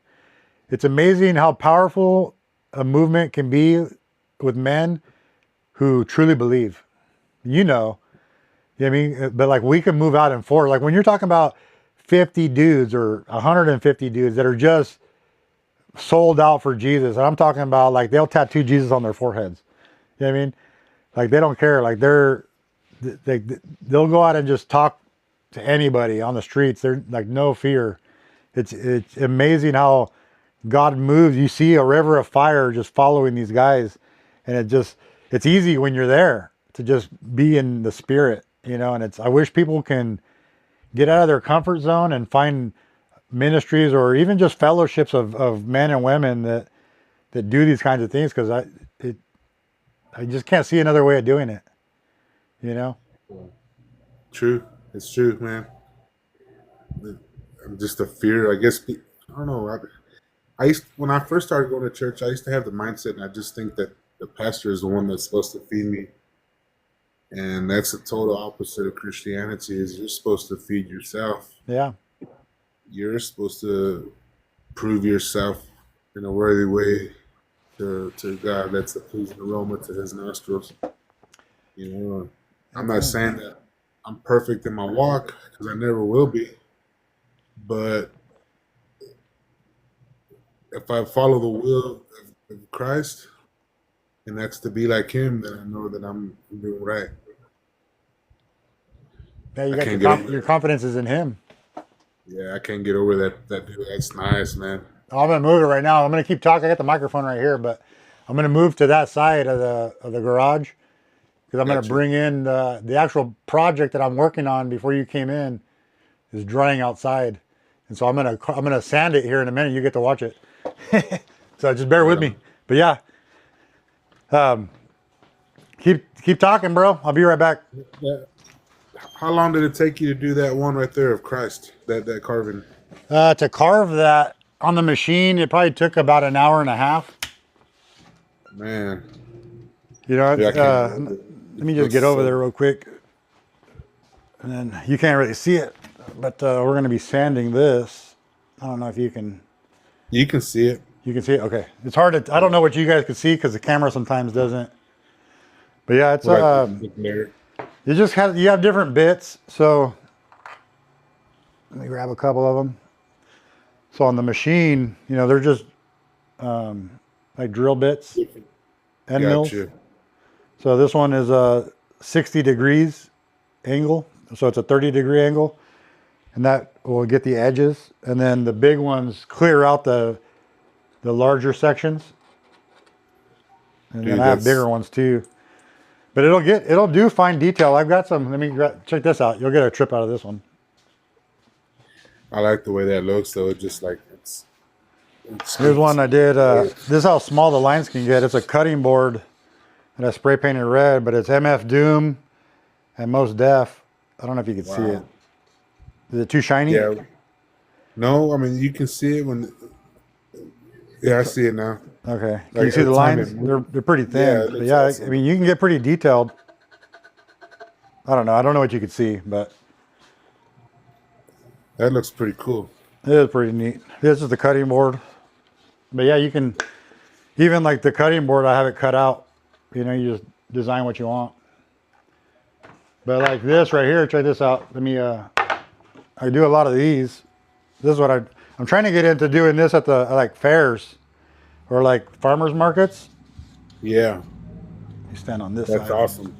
It's amazing how powerful a movement can be with men who truly believe. You know what I mean? But like we can move out in force. Like when you're talking about 50 dudes or 150 dudes that are just sold out for Jesus, and I'm talking about like they'll tattoo Jesus on their foreheads. You know what I mean? Like they don't care. Like they'll go out and just talk to anybody on the streets. They're like no fear. It's amazing how God moves. You see a river of fire just following these guys, and it's easy when you're there to just be in the spirit. And I wish people can get out of their comfort zone and find ministries or even just fellowships of men and women that do these kinds of things, because I just can't see another way of doing it. You know? True. It's true, man. I'm just a fear. I guess I don't know. When I first started going to church, I used to have the mindset, and I just think that the pastor is the one that's supposed to feed me, and that's the total opposite of Christianity. Is you're supposed to feed yourself. Yeah. You're supposed to prove yourself in a worthy way to God. That's a pleasing aroma to His nostrils. I'm not saying that I'm perfect in my walk because I never will be, but if I follow the will of Christ, and that's to be like Him, then I know that I'm doing right. Yeah, you I got can't get over your that. confidence is in him. Yeah, I can't get over that dude. That's nice, man. Oh, I'm gonna move it right now. I'm gonna keep talking. I got the microphone right here, but I'm gonna move to that side of the garage because I'm gonna Gotcha. bring in the actual project that I'm working on before you came in is drying outside, and so I'm gonna sand it here in a minute. You get to watch it. So just bear Right with me. on. But yeah, Keep talking, bro. I'll be right back. Yeah. How long did it take you to do that one right there of Christ? That carving? To carve that on the machine, it probably took about an hour and a half. Man. You know, Yeah, I can't let believe it. me It just looks get over so. there real quick. And then you can't really see it, but we're going to be sanding this. I don't know if you can. You can see it. You can see it? Okay. It's hard to, I don't know what you guys can see because the camera sometimes doesn't. But yeah, it's, Right. There. you just have, you have different bits. So let me grab a couple of them. So on the machine, you know, they're just like drill bits, end mills. Gotcha. So this one is a 60 degrees angle. So it's a 30-degree angle, and that will get the edges. And then the big ones clear out the larger sections. And Dude, then I have bigger ones too. But it'll do fine detail. I've got some, let me check this out. You'll get a trip out of this one. I like the way that looks, though. It just like it's Here's one I did. This is how small the lines can get. It's a cutting board that I spray painted red, but it's MF Doom and Most Def. I don't know if you can see it. Is it too shiny? Yeah. No, I mean you can see it when. Yeah, I see it now. Okay. Can Like, you see the every time lines? it They're pretty Yeah, thin. it But looks yeah, awesome. I mean, you can get pretty detailed. I don't know. I don't know what you could see, but That looks pretty cool. it is pretty neat. This is the cutting board. But yeah, you can, even like the cutting board, I have it cut out. You know, you just design what you want. But like this right here, check this out. Let me, I do a lot of these. This is what I'm trying to get into doing this at the like fairs or like farmers markets. Yeah, You stand on this that's side. awesome.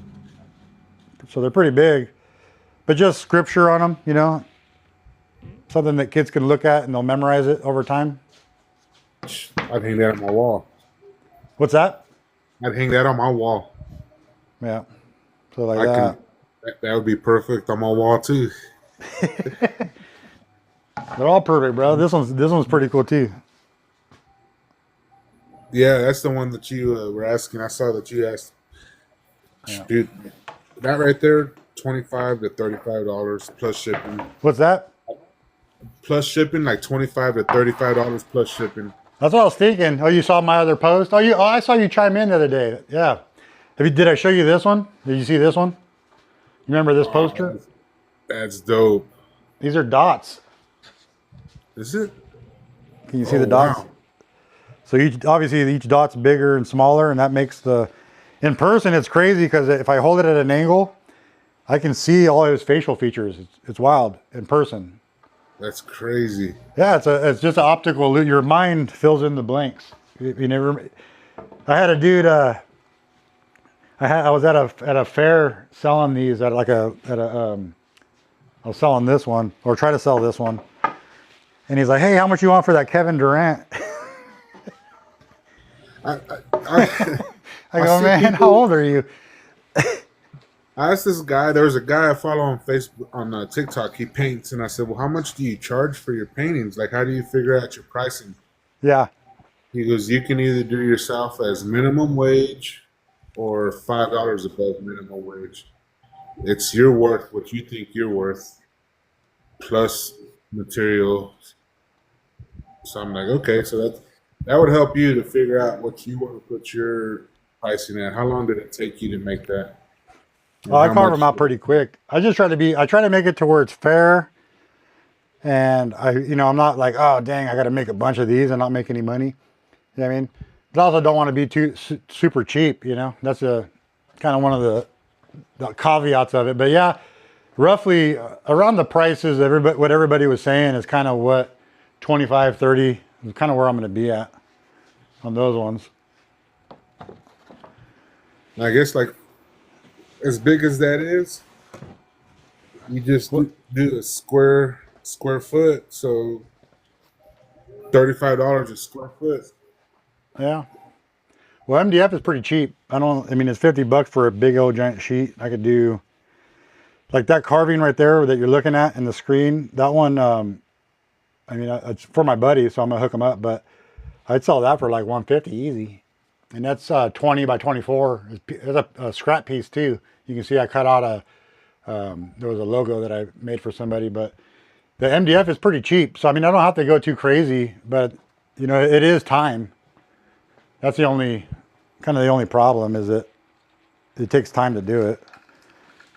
So they're pretty big, but just scripture on them, you know, something that kids can look at and they'll memorize it over time. I'd hang that on my wall. What's that? I'd hang that on my wall. Yeah. So like I that. can. That would be perfect on my wall too. They're all perfect, bro. This one's pretty cool too. Yeah, that's the one that you were asking. I saw that you asked. Yeah. Dude, that right there, $25 to $35 plus shipping. What's that? Plus shipping, like $25 to $35 plus shipping. That's what I was thinking. Oh, you saw my other post? Oh, I saw you chime in the other day. Yeah. Did I show you this one? Did you see this one? You remember this poster? That's dope. These are dots. Is it? Can you see the dots? Wow. So obviously each dot's bigger and smaller, and that makes in person it's crazy because if I hold it at an angle, I can see all his facial features. It's wild in person. That's crazy. Yeah, it's just an optical. Your mind fills in the blanks. You never. I had a dude. I was at a fair selling these at I was selling this one or trying to sell this one, and he's like, "Hey, how much you want for that Kevin Durant?" I I go, see "Man, people- how old are you?" I asked this guy. There was a guy I follow on Facebook, on TikTok. He paints, and I said, "Well, how much do you charge for your paintings? Like, how do you figure out your pricing?" Yeah, He goes, "You can either do yourself as minimum wage, or $5 above minimum wage. It's your worth, what you think you're worth, plus material." So I'm like, okay, so that would help you to figure out what you want to put your pricing at. How long did it take you to make that? And well, I how carve much- them out pretty quick. I try to make it to where it's fair, and I'm not like, oh dang, I got to make a bunch of these and not make any money. You know what I mean? But I also don't want to be too super cheap. You know, that's a kind of one of the caveats of it. But yeah, roughly around the prices, what everybody was saying is kind of what 25, 30 is kind of where I'm going to be at on those ones. I guess like as big as that is, you just do a square foot. So $35 a square foot. Yeah. Well, MDF is pretty cheap. I mean, it's $50 for a big old giant sheet. I could do like that carving right there that you're looking at in the screen. That one, I mean, it's for my buddy, so I'm gonna hook him up, but I'd sell that for like 150 easy. and that's 20 by 24. It's a scrap piece too. You can see I cut out there was a logo that I made for somebody, but the MDF is pretty cheap. So I mean, I don't have to go too crazy, but you know, it is time. That's the only problem is that it takes time to do it.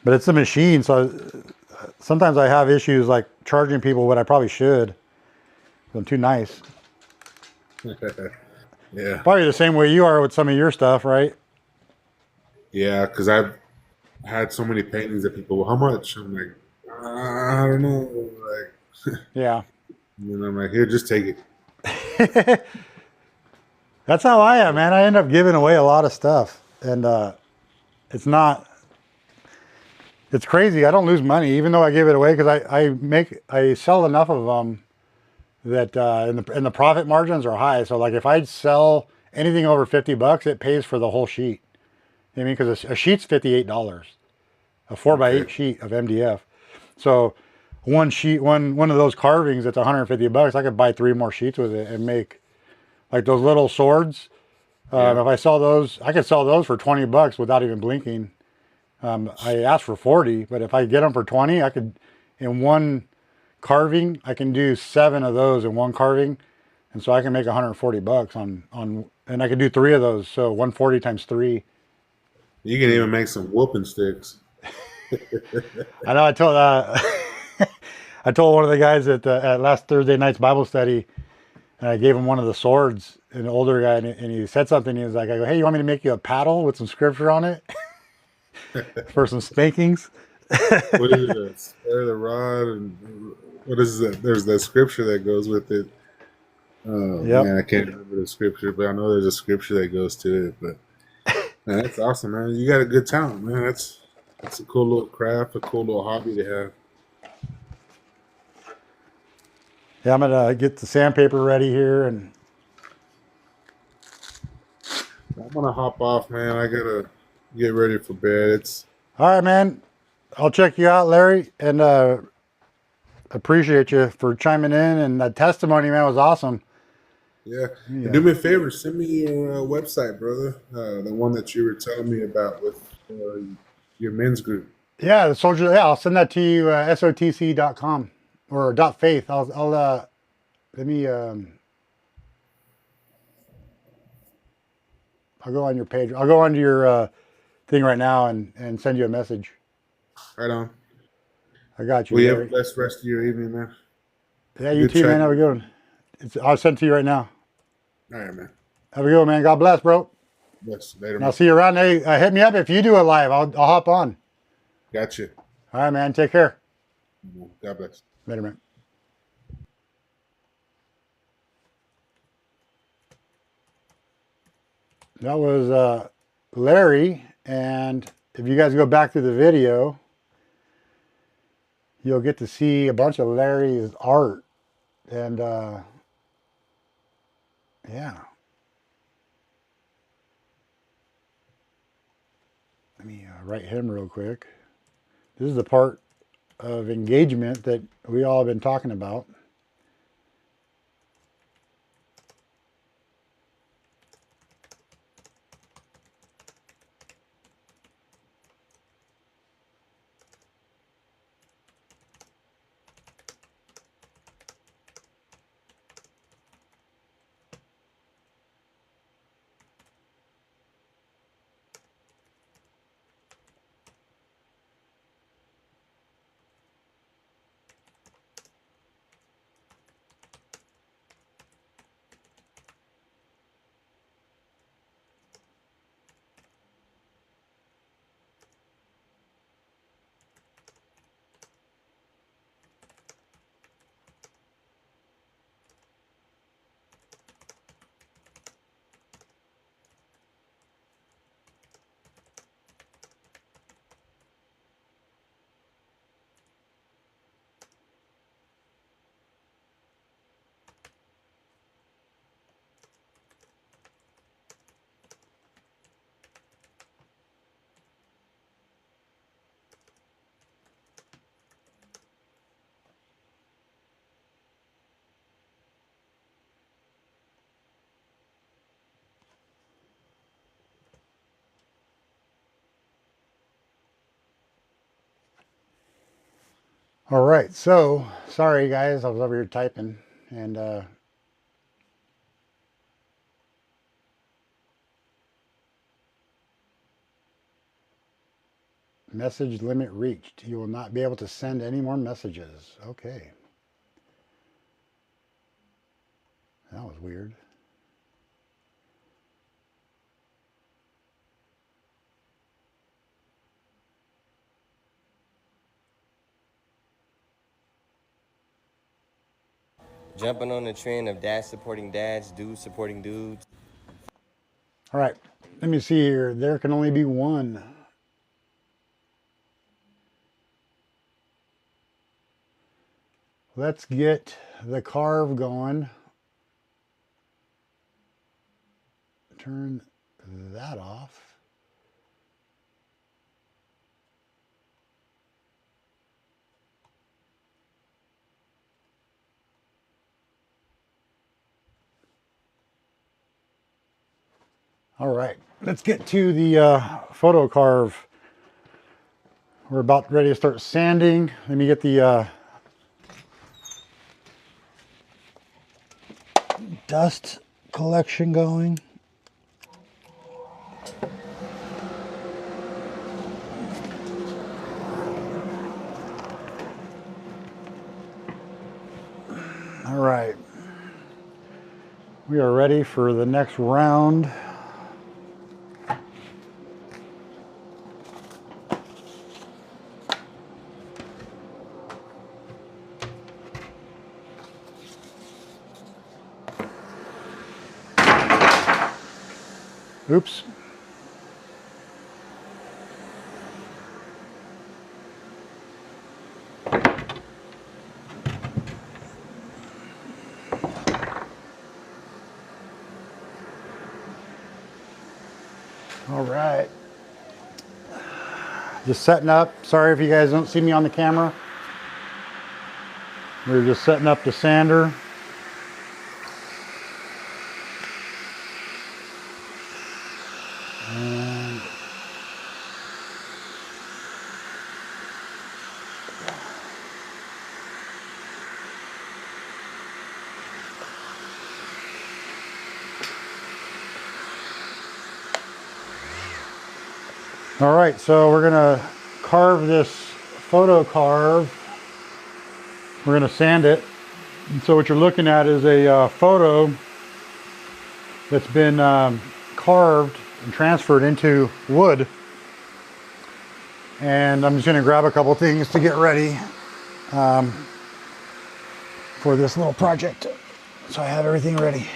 But it's a machine, so sometimes I have issues like charging people what I probably should. I'm too nice. Yeah, Probably the same way you are with some of your stuff, right? yeah. Because I've had so many paintings that people, well, how much? I'm like, I don't know. Like, Yeah. and I'm like, here, just take it. That's how I am, man. I end up giving away a lot of stuff, and it's not. It's crazy. I don't lose money even though I give it away because I sell enough of them that and the profit margins are high. So like if I sell anything over $50, it pays for the whole sheet. You know what I mean, because a sheet's $58, a 4x8 Okay. sheet of MDF. So one sheet, one of those carvings that's $150. I could buy 3 more sheets with it and make like those little swords. Yeah. If I sell those, I could sell those for $20 without even blinking. I asked for 40, but if I get them for 20, I could, in one carving, I can do 7 of those in one carving, and so I can make $140 and I could do 3 of those. So 140 times 3. You can even make some whooping sticks. I know. I told I told one of the guys at last Thursday night's Bible study, and I gave him one of the swords, an older guy, and he said something. He was like, "I go, hey, you want me to make you a paddle with some scripture on it for some spankings?" What is it? Spare the rod, and what is that? There's that scripture that goes with it. Oh Yep. man, I can't remember the scripture, but I know there's a scripture that goes to it. But man, that's awesome, man. You got a good talent, man. That's a cool little craft, a cool little hobby to have. Yeah, I'm gonna get the sandpaper ready here, and I'm gonna hop off, man. I gotta get ready for bed. It's all right, man. I'll check you out, Larry, and appreciate you for chiming in. And that testimony, man, was awesome. yeah. And Yeah, do me a favor, send me your website, brother. The one that you were telling me about with your men's group. yeah, the soldier. Yeah, I'll send that to you. Sotc.com or .faith. I'll let me. I'll go on your page. I'll go onto your thing right now and send you a message. Right on. I got you, Well, you have a Larry. blessed rest of your evening, man. Yeah, you Good too, man. Have a chatting. good one. I'll send it to you right now. All right, man. Have a good one, man. God bless, bro. Bless. Later, And I'll man. see you around. Hey, hit me up if you do a live. I'll hop on. Gotcha. All right, man. Take care. God bless. Later, man. That was Larry. And if you guys go back to the video, you'll get to see a bunch of Larry's art. And yeah, let me write him real quick. This is the part of engagement that we all have been talking about. All right, so sorry guys, I was over here typing and message limit reached. You will not be able to send any more messages. Okay. That was weird. Jumping on the trend of dads supporting dads, dudes supporting dudes. All right, let me see here. There can only be one. Let's get the Carve going. Turn that off. All right, let's get to the photo Carve. We're about ready to start sanding. Let me get the dust collection going. All right, we are ready for the next round. Oops. All right. Just setting up. Sorry if you guys don't see me on the camera. We're just setting up the sander. And all right, so we're gonna carve this photo Carve. We're gonna sand it. And so what you're looking at is a photo that's been carved and transferred into wood. And I'm just gonna grab a couple things to get ready for this little project. So I have everything ready.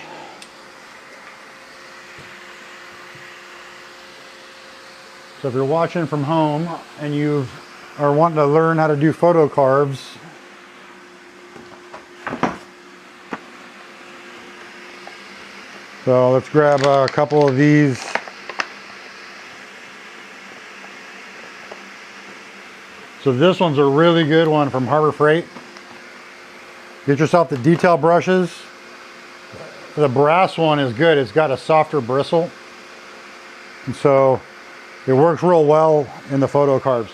So if you're watching from home and you are wanting to learn how to do photo Carves, so let's grab a couple of these. So this one's a really good one from Harbor Freight. Get yourself the detail brushes. The brass one is good. It's got a softer bristle. And so it works real well in the photo Carves.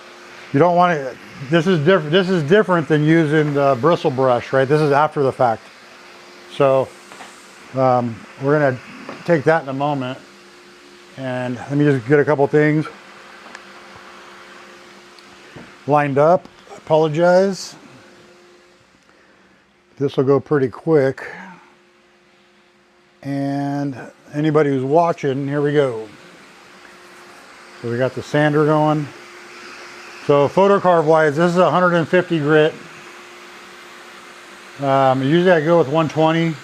You don't want to, this is different than using the bristle brush, right? This is after the fact. So we're gonna take that in a moment. And let me just get a couple things lined up. I apologize. This will go pretty quick. And anybody who's watching, here we go. So we got the sander going. So photo Carve wise, this is 150 grit. Usually I go with 120.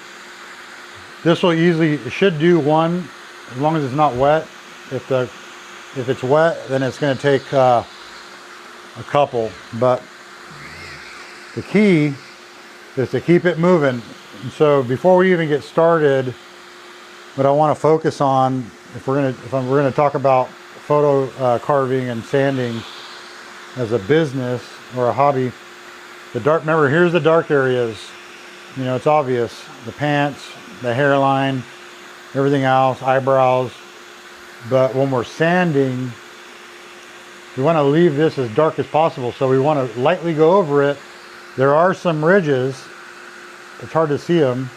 This will easily, it should do one, as long as it's not wet. If it's wet, then it's going to take a couple. But the key is to keep it moving. And so before we even get started, what I want to focus on, if we're gonna talk about photo carving and sanding as a business or a hobby, remember, here's the dark areas. You know, it's obvious. The pants, the hairline, everything else, eyebrows. But when we're sanding, we want to leave this as dark as possible. So we want to lightly go over it There are some ridges, it's hard to see them.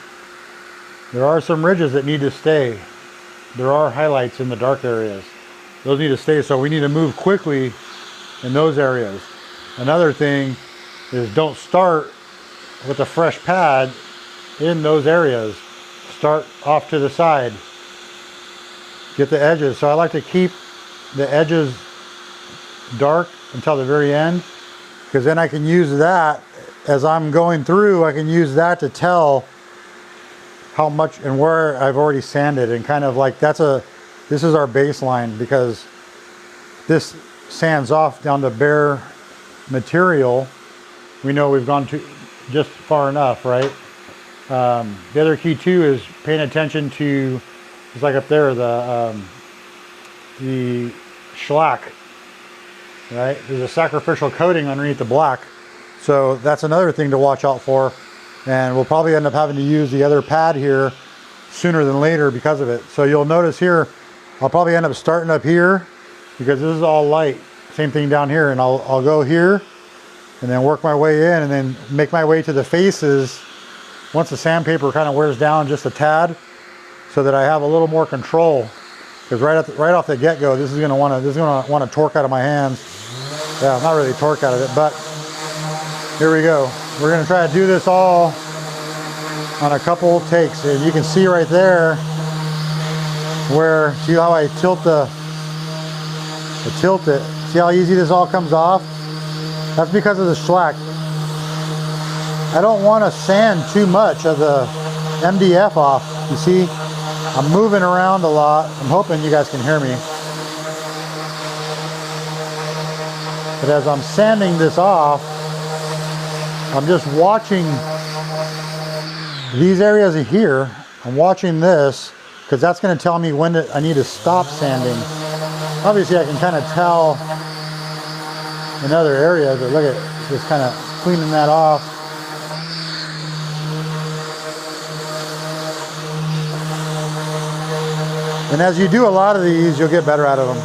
There are some ridges that need to stay. There are highlights in the dark areas. Those need to stay, so we need to move quickly in those areas. Another thing is don't start with a fresh pad in those areas. Start off to the side. Get the edges. So I like to keep the edges dark until the very end, because then I can use that as I'm going through. I can use that to tell how much and where I've already sanded, and kind of like this is our baseline, because this sands off down to bare material. We know we've gone to just far enough, right? The other key too is paying attention to, it's like up there, the shellac, right? There's a sacrificial coating underneath the black. So that's another thing to watch out for. And we'll probably end up having to use the other pad here sooner than later because of it. So you'll notice here, I'll probably end up starting up here because this is all light. Same thing down here, and I'll go here and then work my way in and then make my way to the faces once the sandpaper kind of wears down just a tad, so that I have a little more control. Because right off the get-go, this is gonna want to torque out of my hands. Yeah, not really torque out of it, but here we go. We're gonna try to do this all on a couple takes, and you can see right there where, see how I tilt it. See how easy this all comes off? That's because of the shellac. I don't want to sand too much of the MDF off. You see, I'm moving around a lot. I'm hoping you guys can hear me. But as I'm sanding this off, I'm just watching these areas here. I'm watching this because that's going to tell me when I need to stop sanding. Obviously, I can kind of tell in other areas, but look at just kind of cleaning that off. And as you do a lot of these, you'll get better out of them.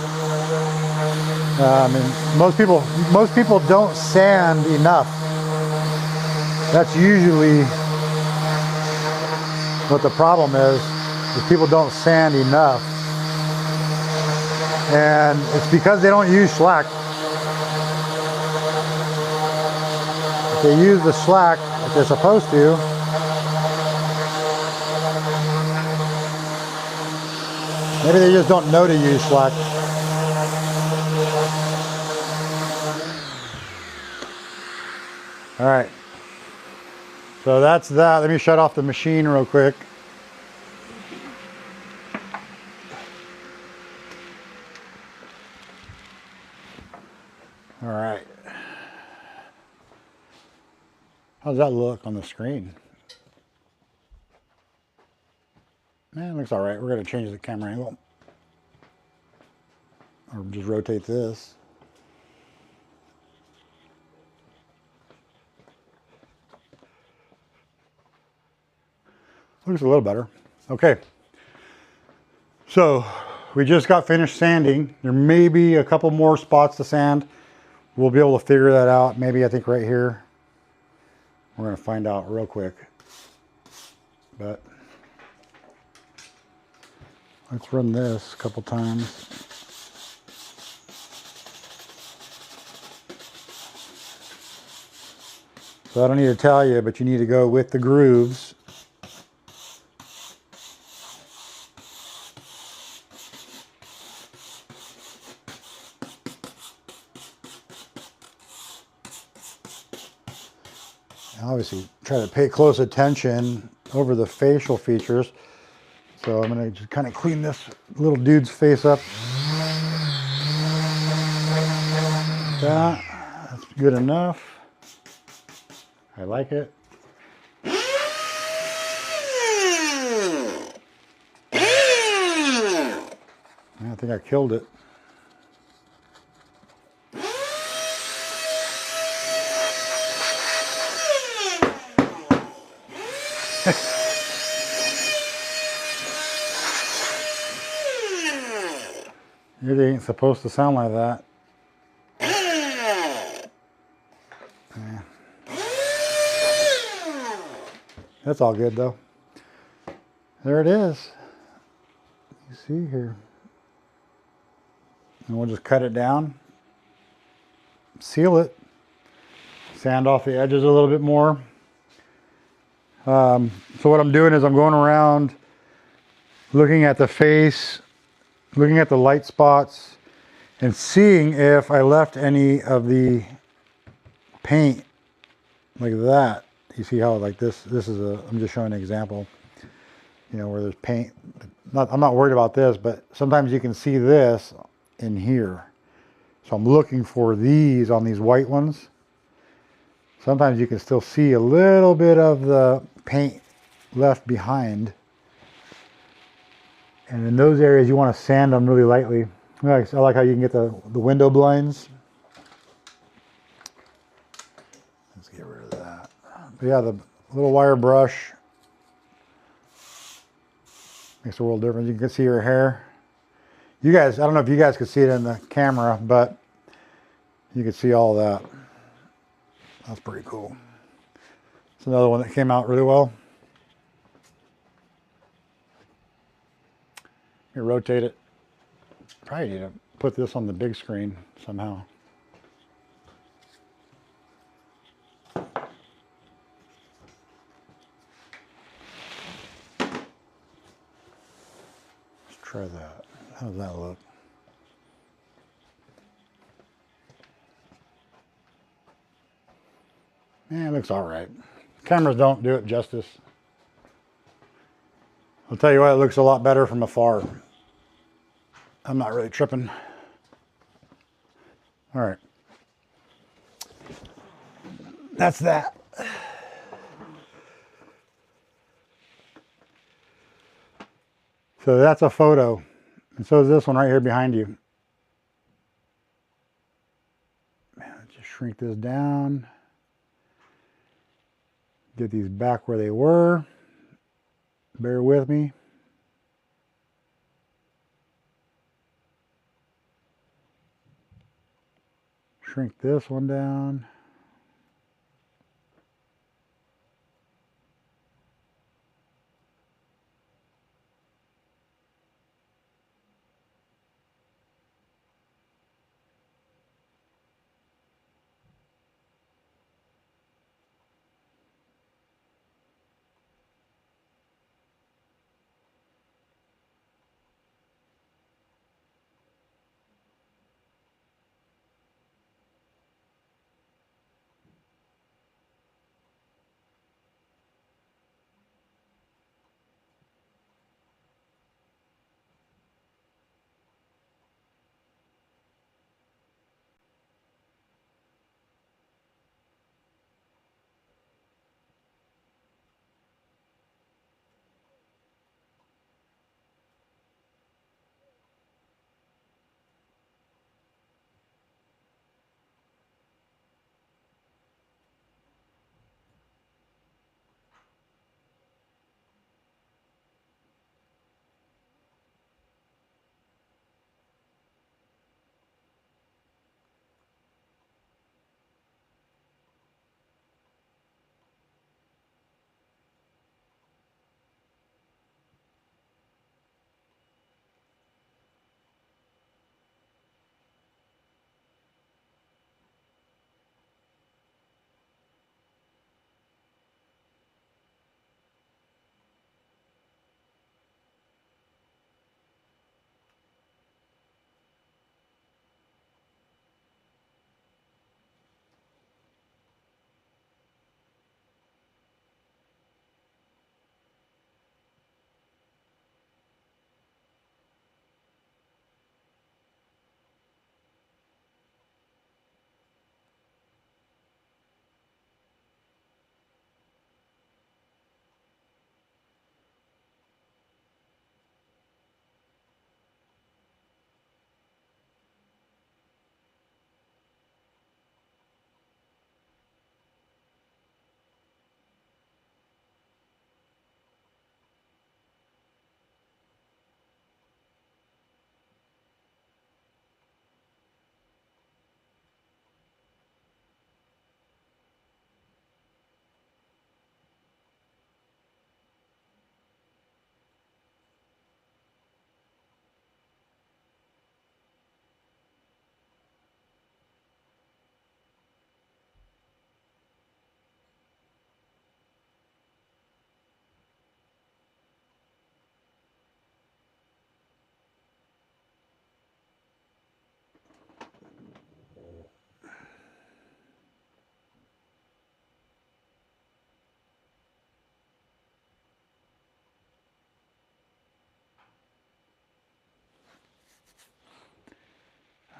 And most people don't sand enough. That's usually what the problem is people don't sand enough. And it's because they don't use shellac. If they use the shellac like they're supposed to, maybe they just don't know to use shellac. All right. So that's that. Let me shut off the machine real quick. All right. How's that look on the screen? Man, it looks all right. We're going to change the camera angle. Or just rotate this. Looks a little better. Okay. So we just got finished sanding. There may be a couple more spots to sand. We'll be able to figure that out. Maybe I think right here. We're going to find out real quick. But let's run this a couple times. So I don't need to tell you, but you need to go with the grooves. Obviously, try to pay close attention over the facial features. So I'm going to just kind of clean this little dude's face up. That's good enough. I like it. I think I killed it. It ain't supposed to sound like that. Yeah. That's all good though. There it is. You see here. And we'll just cut it down, seal it, sand off the edges a little bit more. So what I'm doing is I'm going around looking at the face, looking at the light spots, and seeing if I left any of the paint like that. You see how like this is I'm just showing an example, you know, where there's paint. I'm not worried about this, but sometimes you can see this in here. So I'm looking for these on these white ones. Sometimes you can still see a little bit of the paint left behind. And in those areas, you want to sand them really lightly. I like how you can get the window blinds. Let's get rid of that. But yeah, the little wire brush makes a world difference. You can see your hair. You guys, I don't know if you guys could see it in the camera, but you can see all that. That's pretty cool. It's another one that came out really well. Let me rotate it. Probably need to put this on the big screen somehow. Let's try that. How does that look? Yeah, it looks all right. Cameras don't do it justice. I'll tell you what, it looks a lot better from afar. I'm not really tripping. All right. That's that. So that's a photo. And so is this one right here behind you. Man, let's just shrink this down. Get these back where they were. Bear with me. Shrink this one down.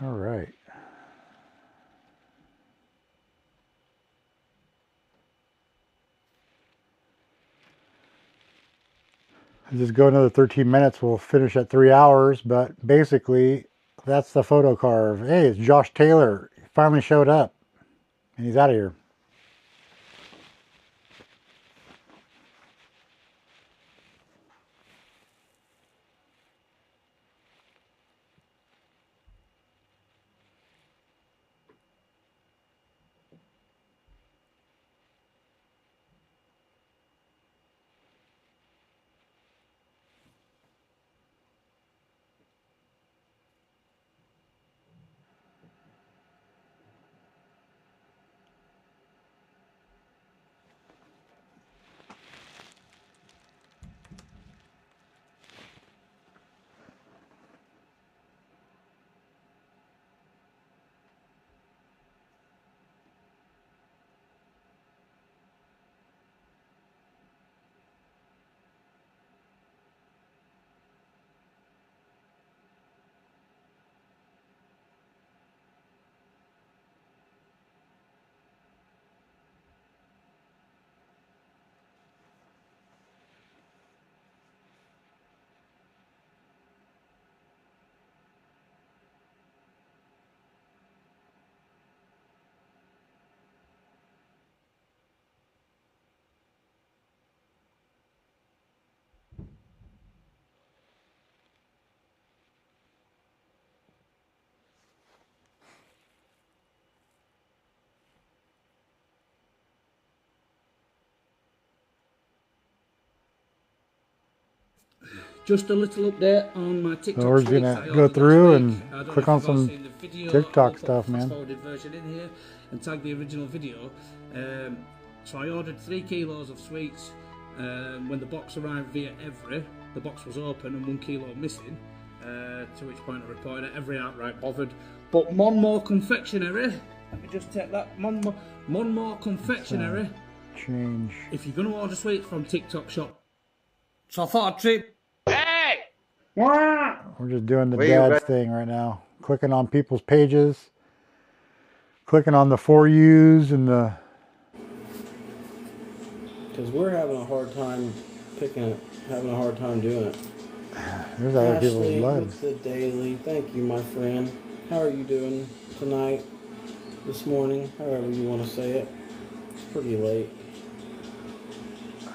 All right. I'll just go another 13 minutes. We'll finish at 3 hours, but basically that's the photo carve. Hey, it's Josh Taylor. He finally showed up and he's out of here. Just a little update on my TikTok. So we're just gonna go through and click on some TikTok stuff, man. Version in here and tag the original video. So I ordered 3 kilos of sweets. When the box arrived via Every, the box was open and 1 kilo missing. To which point I reported it. Every outright bothered. But Monmore Confectionery. Let me just take that. Monmore Confectionery. Change. If you're gonna order sweets from TikTok shop, so I thought I'd treat. We're just doing the dad's thing right now. Clicking on people's pages. Clicking on the For Yous and the... Because we're having a hard time picking it, having a hard time doing it. There's other Ashley people's lives. with the daily. Thank you, my friend. How are you doing tonight, this morning, however you want to say it? It's pretty late.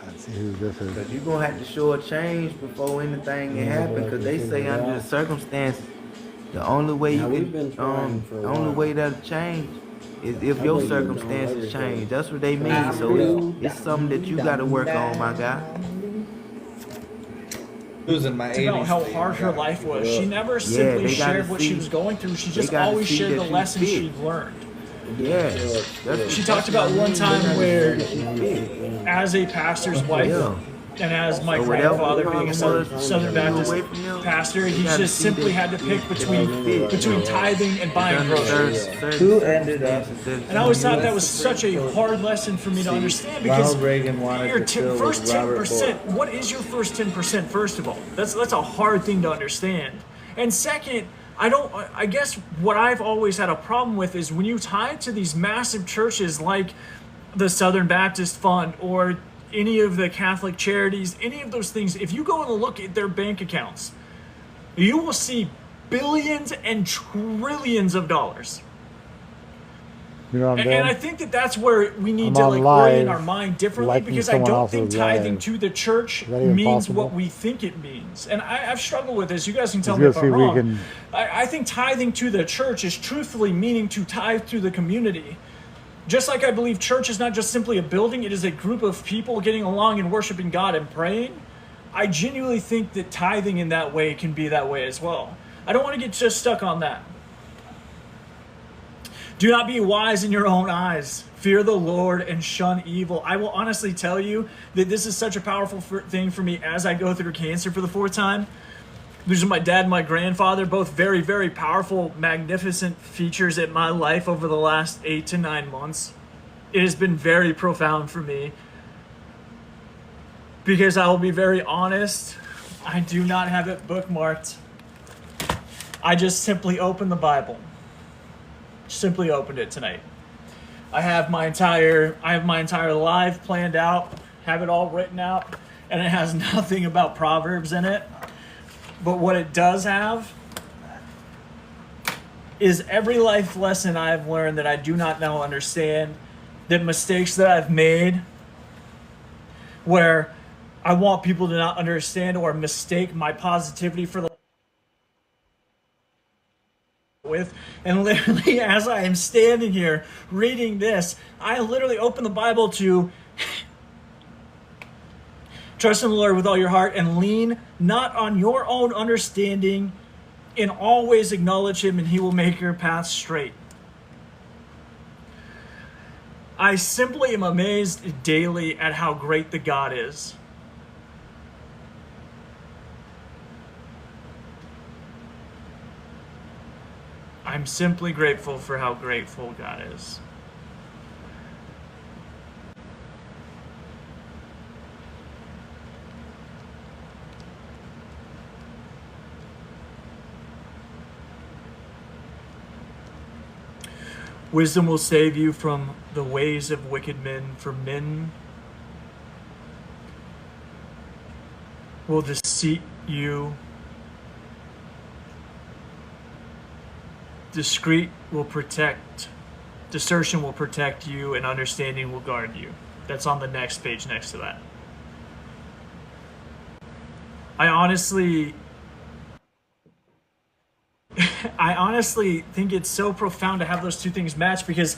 Let's see who this is. Cause you gonna have to show a change before anything can happen. Cause they say under the circumstances, the only way Now, you we've been trying for a the only while. way that'll change is if I your think we've done circumstances everything. change. That's what they mean. So it's something that you gotta work on, my guy. Losing my 80s. About how hard her life was. She never simply they gotta shared what she see- was going through. She they just gotta always see shared that the you lessons fit. she'd learned. Yeah. She talked about one time where, as a pastor's wife, Yeah. and as my So whatever grandfather being a was, Southern you Baptist away from him, pastor, you he gotta just see simply that had to you pick between tithing and buying Under groceries. Who ended up? And I always thought that was such a hard lesson for me to understand because Ronald Reagan wanted your to fill first with Robert 10%, what is your first 10%, first of all? That's a hard thing to understand. And second, I guess what I've always had a problem with is when you tie to these massive churches like the Southern Baptist Fund or any of the Catholic charities, any of those things, if you go and look at their bank accounts, you will see billions and trillions of dollars. You know what I'm And doing? I think that that's where we need I'm to on orient live our mind differently liking because I someone don't else's think tithing live. to the church Is that even means possible? what we think it means. And I've struggled with this. You guys can tell Let's me go if I'm see if we wrong. can- I think tithing to the church is truthfully meaning to tithe to the community. Just like I believe church is not just simply a building, it is a group of people getting along and worshiping God and praying. I genuinely think that tithing in that way can be that way as well. I don't want to get just stuck on that. Do not be wise in your own eyes. Fear the Lord and shun evil. I will honestly tell you that this is such a powerful thing for me as I go through cancer for the 4th time. Losing my dad and my grandfather, both very, very powerful, magnificent features in my life over the last 8 to 9 months. It has been very profound for me. Because I will be very honest, I do not have it bookmarked. I just simply open the Bible. Simply opened it tonight. I have my entire live planned out, have it all written out, and it has nothing about Proverbs in it. But what it does have is every life lesson I've learned that I do not now understand, the mistakes that I've made, where I want people to not understand or mistake my positivity for the with. And literally, as I am standing here reading this, I literally open the Bible to trust in the Lord with all your heart and lean not on your own understanding. In all ways acknowledge him and he will make your path straight. I simply am amazed daily at how great the God is. I'm simply grateful for how grateful God is. Wisdom will save you from the ways of wicked men, for men will deceive you. Discretion will protect you, and understanding will guard you. That's on the next page next to that. I honestly think it's so profound to have those two things match, because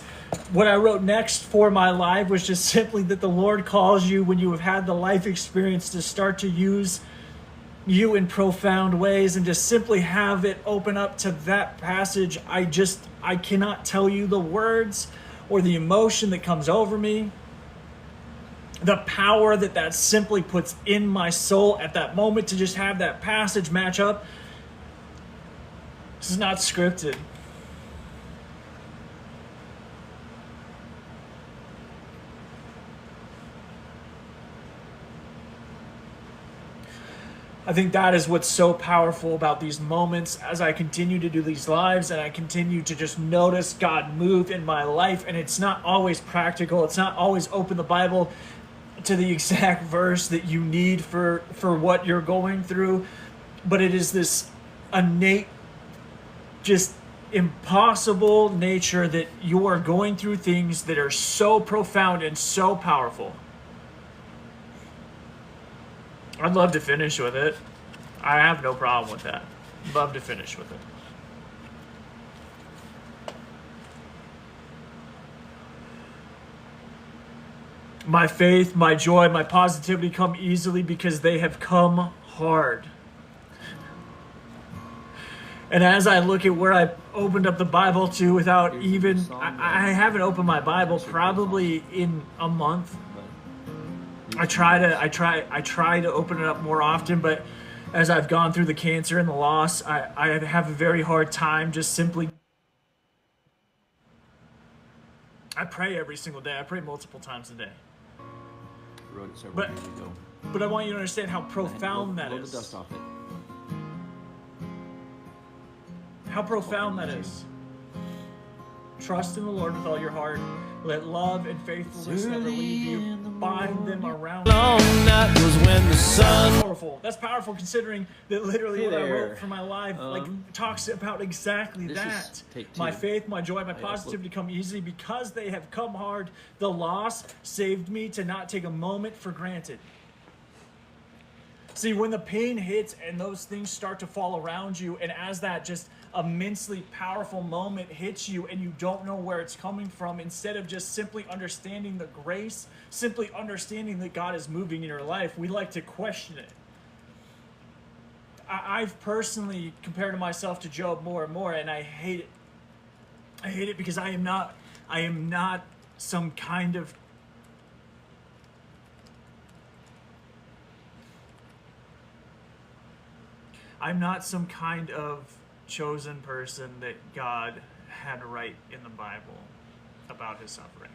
what I wrote next for my live was just simply that the Lord calls you, when you have had the life experience, to start to use you in profound ways, and just simply have it open up to that passage. I cannot tell you the words or the emotion that comes over me, the power that simply puts in my soul at that moment, to just have that passage match up. This is not scripted. I think that is what's so powerful about these moments as I continue to do these lives and I continue to just notice God move in my life. And it's not always practical. It's not always open the Bible to the exact verse that you need for what you're going through. But it is this innate, just impossible nature that you are going through things that are so profound and so powerful. I'd love to finish with it. I have no problem with that. Love to finish with it. My faith, my joy, my positivity come easily because they have come hard. And as I look at where I opened up the Bible to without even, I haven't opened my Bible probably in a month. I try to open it up more often, but as I've gone through the cancer and the loss, I have a very hard time just simply. I pray every single day. I pray multiple times a day. Wrote it several years ago. But I want you to understand how profound that is. Blow the dust off it. How profound that is. Trust in the Lord with all your heart. Let love and faithfulness never leave you. Bind them around. Long night was when the sun. Powerful. That's powerful, considering that literally Hey what I there. wrote for my life talks about exactly This that. is take two. My faith, my joy, my positivity come easily because they have come hard. The loss saved me to not take a moment for granted. See, when the pain hits and those things start to fall around you, and as that just immensely powerful moment hits you and you don't know where it's coming from, instead of just simply understanding the grace, simply understanding that God is moving in your life, we like to question it. I've personally compared myself to Job more and more, and I hate it. I hate it because I am not some kind of chosen person that God had right in the Bible about his suffering.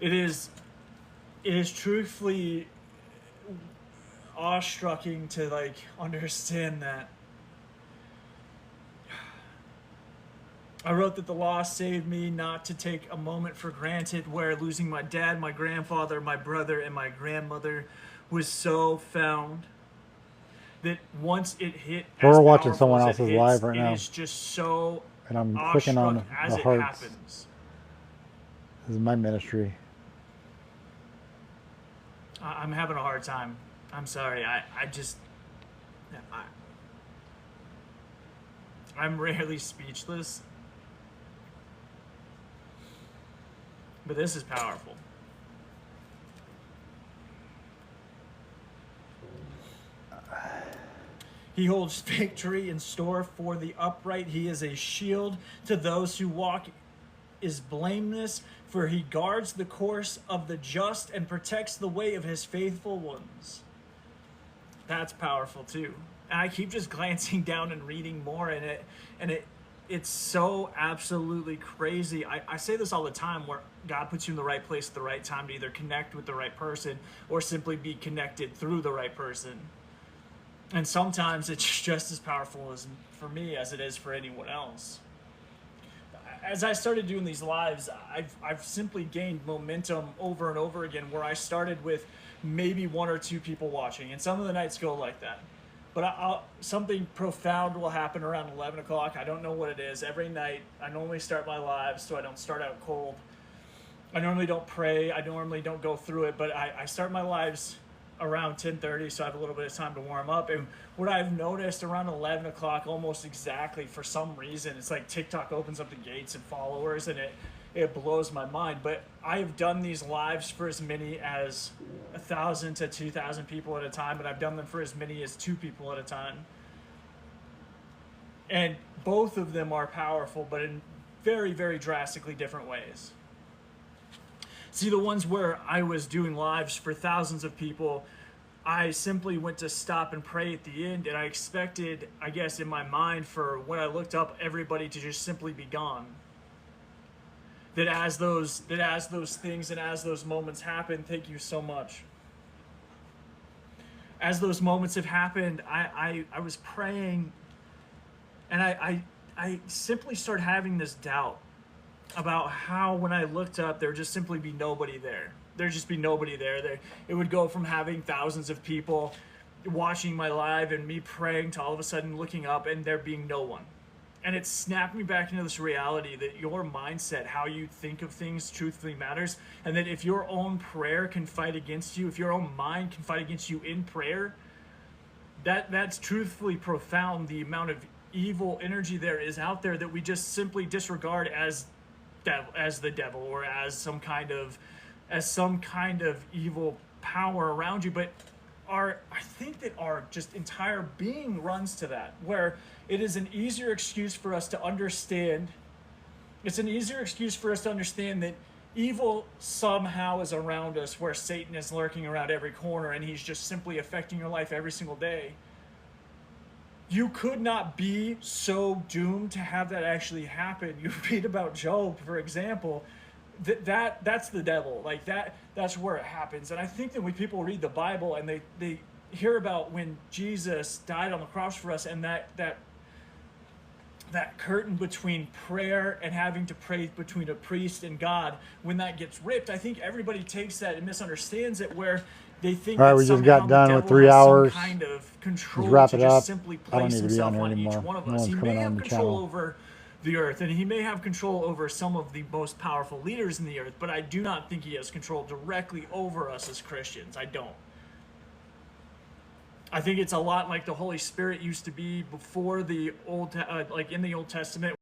It is truthfully awestrucking to like understand that. I wrote that the loss saved me not to take a moment for granted, where losing my dad, my grandfather, my brother, and my grandmother was so found that once it hit, We're watching someone else's live right now. It is just so and I'm clicking on as the it hearts. happens. This is my ministry. I'm having a hard time. I'm sorry. I'm rarely speechless. But this is powerful. He holds victory in store for the upright. He is a shield to those who walk is blameless, for he guards the course of the just and protects the way of his faithful ones. That's powerful too. And I keep just glancing down and reading more in it, and it's so absolutely crazy. I say this all the time, where God puts you in the right place at the right time to either connect with the right person or simply be connected through the right person. And sometimes it's just as powerful as for me as it is for anyone else. As I started doing these lives, I've simply gained momentum over and over again, where I started with maybe 1 or 2 people watching, and some of the nights go like that. But something profound will happen around 11 o'clock. I don't know what it is. Every night, I normally start my lives so I don't start out cold. I normally don't pray. I normally don't go through it, but I start my lives around 10:30, so I have a little bit of time to warm up. And what I've noticed around 11 o'clock, almost exactly, for some reason, it's like TikTok opens up the gates and followers, and it blows my mind. But I have done these lives for as many as 1,000 to 2,000 people at a time, and I've done them for as many as 2 people at a time. And both of them are powerful, but in very, very drastically different ways. See, the ones where I was doing lives for thousands of people, I simply went to stop and pray at the end, and I expected, I guess in my mind, for when I looked up, everybody to just simply be gone. That as those things and as those moments happen, thank you so much. As those moments have happened, I was praying, and I simply started having this doubt about how, when I looked up, there'd just simply be nobody there. There'd just be nobody there. It would go from having thousands of people watching my live and me praying to all of a sudden looking up and there being no one. And it snapped me back into this reality that your mindset, how you think of things, truthfully matters. And that if your own prayer can fight against you, if your own mind can fight against you in prayer, that's truthfully profound, the amount of evil energy there is out there that we just simply disregard as the devil, or as some kind of evil power around you. But I think that our just entire being runs to that, where it is an easier excuse for us to understand. It's an easier excuse for us to understand that evil somehow is around us, where Satan is lurking around every corner and he's just simply affecting your life every single day. You could not be so doomed to have that actually happen. You read about Job, for example. That's the devil. Like that's where it happens. And I think that when people read the Bible and they hear about when Jesus died on the cross for us, and that curtain between prayer and having to pray between a priest and God, when that gets ripped, I think everybody takes that and misunderstands it, where they think, all right, that we just somehow got done the with devil 3 has hours. some kind of control Let's wrap to it just up. simply I don't place need to be himself on here on each anymore. one of No us. one's He coming may on have the control channel. over the earth, and he may have control over some of the most powerful leaders in the earth, but I do not think he has control directly over us as Christians. I don't. I think it's a lot like the Holy Spirit used to be before the in the Old Testament,